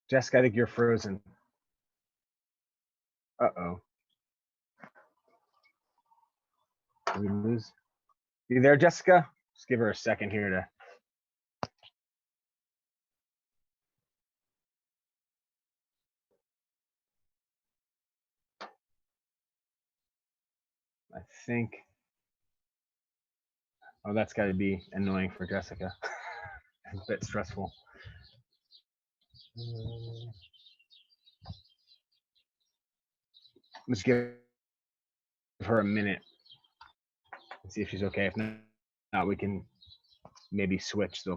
Jessica, I think you're frozen. Uh-oh. Did we lose? You there, Jessica? Just give her a second here to. I think Oh, that's got to be annoying for Jessica. A bit stressful. Let's give her a minute and see if she's okay. If not, we can maybe switch the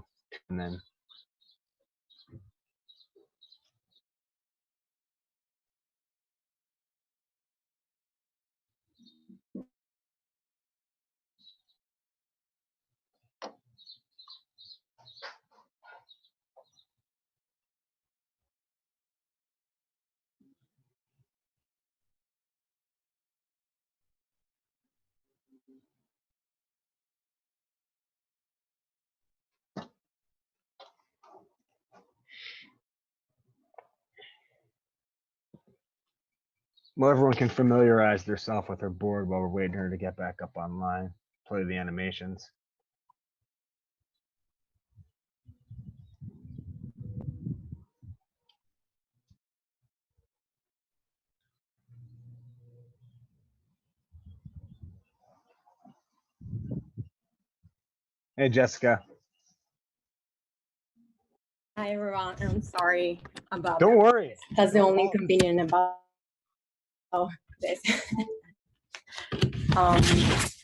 and then. Well, everyone can familiarize themselves with her board while we're waiting her to get back up online. Play the animations. Hey, Jessica. Hi everyone, I'm sorry about Don't that. worry. That's the only inconvenient about this.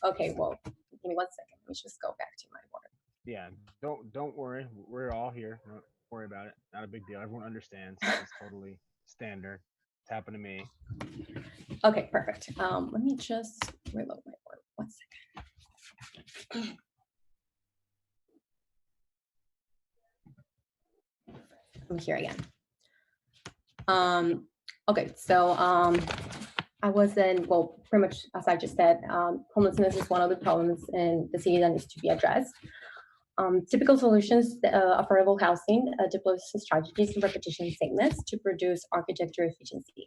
Okay, well, give me 1 second. Let me just go back to my board. Yeah, don't worry. We're all here. Don't worry about it. Not a big deal. Everyone understands. It's totally standard. It's happened to me. Okay, perfect. Let me just reload my board. 1 second. I'm here again. Okay, so I was in, well, pretty much as I just said, homelessness is one of the problems in the city that needs to be addressed. Typical solutions, affordable housing deploys strategies and repetition segments to produce architecture efficiency.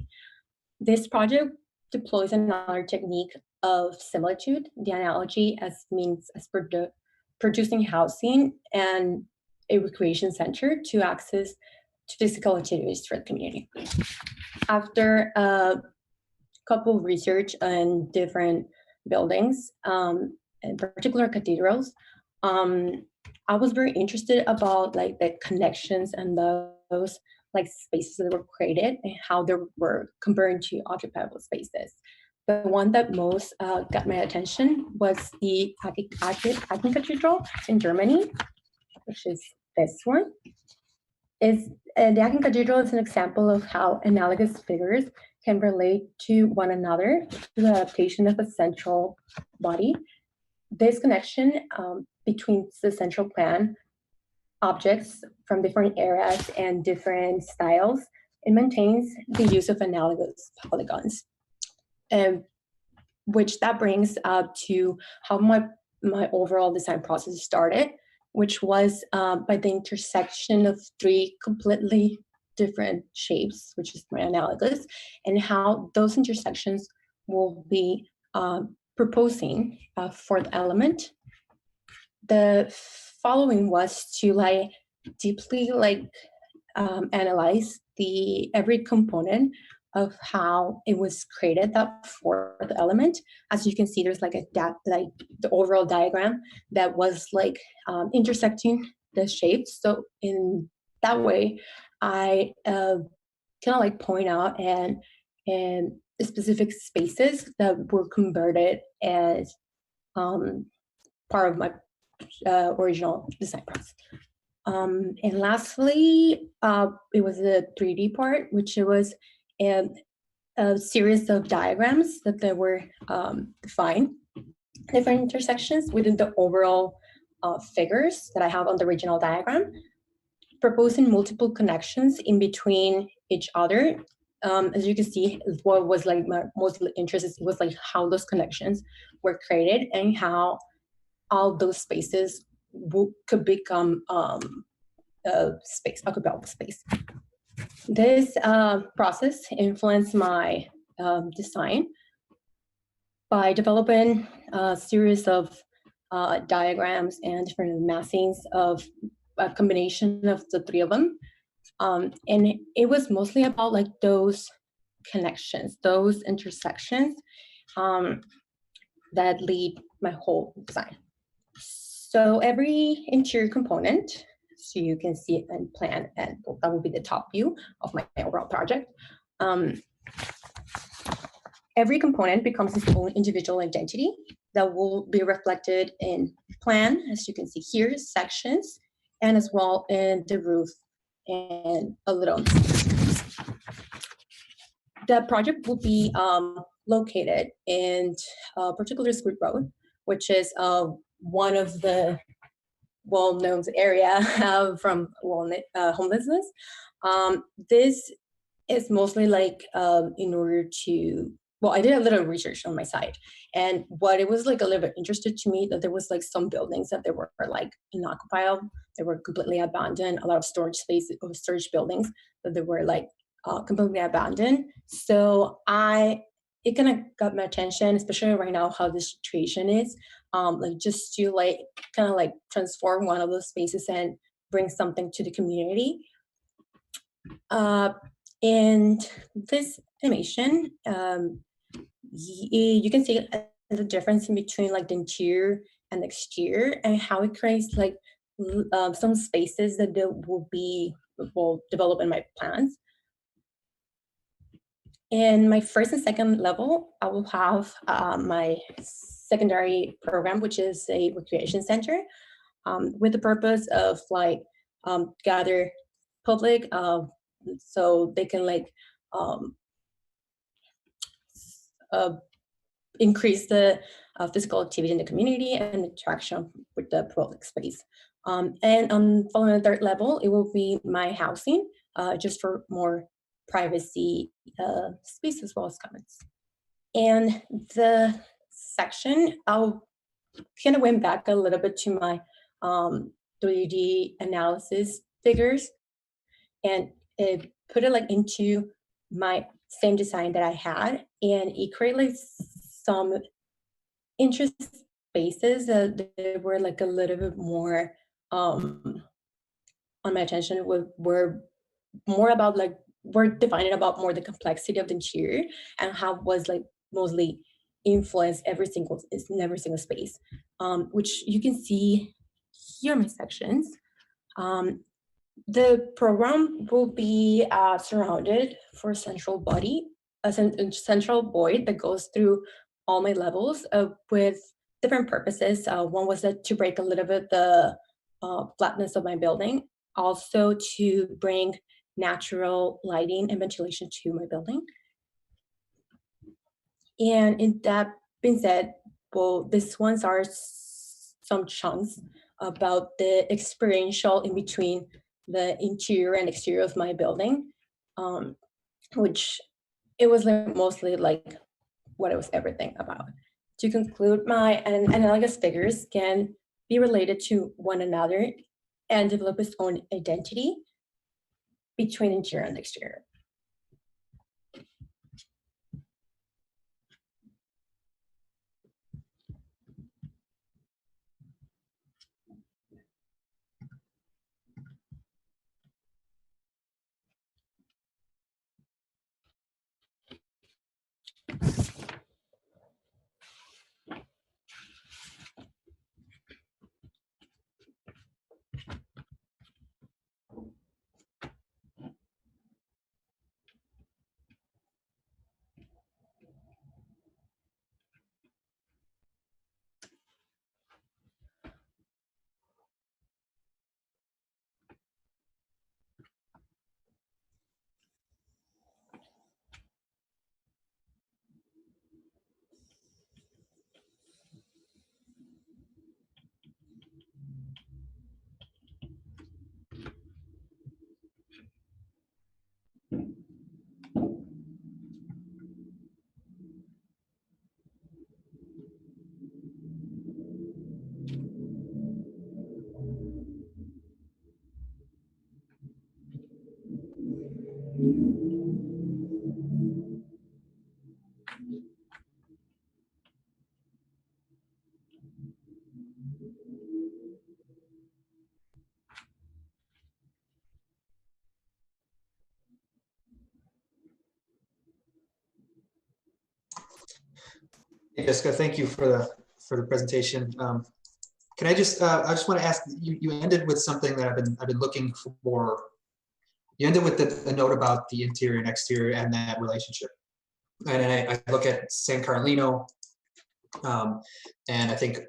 This project deploys another technique of similitude, the analogy as means as producing housing and a recreation center to access to physical activities for the community. After a couple of research on different buildings, in particular cathedrals, I was very interested about like the connections and those like spaces that were created and how they were compared to occupiable spaces. The one that most got my attention was the Aachen Cathedral in Germany, which is this one. The Aachen Cathedral is an example of how analogous figures can relate to one another through the adaptation of a central body. This connection between the central plan objects from different eras and different styles, it maintains the use of analogous polygons, which that brings up to how my overall design process started, which was by the intersection of three completely different shapes, which is my analogous, and how those intersections will be proposing for the element. The following was to like deeply like analyze every component of how it was created that for the element. As you can see, there's like like the overall diagram that was like intersecting the shapes. So in that way, I kind of like point out and specific spaces that were converted as part of my original design process. And lastly, it was the 3D part, which it was a series of diagrams that they were defined, different intersections within the overall figures that I have on the original diagram, proposing multiple connections in between each other. As you can see, what was like my most interest was like how those connections were created and how all those spaces could become occupable space. This process influenced my design by developing a series of diagrams and different massings of a combination of the three of them. And it was mostly about like those connections, those intersections that lead my whole design. So every interior component, so you can see it in plan, and that will be the top view of my overall project. Every component becomes its own individual identity that will be reflected in plan, as you can see here, sections, and as well in the roof and a little. The project will be located in a particular street road, which is one of the well-known area from homelessness. This is mostly like in order to, well, I did a little research on my side, and what it was like a little bit interested to me that there was like some buildings that they were like unoccupied, they were completely abandoned, a lot of storage space, storage buildings that they were like completely abandoned. So it kind of got my attention, especially right now how the situation is, like just to like kind of like transform one of those spaces and bring something to the community. And this animation, you can see the difference in between like the interior and the exterior, and how it creates like some spaces that will develop in my plans. In my first and second level, I will have my secondary program, which is a recreation center, with the purpose of like gather public so they can like increase the physical activity in the community and interaction with the public space. And following the third level, it will be my housing, just for more privacy space as well as comments. And the section, I'll kind of went back a little bit to my 3D analysis figures and put it like into my same design that I had, and it created like some interest spaces that they were like a little bit more on my attention, were more about like, we're defining about more the complexity of the interior and how was like mostly influenced every single space, which you can see here in my sections. The program will be surrounded for a central body, a central void that goes through all my levels with different purposes. One was to break a little bit the flatness of my building, also to bring natural lighting and ventilation to my building. And in that being said, well, these ones are some chunks about the experiential in between the interior and exterior of my building, which it was like mostly like what it was everything about. To conclude, my analogous figures can be related to one another and develop its own identity between interior and exterior. Hey, Jessica, thank you for the presentation. Can I just want to ask, you ended with something that I've been looking for. You ended with the note about the interior and exterior and that relationship. And I look at San Carlino, and I think,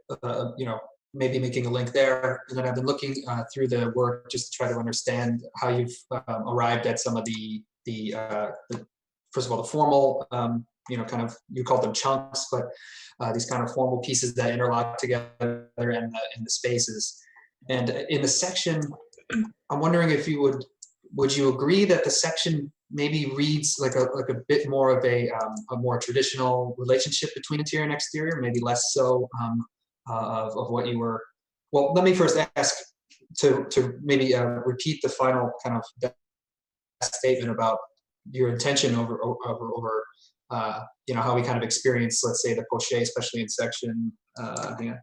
you know, maybe making a link there. And then I've been looking through the work just to try to understand how you've arrived at some of the first of all, the formal, you know, kind of, you called them chunks, but these kind of formal pieces that interlock together in the spaces. And in the section, I'm wondering if you would you agree that the section maybe reads like a bit more of a more traditional relationship between interior and exterior, maybe less so of what you were. Well, let me first ask to maybe repeat the final kind of statement about your intention over you know, how we kind of experience, let's say, the poche, especially in section the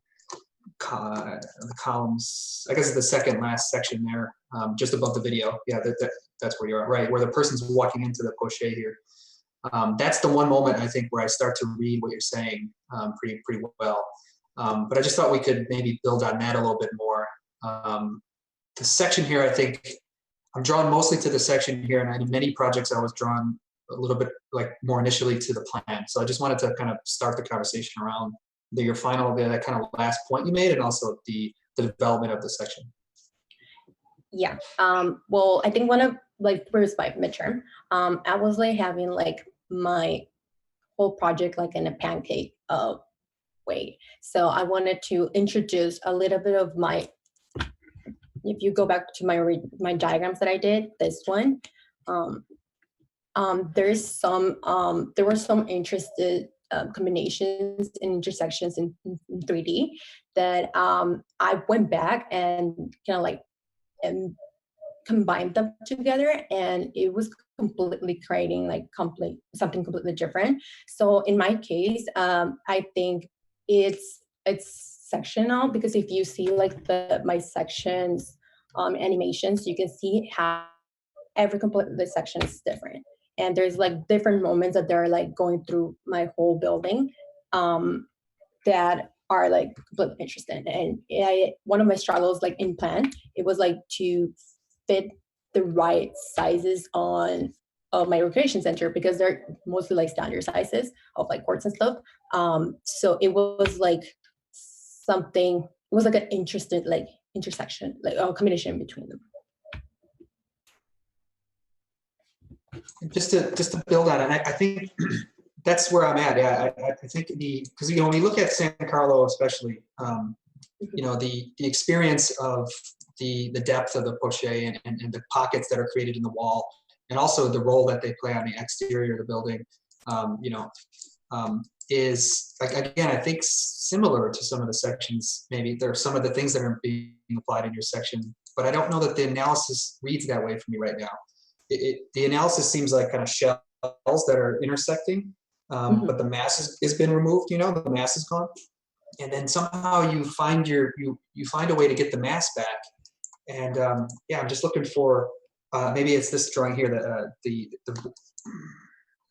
columns. I guess it's the second last section there, just above the video. Yeah, that's where you are, right? Where the person's walking into the poche here. That's the one moment I think where I start to read what you're saying pretty well. But I just thought we could maybe build on that a little bit more. The section here, I think I'm drawn mostly to the section here, and in many projects I was drawn a little bit like more initially to the plan. So I just wanted to kind of start the conversation around your final, that kind of last point you made, and also the development of the section. Yeah. Well, I think one of like where's my midterm, I was like having like my whole project like in a pancake way. So I wanted to introduce a little bit of my. If you go back to my diagrams that I did, this one, there were some interested combinations and intersections in 3D that I went back and kind of like and combined them together, and it was completely creating like something completely different. So in my case, I think it's sectional, because if you see like my sections animations, you can see how every completely section is different, and there's like different moments that they're like going through my whole building that are like completely interesting. And one of my struggles like in plan, it was like to fit the right sizes on my recreation center, because they're mostly like standard sizes of like courts and stuff. So it was like something, it was like an interesting like intersection, like a combination between them. Just to build on it, I think that's where I'm at. Yeah, I think because you know, when you look at San Carlo, especially, you know, the experience of the depth of the poche and the pockets that are created in the wall, and also the role that they play on the exterior of the building, you know, is like, again, I think similar to some of the sections. Maybe there are some of the things that are being applied in your section, but I don't know that the analysis reads that way for me right now. The analysis seems like kind of shells that are intersecting, but the mass has been removed. You know, the mass is gone, and then somehow you find you find a way to get the mass back. And yeah, I'm just looking for maybe it's this drawing here, that the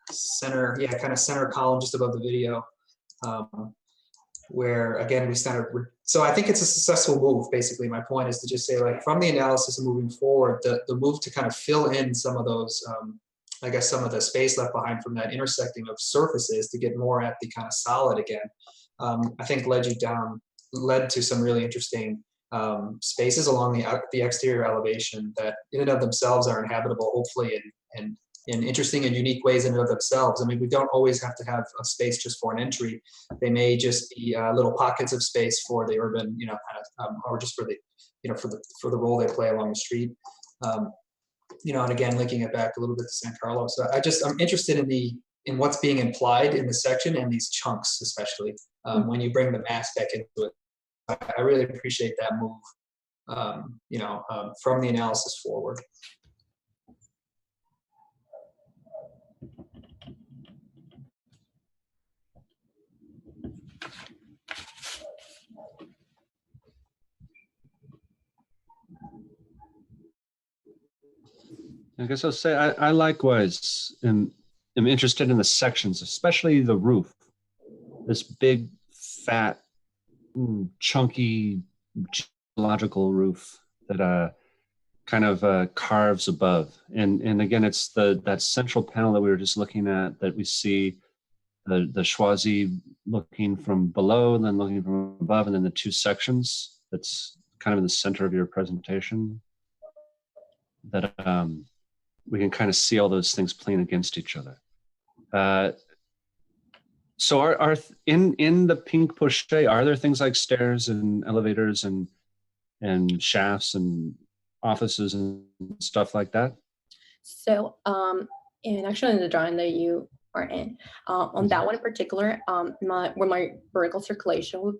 center, yeah, kind of center column just above the video, where again we started. So I think it's a successful move. Basically, my point is to just say, like, from the analysis and moving forward, the move to kind of fill in some of those, I guess, some of the space left behind from that intersecting of surfaces to get more at the kind of solid again, I think led to some really interesting spaces along the exterior elevation that in and of themselves are inhabitable, hopefully, and in interesting and unique ways in and of themselves. I mean, we don't always have to have a space just for an entry. They may just be little pockets of space for the urban, you know, kind of, or just for the, you know, for the role they play along the street. You know, and again, linking it back a little bit to San Carlos. So I'm interested in what's being implied in the section and these chunks, especially when you bring the mass back into it. I really appreciate that move, you know, from the analysis forward. I guess I'll say I likewise am interested in the sections, especially the roof. This big, fat, chunky geological roof that kind of carves above. And again, it's that central panel that we were just looking at, that we see the Schwazi looking from below and then looking from above, and then the two sections that's kind of in the center of your presentation, that we can kind of see all those things playing against each other. So are in the pink poche, are there things like stairs and elevators and shafts and offices and stuff like that? So, and actually in the drawing that you are in, on that one in particular, where my vertical circulation will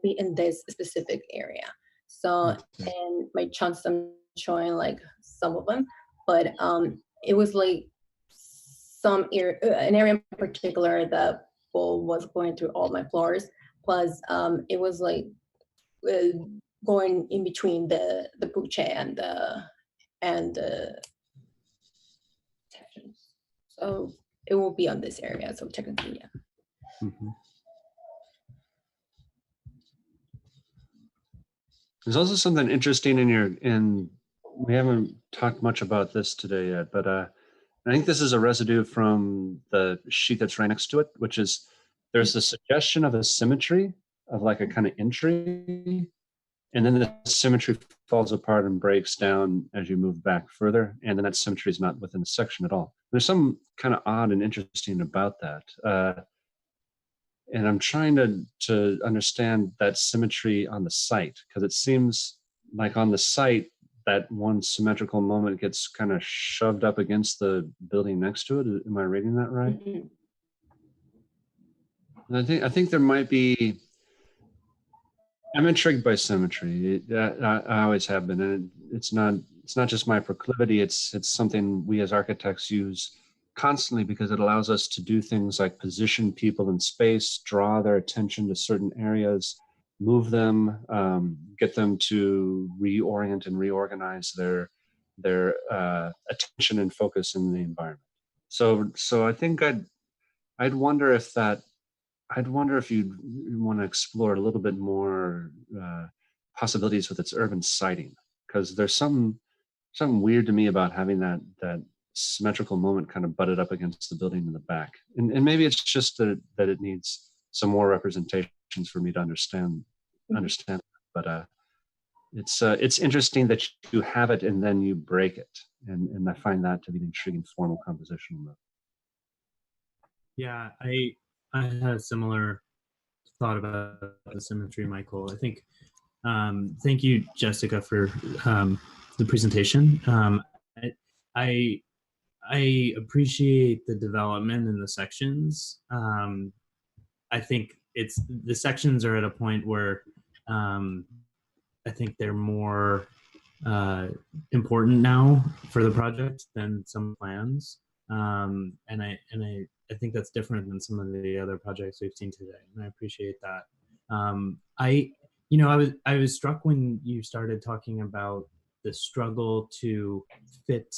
be in this specific area. So, and my chunks, I'm showing like some of them, but it was like an area in particular that was going through all my floors. Plus, it was like going in between the puche and the sections. So it will be on this area. So technically, yeah. Mm-hmm. There's also something interesting in we haven't talked much about this today yet, but I think this is a residue from the sheet that's right next to it, which is there's a suggestion of a symmetry of like a kind of entry, and then the symmetry falls apart and breaks down as you move back further, and then that symmetry is not within the section at all. There's some kind of odd and interesting about that. And I'm trying to understand that symmetry on the site, because it seems like on the site, that one symmetrical moment gets kind of shoved up against the building next to it. Am I reading that right? Mm-hmm. And I think there might be. I'm intrigued by symmetry. I always have been, and it's not just my proclivity. It's something we as architects use constantly, because it allows us to do things like position people in space, draw their attention to certain areas, move them, get them to reorient and reorganize their attention and focus in the environment. So I think I'd wonder if you'd want to explore a little bit more possibilities with its urban siting, because there's something weird to me about having that symmetrical moment kind of butted up against the building in the back. And maybe it's just that it needs some more representations for me to understand. But it's interesting that you have it and then you break it. And I find that to be an intriguing formal compositional move. Yeah, I had a similar thought about the symmetry, Michael. I think, thank you, Jessica, for the presentation. I appreciate the development in the sections. I think the sections are at a point where I think they're more important now for the project than some plans. And I think that's different than some of the other projects we've seen today, and I appreciate that. I was struck when you started talking about the struggle to fit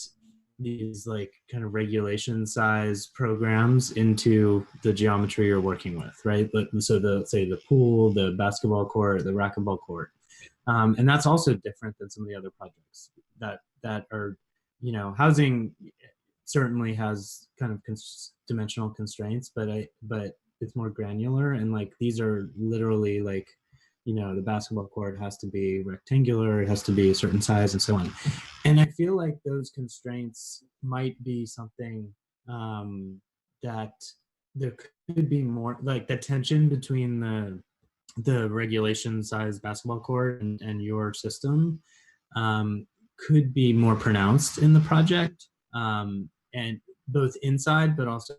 these like kind of regulation size programs into the geometry you're working with, right? So say the pool, the basketball court, the racquetball court. And that's also different than some of the other projects that are, housing certainly has kind of dimensional constraints, but it's more granular, and like these are literally like, the basketball court has to be rectangular, it has to be a certain size, and so on. And I feel like those constraints might be something that there could be more, like the tension between the regulation size basketball court and your system could be more pronounced in the project, and both inside, but also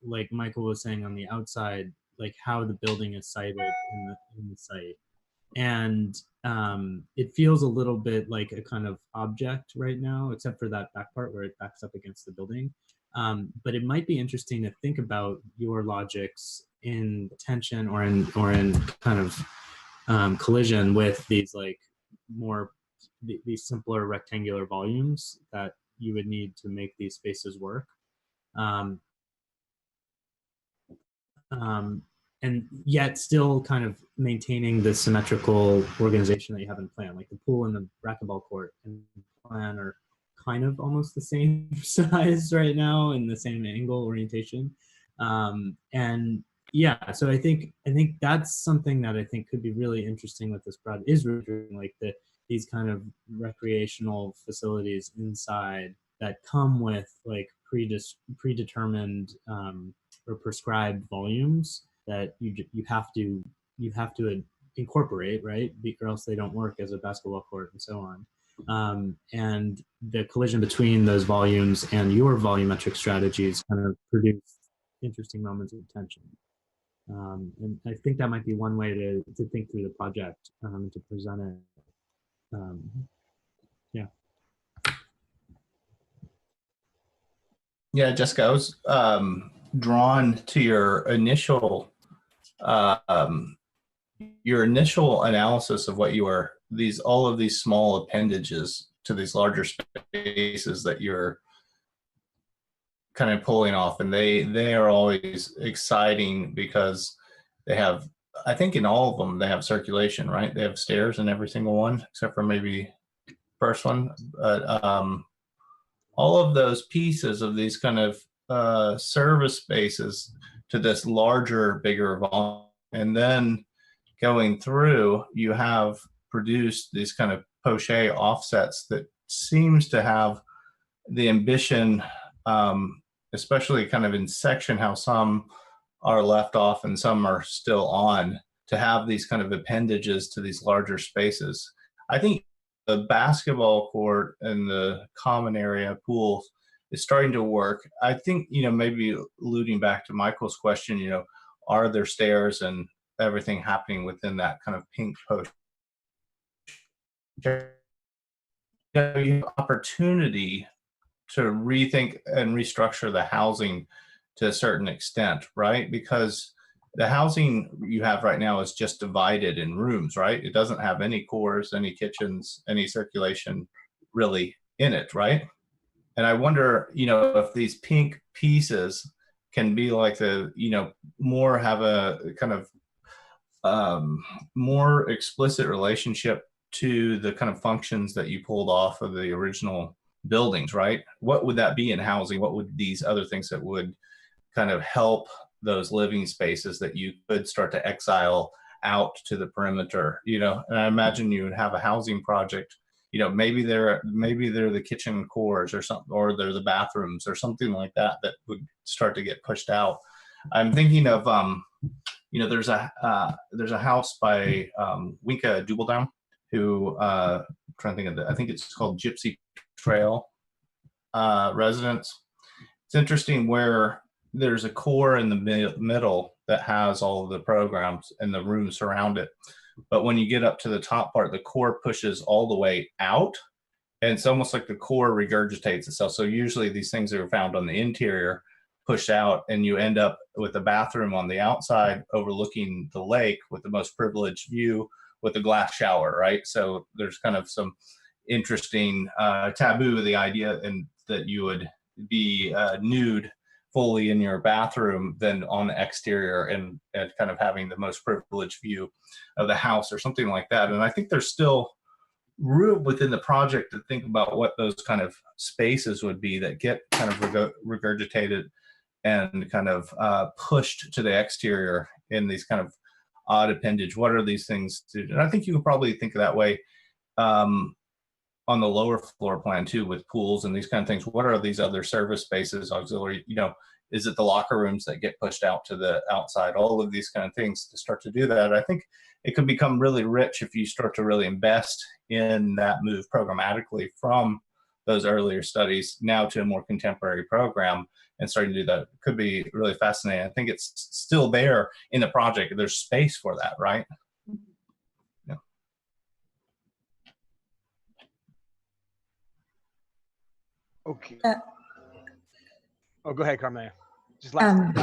like Michael was saying on the outside, like how the building is sited in the site. And it feels a little bit like a kind of object right now, except for that back part where it backs up against the building. But it might be interesting to think about your logics in tension or in kind of collision with these like these simpler rectangular volumes that you would need to make these spaces work. and yet still kind of maintaining the symmetrical organization that you have in plan. Like the pool and the racquetball court in plan are kind of almost the same size right now and the same angle orientation. And yeah, so I think that's something that I think could be really interesting with this project, is really like these kind of recreational facilities inside that come with like predetermined or prescribed volumes that you have to incorporate, right? Or else they don't work as a basketball court and so on. And the collision between those volumes and your volumetric strategies kind of produce interesting moments of tension. And I think that might be one way to think through the project, to present it. Yeah. Yeah, Jessica, I was drawn to your initial analysis of what you are, all of these small appendages to these larger spaces that you're kind of pulling off, and they are always exciting because they have, I think in all of them they have circulation, right? They have stairs in every single one except for maybe first one, but all of those pieces of these kind of service spaces to this larger, bigger volume, and then going through, you have produced these kind of poche offsets that seems to have the ambition, especially kind of in section, how some are left off and some are still on, to have these kind of appendages to these larger spaces. I think the basketball court and the common area pools is starting to work. I think, maybe alluding back to Michael's question, are there stairs and everything happening within that kind of pink post? You have opportunity to rethink and restructure the housing to a certain extent, right? Because the housing you have right now is just divided in rooms, right? It doesn't have any cores, any kitchens, any circulation really in it, right? And I wonder, if these pink pieces can be like more have a kind of more explicit relationship to the kind of functions that you pulled off of the original buildings, right? What would that be in housing? What would these other things that would kind of help those living spaces that you could start to exile out to the perimeter, and I imagine you would have a housing project, maybe they're the kitchen cores or something, or they're the bathrooms or something like that would start to get pushed out. I'm thinking of, there's a house by Winka Dubeldown, who I'm trying to think of I think it's called Gypsy Trail Residence. It's interesting where there's a core in the middle that has all of the programs and the rooms surround it. But when you get up to the top part, the core pushes all the way out, and it's almost like the core regurgitates itself. So usually these things are found on the interior, push out, and you end up with a bathroom on the outside overlooking the lake with the most privileged view with a glass shower, right? So there's kind of some interesting taboo, the idea and that you would be nude fully in your bathroom than on the exterior and kind of having the most privileged view of the house or something like that. And I think there's still room within the project to think about what those kind of spaces would be that get kind of regurgitated and kind of pushed to the exterior in these kind of odd appendage. What are these things to do? And I think you could probably think of that way on the lower floor plan too, with pools and these kind of things. What are these other service spaces, auxiliary, is it the locker rooms that get pushed out to the outside? All of these kind of things to start to do that. I think it could become really rich if you start to really invest in that move programmatically from those earlier studies now to a more contemporary program and starting to do that. It could be really fascinating. I think it's still there in the project. There's space for that, right? Yeah. Okay. Oh, go ahead, Carmela. Just last.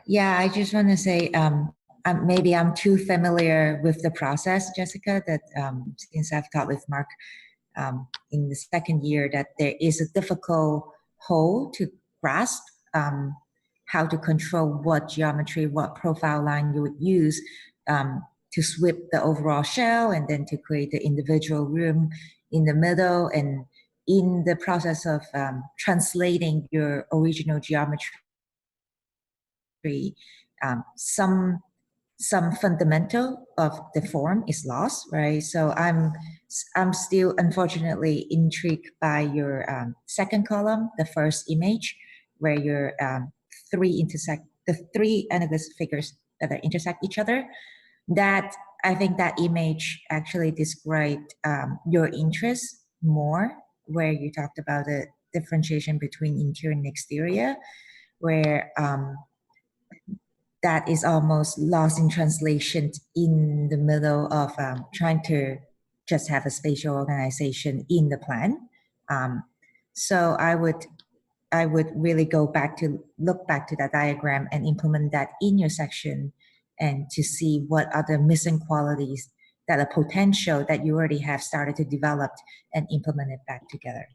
Yeah, I just want to say, maybe I'm too familiar with the process, Jessica, that since I've taught with Mark in the second year, that there is a difficult whole to grasp. how to control what geometry, what profile line you would use to sweep the overall shell, and then to create the individual room in the middle. And in the process of translating your original geometry, some fundamental of the form is lost, right? So I'm still unfortunately intrigued by your second column, the first image, where your the three analogous figures that intersect each other. That I think that image actually described your interest more, where you talked about the differentiation between interior and exterior, where that is almost lost in translation in the middle of trying to just have a spatial organization in the plan. So I would really look back to that diagram and implement that in your section, and to see what other missing qualities that are potential that you already have started to develop and implement it back together.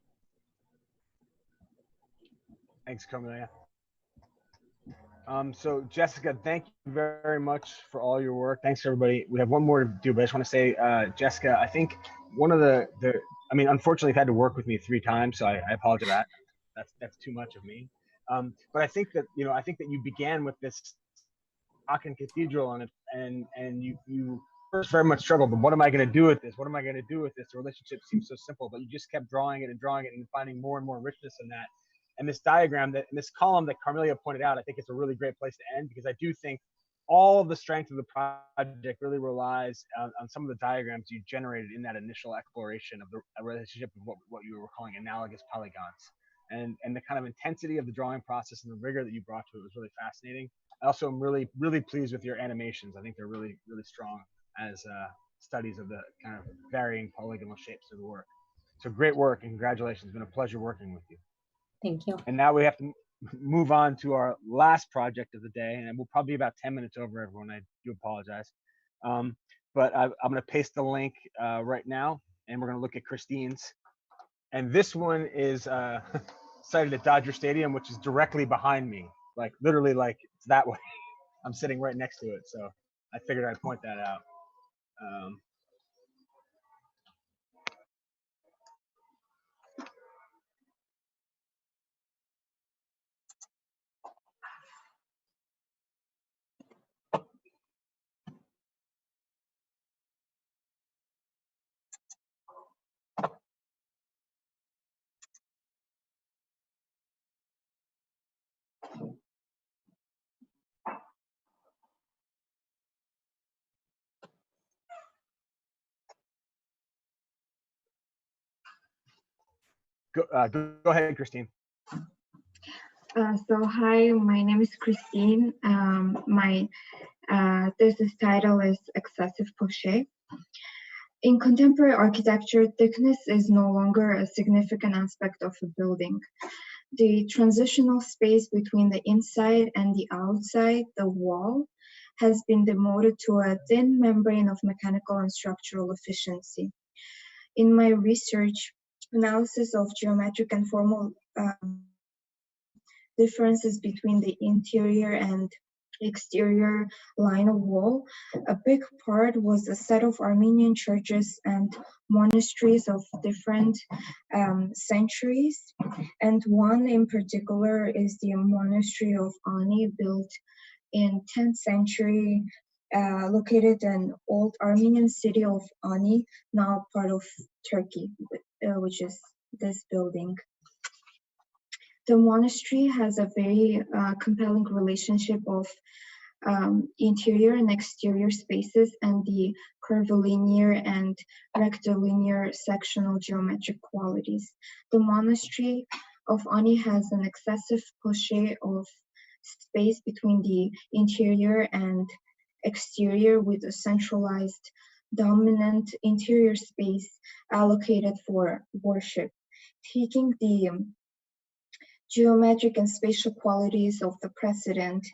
Thanks, Carmelia. So Jessica, thank you very much for all your work. Thanks everybody. We have one more to do, but I just want to say, Jessica, I think one of I mean, unfortunately, you've had to work with me 3 times, so I apologize for that. That's too much of me. But I think that, I think that you began with this Aachen Cathedral on it, and you first very much struggled, but what am I going to do with this? What am I going to do with this? The relationship seems so simple, but you just kept drawing it and finding more and more richness in that. And this diagram, this column that Carmelia pointed out, I think it's a really great place to end, because I do think all of the strength of the project really relies on some of the diagrams you generated in that initial exploration of the relationship of what you were calling analogous polygons. And the kind of intensity of the drawing process and the rigor that you brought to it was really fascinating. I also am really, really pleased with your animations. I think they're really, really strong as studies of the kind of varying polygonal shapes of the work. So great work and congratulations. It's been a pleasure working with you. Thank you. And now we have to move on to our last project of the day, and we'll probably be about 10 minutes over, everyone. I do apologize. But I'm going to paste the link right now, and we're going to look at Christine's. And this one is sited at Dodger Stadium, which is directly behind me, like literally like it's that way. I'm sitting right next to it, so I figured I'd point that out. Go ahead, Christine. So hi, my name is Christine. My thesis title is Excessive Poche. In contemporary architecture, thickness is no longer a significant aspect of a building. The transitional space between the inside and the outside, the wall, has been demoted to a thin membrane of mechanical and structural efficiency. In my research, analysis of geometric and formal differences between the interior and exterior line of wall, a big part was a set of Armenian churches and monasteries of different centuries. And one in particular is the monastery of Ani, built in 10th century, located in old Armenian city of Ani, now part of Turkey, which is this building. The monastery has a very compelling relationship of interior and exterior spaces and the curvilinear and rectilinear sectional geometric qualities. The monastery of Ani has an excessive poche of space between the interior and exterior, with a centralized dominant interior space allocated for worship. Taking the geometric and spatial qualities of the precedent,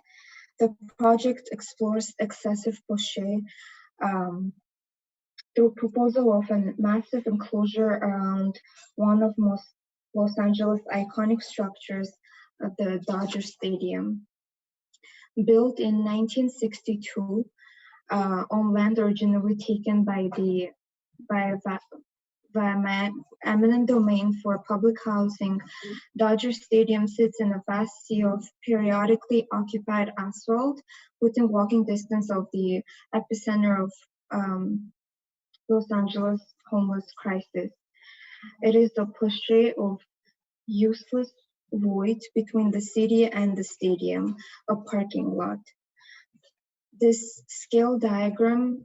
the project explores excessive poche through proposal of a massive enclosure around one of most Los Angeles iconic structures at the Dodger Stadium. built in 1962 on land originally taken by eminent domain for public housing. Dodger Stadium sits in a vast sea of periodically occupied asphalt within walking distance of the epicenter of Los Angeles homeless crisis. It is the portrait of useless void between the city and the stadium, a parking lot. This scale diagram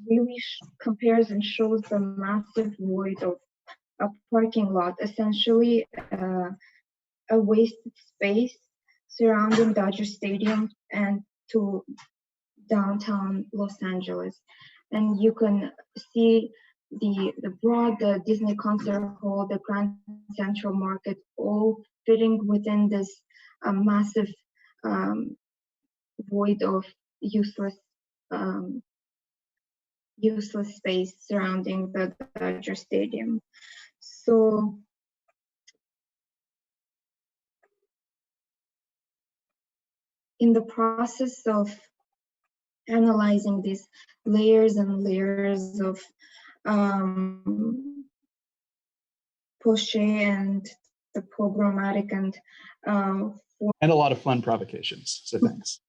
really compares and shows the massive void of a parking lot, essentially a wasted space surrounding Dodger Stadium and to downtown Los Angeles. And you can see the Broad, the Disney Concert Hall, the Grand Central Market, all fitting within this massive void of useless space surrounding the Dodger Stadium. So in the process of analyzing these layers and layers of Poche and the programmatic and a lot of fun provocations. So thanks.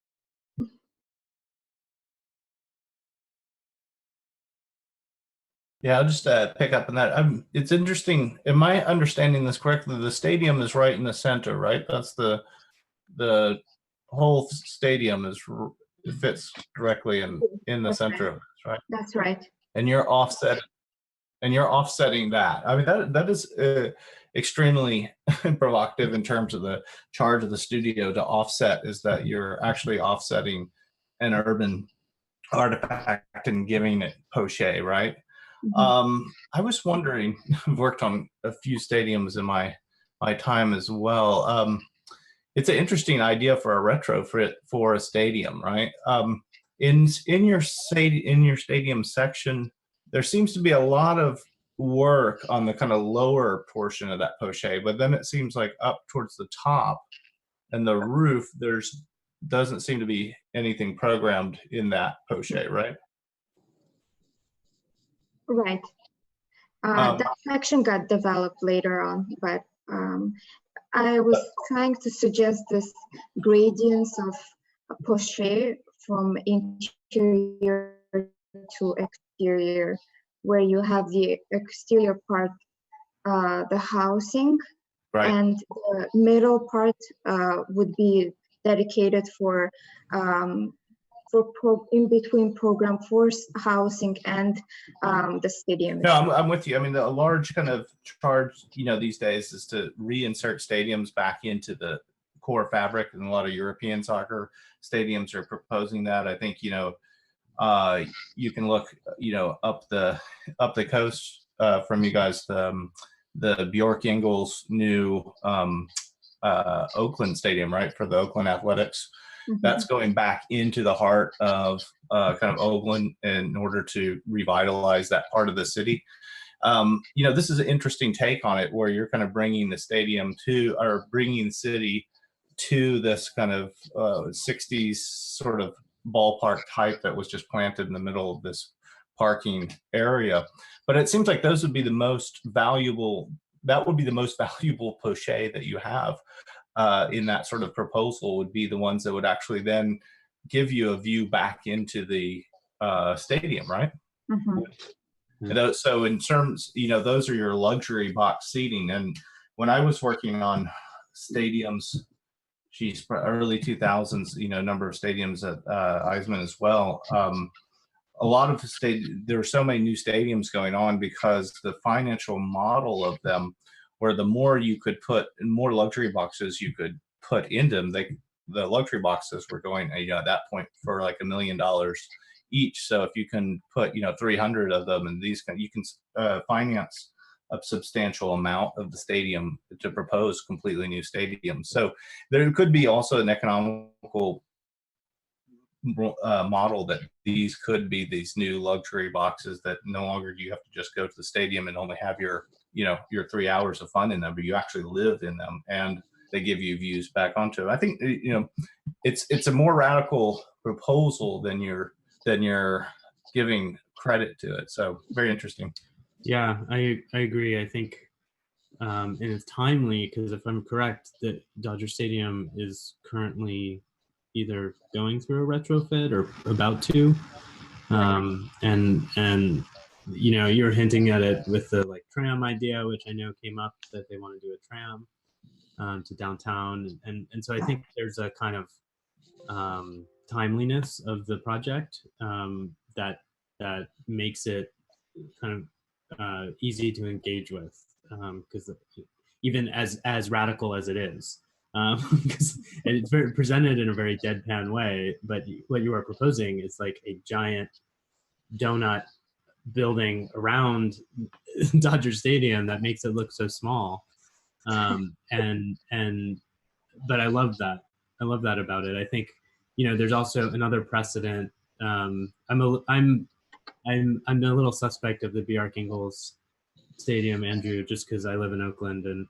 Yeah, I'll just pick up on that. It's interesting. Am I understanding this correctly? The stadium is right in the center, right? That's the whole stadium it fits directly in the center of it, right? That's right. And you're offsetting that. I mean, that is extremely provocative in terms of the charge of the studio to offset, is that you're actually offsetting an urban artifact and giving it poche, right? Mm-hmm. I was wondering, I've worked on a few stadiums in my time as well. It's an interesting idea for a retrofit for a stadium, right? In your stadium section, there seems to be a lot of work on the kind of lower portion of that poche, but then it seems like up towards the top and the roof, doesn't seem to be anything programmed in that poche, right? Right. That section got developed later on, but I was trying to suggest this gradients of a poche from interior to exterior, where you have the exterior part, the housing, right, and the middle part would be dedicated for in between program for housing and the stadium. No, I'm with you. I mean, a large kind of charge, these days is to reinsert stadiums back into the core fabric, and a lot of European soccer stadiums are proposing that. I think, you can look, up the coast from you guys, the Bjork Ingles new Oakland Stadium, right, for the Oakland Athletics. Mm-hmm. That's going back into the heart of kind of Oakland in order to revitalize that part of the city. This is an interesting take on it, where you're kind of bringing the stadium bringing the city to this kind of 60s sort of ballpark type that was just planted in the middle of this parking area. But it seems like those would be the most valuable. That would be the most valuable poche that you have. In that sort of proposal would be the ones that would actually then give you a view back into the stadium, right? Mm-hmm. So in terms, those are your luxury box seating. And when I was working on stadiums, early 2000s, number of stadiums at Eisman as well. A lot of there were so many new stadiums going on because the financial model of them, where the more you could put, more luxury boxes you could put into them, the luxury boxes were going, at that point for like $1 million each. So if you can put, 300 of them, and you can finance a substantial amount of the stadium to propose completely new stadiums. So there could be also an economical model that these could be these new luxury boxes that no longer do you have to just go to the stadium and only have your 3 hours of fun in them, but you actually live in them. And they give you views back onto. I think, you know, it's a more radical proposal than you're giving credit to it. So very interesting. Yeah, I agree. I think, and it's timely because if I'm correct, that Dodger Stadium is currently either going through a retrofit or about to, and you know, you're hinting at it with the like tram idea, which I know came up, that they want to do a tram to downtown, and so I think there's a kind of timeliness of the project that makes it kind of easy to engage with, because even as radical as it is, because it's very presented in a very deadpan way, but what you are proposing is like a giant donut building around Dodger Stadium that makes it look so small, but I love that. I love that about it. I think, you know, there's also another precedent. I'm a little suspect of the BR Kingles Stadium, Andrew, just because I live in Oakland, and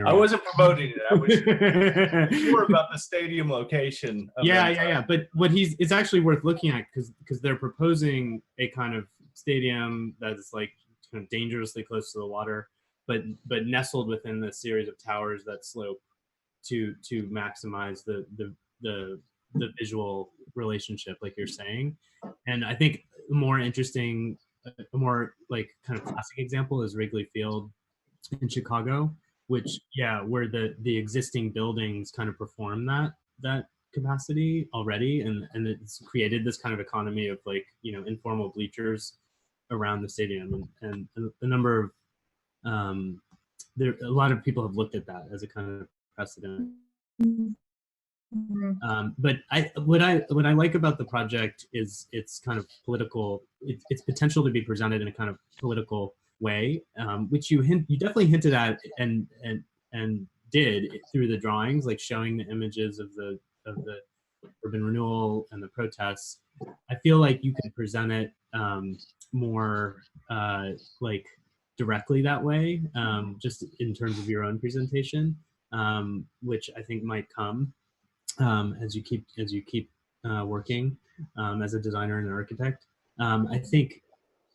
I wasn't promoting it. I was more about the stadium location. Yeah. But it's actually worth looking at because they're proposing a kind of stadium that is like kind of dangerously close to the water, but nestled within the series of towers that slope to maximize the visual relationship, like you're saying. And I think a more interesting, a more like kind of classic example is Wrigley Field in Chicago, which where the existing buildings kind of perform that capacity already, and it's created this kind of economy of like, you know, informal bleachers around the stadium, and a number of a lot of people have looked at that as a kind of precedent. But what I like about the project is its kind of political, its potential to be presented in a kind of political way, which you definitely hinted at and did through the drawings, like showing the images of the urban renewal and the protests. I feel like you could present it more like directly that way, just in terms of your own presentation, which I think might come as you keep working as a designer and an architect. I think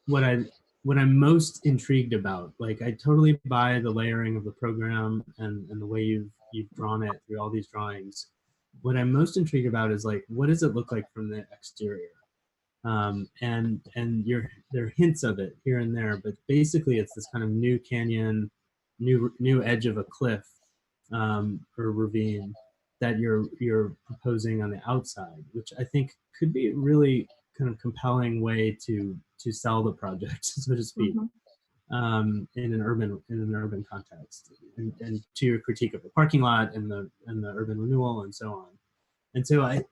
what I'm most intrigued about, like I totally buy the layering of the program and the way you've drawn it through all these drawings. What I'm most intrigued about is like, what does it look like from the exterior? And there are hints of it here and there, but basically it's this kind of new canyon, new edge of a cliff or ravine that you're proposing on the outside, which I think could be a really kind of compelling way to sell the project, so to speak, in an urban context, and to your critique of the parking lot and the urban renewal and so on. And so I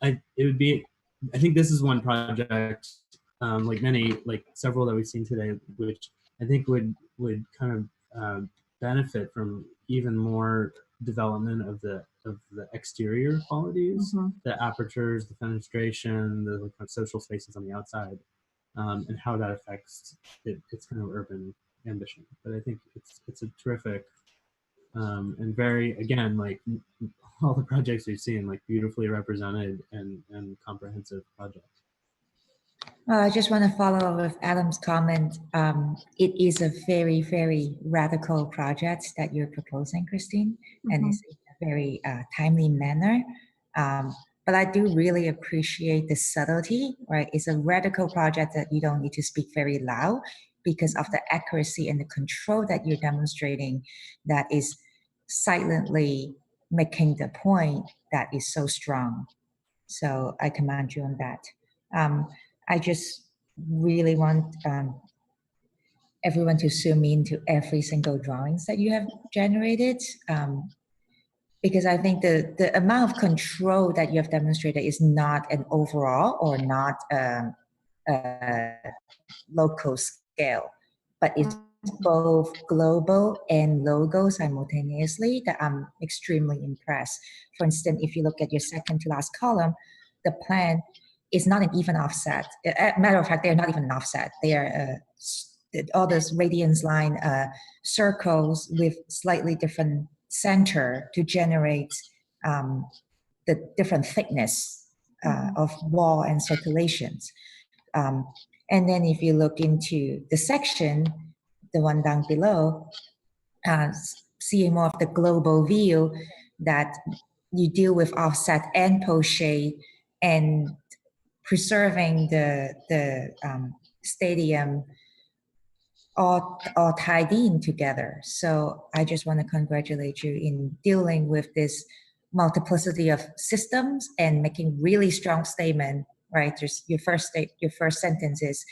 think this is one project, like several that we've seen today, which I think would kind of benefit from even more development of the exterior qualities, the apertures, the fenestration, the kind of social spaces on the outside, and how that affects its kind of urban ambition. But I think it's a terrific and very, again, like all the projects we've seen, like beautifully represented and comprehensive project. I just want to follow up with Adam's comment. It is a very, very radical project that you're proposing, Christine, and it's in a very timely manner. But I do really appreciate the subtlety, right? It's a radical project that you don't need to speak very loud because of the accuracy and the control that you're demonstrating that is silently making the point that is so strong. So I commend you on that. I just really want everyone to zoom into every single drawings that you have generated, because I think the amount of control that you have demonstrated is not an overall or not a local scale, but it's both global and local simultaneously that I'm extremely impressed. For instance, if you look at your second to last column, the plan is not an even offset. Matter of fact, they're not even an offset. They are all those radiance line circles with slightly different center to generate the different thickness of wall and circulations. And then if you look into the section, the one down below, seeing more of the global view that you deal with offset and post-shade and preserving the stadium all tied in together. So I just want to congratulate you in dealing with this multiplicity of systems and making really strong statement, right? Just your first sentence is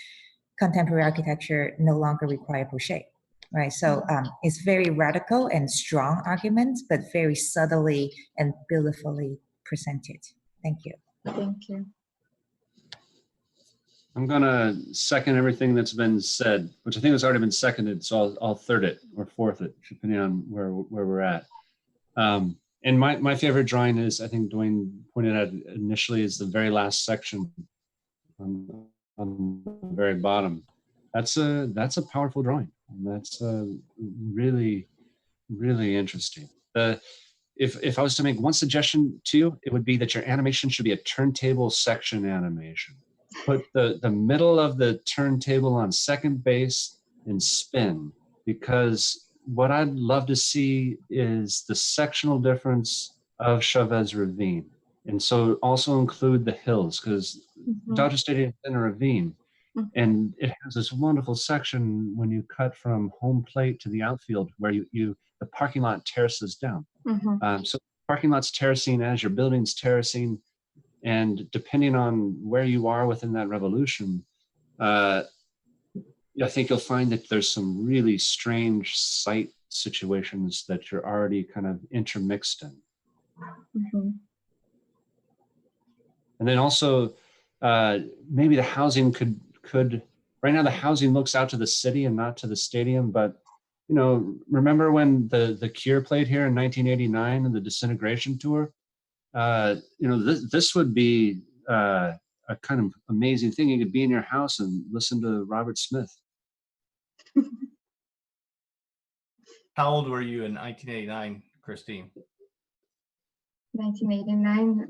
contemporary architecture no longer require post-shade, right? So it's very radical and strong arguments, but very subtly and beautifully presented. Thank you. Thank you. I'm gonna second everything that's been said, which I think has already been seconded. So I'll third it or fourth it, depending on where we're at. And my favorite drawing is, I think Dwayne pointed out initially, is the very last section on the very bottom. That's a powerful drawing. And that's really, really interesting. If I was to make one suggestion to you, it would be that your animation should be a turntable section animation. Put the middle of the turntable on second base and spin, because what I'd love to see is the sectional difference of Chavez Ravine. And so also include the hills, because Dodger Stadium is in a ravine. And it has this wonderful section when you cut from home plate to the outfield where the parking lot terraces down. So parking lot's terracing as your building's terracing. And depending on where you are within that revolution, I think you'll find that there's some really strange site situations that you're already kind of intermixed in. And then also, maybe the housing could, right now the housing looks out to the city and not to the stadium, but remember when the Cure played here in 1989 and the Disintegration Tour? This would be a kind of amazing thing. You could be in your house and listen to Robert Smith. How old were you in 1989, Christine? 1989,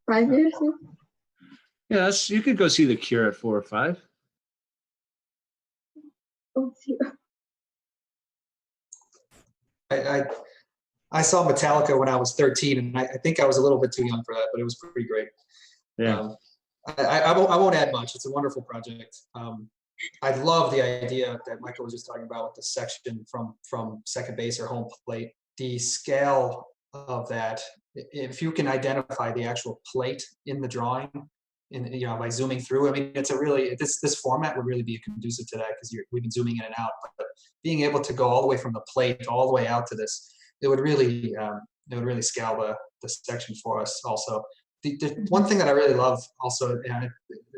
5 years old. Yeah, you could go see the Cure at 4 or 5. Oh, I saw Metallica when I was 13, and I think I was a little bit too young for that, but it was pretty great. Yeah. I won't add much. It's a wonderful project. I love the idea that Michael was just talking about with the section from second base or home plate. The scale of that, if you can identify the actual plate in the drawing, by zooming through, I mean, it's a really, this format would really be conducive to that, because we've been zooming in and out. But being able to go all the way from the plate all the way out to this, it would really scale the section for us. Also, the one thing that I really love also, and it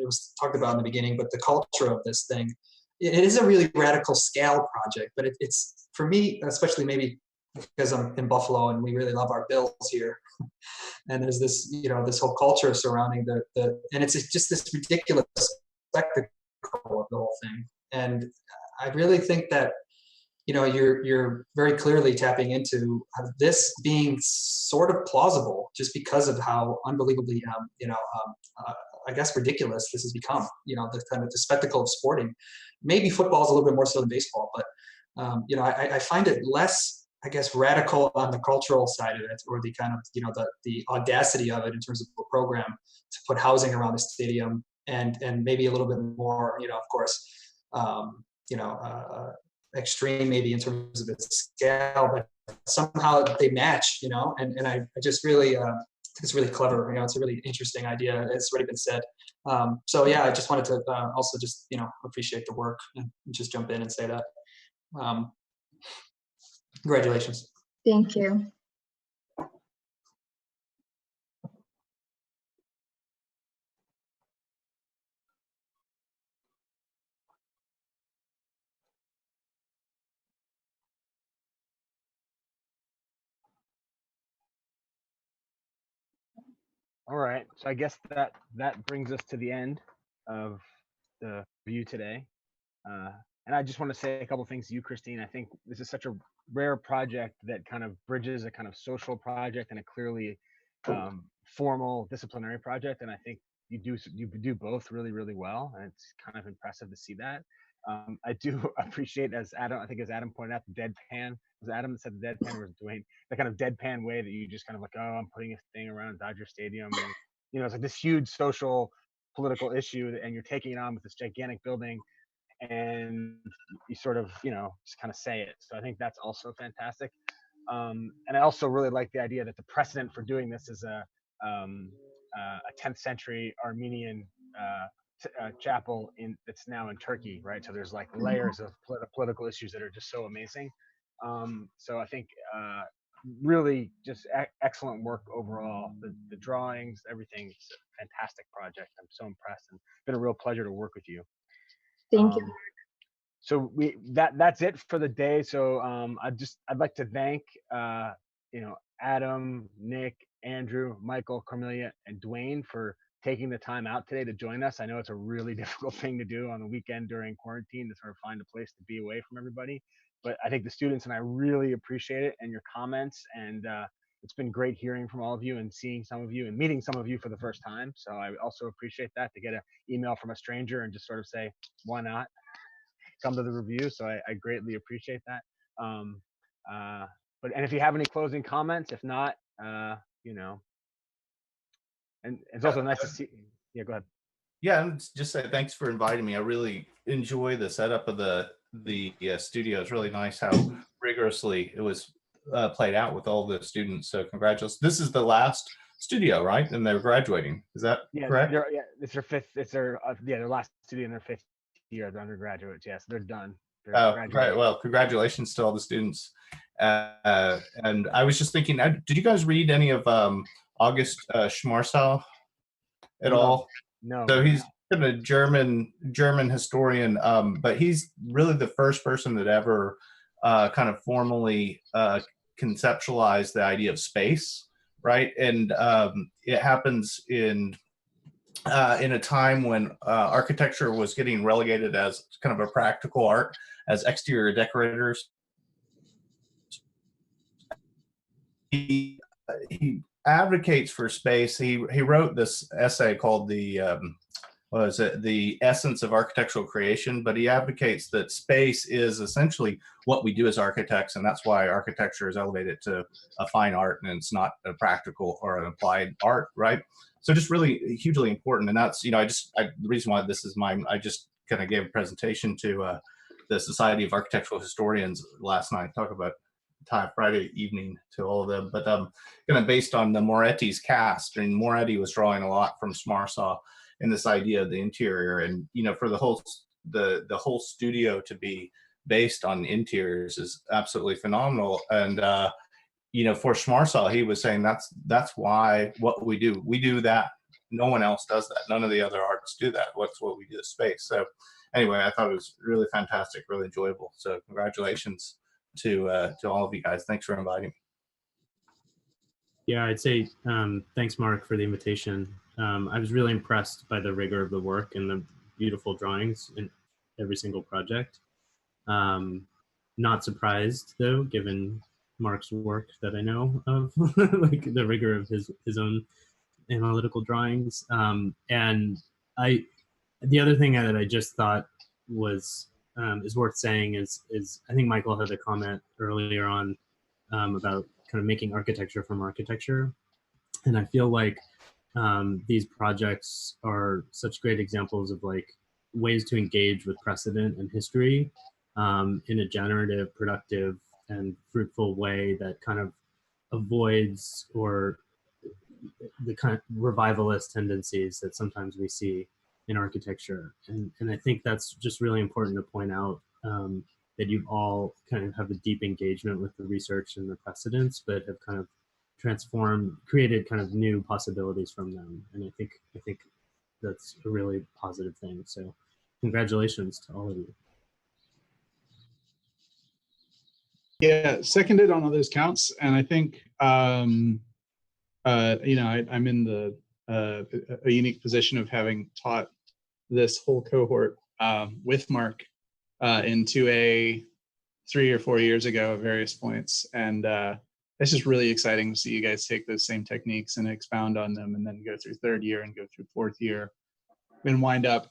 was talked about in the beginning, but the culture of this thing, it is a really radical scale project. But it's for me, especially maybe because I'm in Buffalo and we really love our Bills here, and there's this this whole culture surrounding and it's just this ridiculous spectacle of the whole thing. And I really think that you're very clearly tapping into this being sort of plausible, just because of how unbelievably I guess ridiculous this has become. The kind of the spectacle of sporting. Maybe football is a little bit more so than baseball, but I find it less, I guess, radical on the cultural side of it, or the kind of the audacity of it in terms of a program to put housing around the stadium, and maybe a little bit more, of course, extreme maybe in terms of its scale, but somehow they match, and I just really think it's really clever. It's a really interesting idea. It's already been said. So yeah, I just wanted to also just appreciate the work and just jump in and say that. Congratulations. Thank you. All right, so I guess that brings us to the end of the review today. And And I just want to say a couple things to you, Christine. I think this is such a rare project that kind of bridges a kind of social project and a clearly formal disciplinary project. And I think you do both really, really well. And it's kind of impressive to see that. I do appreciate, as Adam pointed out, the deadpan. Was it Adam that said the deadpan, or was it Dwayne? The kind of deadpan way that you just kind of like, oh, I'm putting a thing around Dodger Stadium. And, you know, it's like this huge social, political issue, and you're taking it on with this gigantic building, and you sort of, you know, just kind of say it. So I think that's also fantastic. And I also really like the idea that the precedent for doing this is a 10th century Armenian chapel that's now in Turkey, right? So there's like layers of political issues that are just so amazing. So I think really just excellent work overall. The drawings, everything. It's a fantastic project. I'm so impressed, and it's been a real pleasure to work with you. Thank you. So that's it for the day. So I'd like to thank Adam, Nick, Andrew, Michael, Cornelia, and Dwayne for taking the time out today to join us. I know it's a really difficult thing to do on the weekend during quarantine, to sort of find a place to be away from everybody. But I think the students and I really appreciate it, and your comments, and it's been great hearing from all of you and seeing some of you and meeting some of you for the first time. So I also appreciate that, to get an email from a stranger and just sort of say, why not come to the review? So I greatly appreciate that. And if you have any closing comments, if not, and it's also nice to see. Yeah, go ahead. Yeah, and just say thanks for inviting me. I really enjoy the setup of the studio. It's really nice how rigorously it was played out with all the students. So congratulations. This is the last studio, right? And they're graduating. Is that correct? It's their fifth. It's their their last studio in their 5th year of undergraduates. Yes, they're done. Great. Well, congratulations to all the students. And I was just thinking, did you guys read any of August Schmarsau at all? No. So he's a German historian, but he's really the first person that ever kind of formally conceptualized the idea of space, right? And it happens in a time when architecture was getting relegated as kind of a practical art, as exterior decorators. He advocates for space. He wrote this essay called The Essence of Architectural Creation, but he advocates that space is essentially what we do as architects, and that's why architecture is elevated to a fine art and it's not a practical or an applied art, right? So just really hugely important. And that's, the reason why this is I just kind of gave a presentation to the Society of Architectural Historians last night, talk about Friday evening to all of them, but kind of based on the Moretti's cast. And Moretti was drawing a lot from Schmarsau in this idea of the interior, and for the whole studio to be based on interiors is absolutely phenomenal. And for Schmarsau, he was saying that's why what we do that. No one else does that. None of the other artists do that. What's what we do to space. So anyway, I thought it was really fantastic, really enjoyable. So congratulations to all of you guys. Thanks for inviting me. Yeah, I'd say thanks, Mark, for the invitation. I was really impressed by the rigor of the work and the beautiful drawings in every single project. Not surprised, though, given Mark's work that I know of, like the rigor of his own analytical drawings. And the other thing that I just thought was is worth saying is I think Michael had a comment earlier on about kind of making architecture from architecture. And I feel like these projects are such great examples of like ways to engage with precedent and history in a generative, productive, and fruitful way that kind of avoids or the kind of revivalist tendencies that sometimes we see in architecture. And I think that's just really important to point out, that you all kind of have a deep engagement with the research and the precedents, but have kind of created kind of new possibilities from them. And I think that's a really positive thing. So congratulations to all of you. Yeah, seconded on all those counts. And I think, I'm in a unique position of having taught this whole cohort with Mark in 2A 3 or 4 years ago at various points. And it's just really exciting to see you guys take those same techniques and expound on them, and then go through third year and go through fourth year, and wind up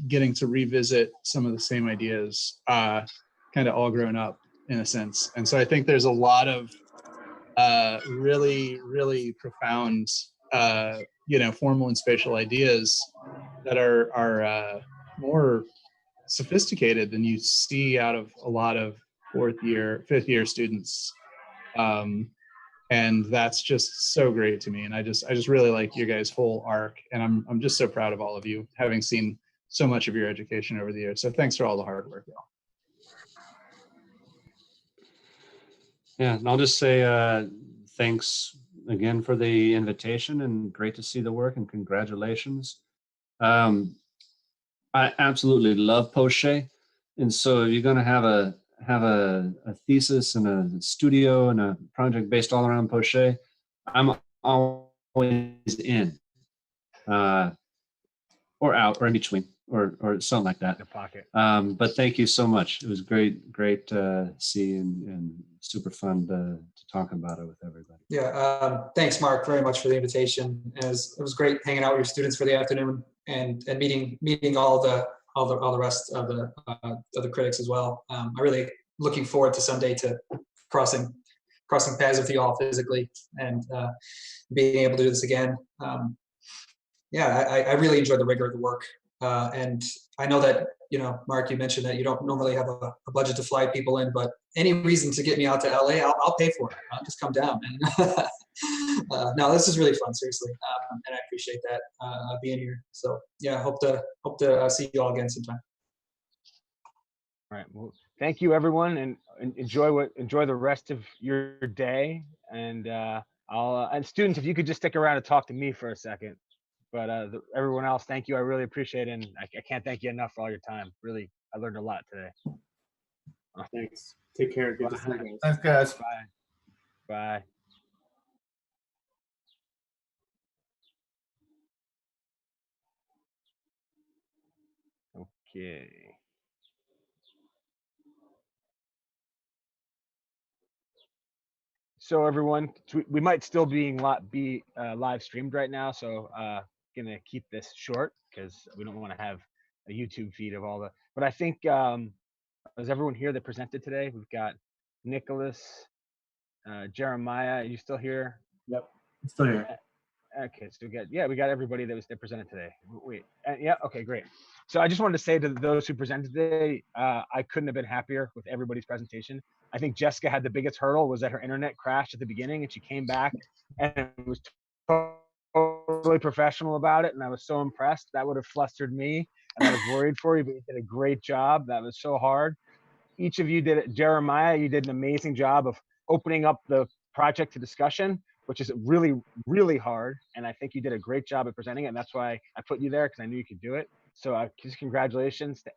getting to revisit some of the same ideas, kind of all grown up in a sense. And so I think there's a lot of really, really profound, formal and spatial ideas that are more sophisticated than you see out of a lot of fifth year students. And that's just so great to me. And I just really like your guys' whole arc. And I'm just so proud of all of you, having seen so much of your education over the years. So thanks for all the hard work, y'all. Yeah, and I'll just say thanks again for the invitation, and great to see the work, and congratulations. I absolutely love Poche, and so if you're going to have a thesis and a studio and a project based all around Poche, I'm always in, or out, or in between, or something like that. The pocket. But thank you so much. It was great to see, and super fun to talk about it with everybody. Yeah, thanks, Mark, very much for the invitation. It was great hanging out with your students for the afternoon, and meeting all the rest of the critics as well. I'm really looking forward to Sunday to crossing paths with you all physically, and being able to do this again. I really enjoyed the rigor of the work, and I know that, Mark, you mentioned that you don't normally have a budget to fly people in, but any reason to get me out to LA, I'll pay for it. I'll just come down. And no, this is really fun, seriously, and I appreciate that being here. So yeah, hope to see you all again sometime. All right. Well, thank you, everyone, and enjoy the rest of your day. And and students, if you could just stick around and talk to me for a second. But everyone else, thank you. I really appreciate it, and I can't thank you enough for all your time. Really, I learned a lot today. Thanks. Take care. Good to see you guys. Thanks, guys. Bye. Bye. Okay. So everyone, we might still be live streamed right now, so gonna keep this short because we don't want to have a YouTube feed of all the. But I think is everyone here that presented today? We've got Nicholas, Jeremiah. Are you still here? Yep, I'm still here. Okay, so we got everybody that presented today. Wait, yeah, okay, great. So I just wanted to say to those who presented today, I couldn't have been happier with everybody's presentation. I think Jessica had the biggest hurdle, was that her internet crashed at the beginning, and she came back and was totally professional about it, and I was so impressed. That would have flustered me, and I was worried for you, but you did a great job. That was so hard. Each of you did it. Jeremiah, you did an amazing job of opening up the project to discussion, which is really, really hard. And I think you did a great job at presenting it. And that's why I put you there, because I knew you could do it. So just congratulations to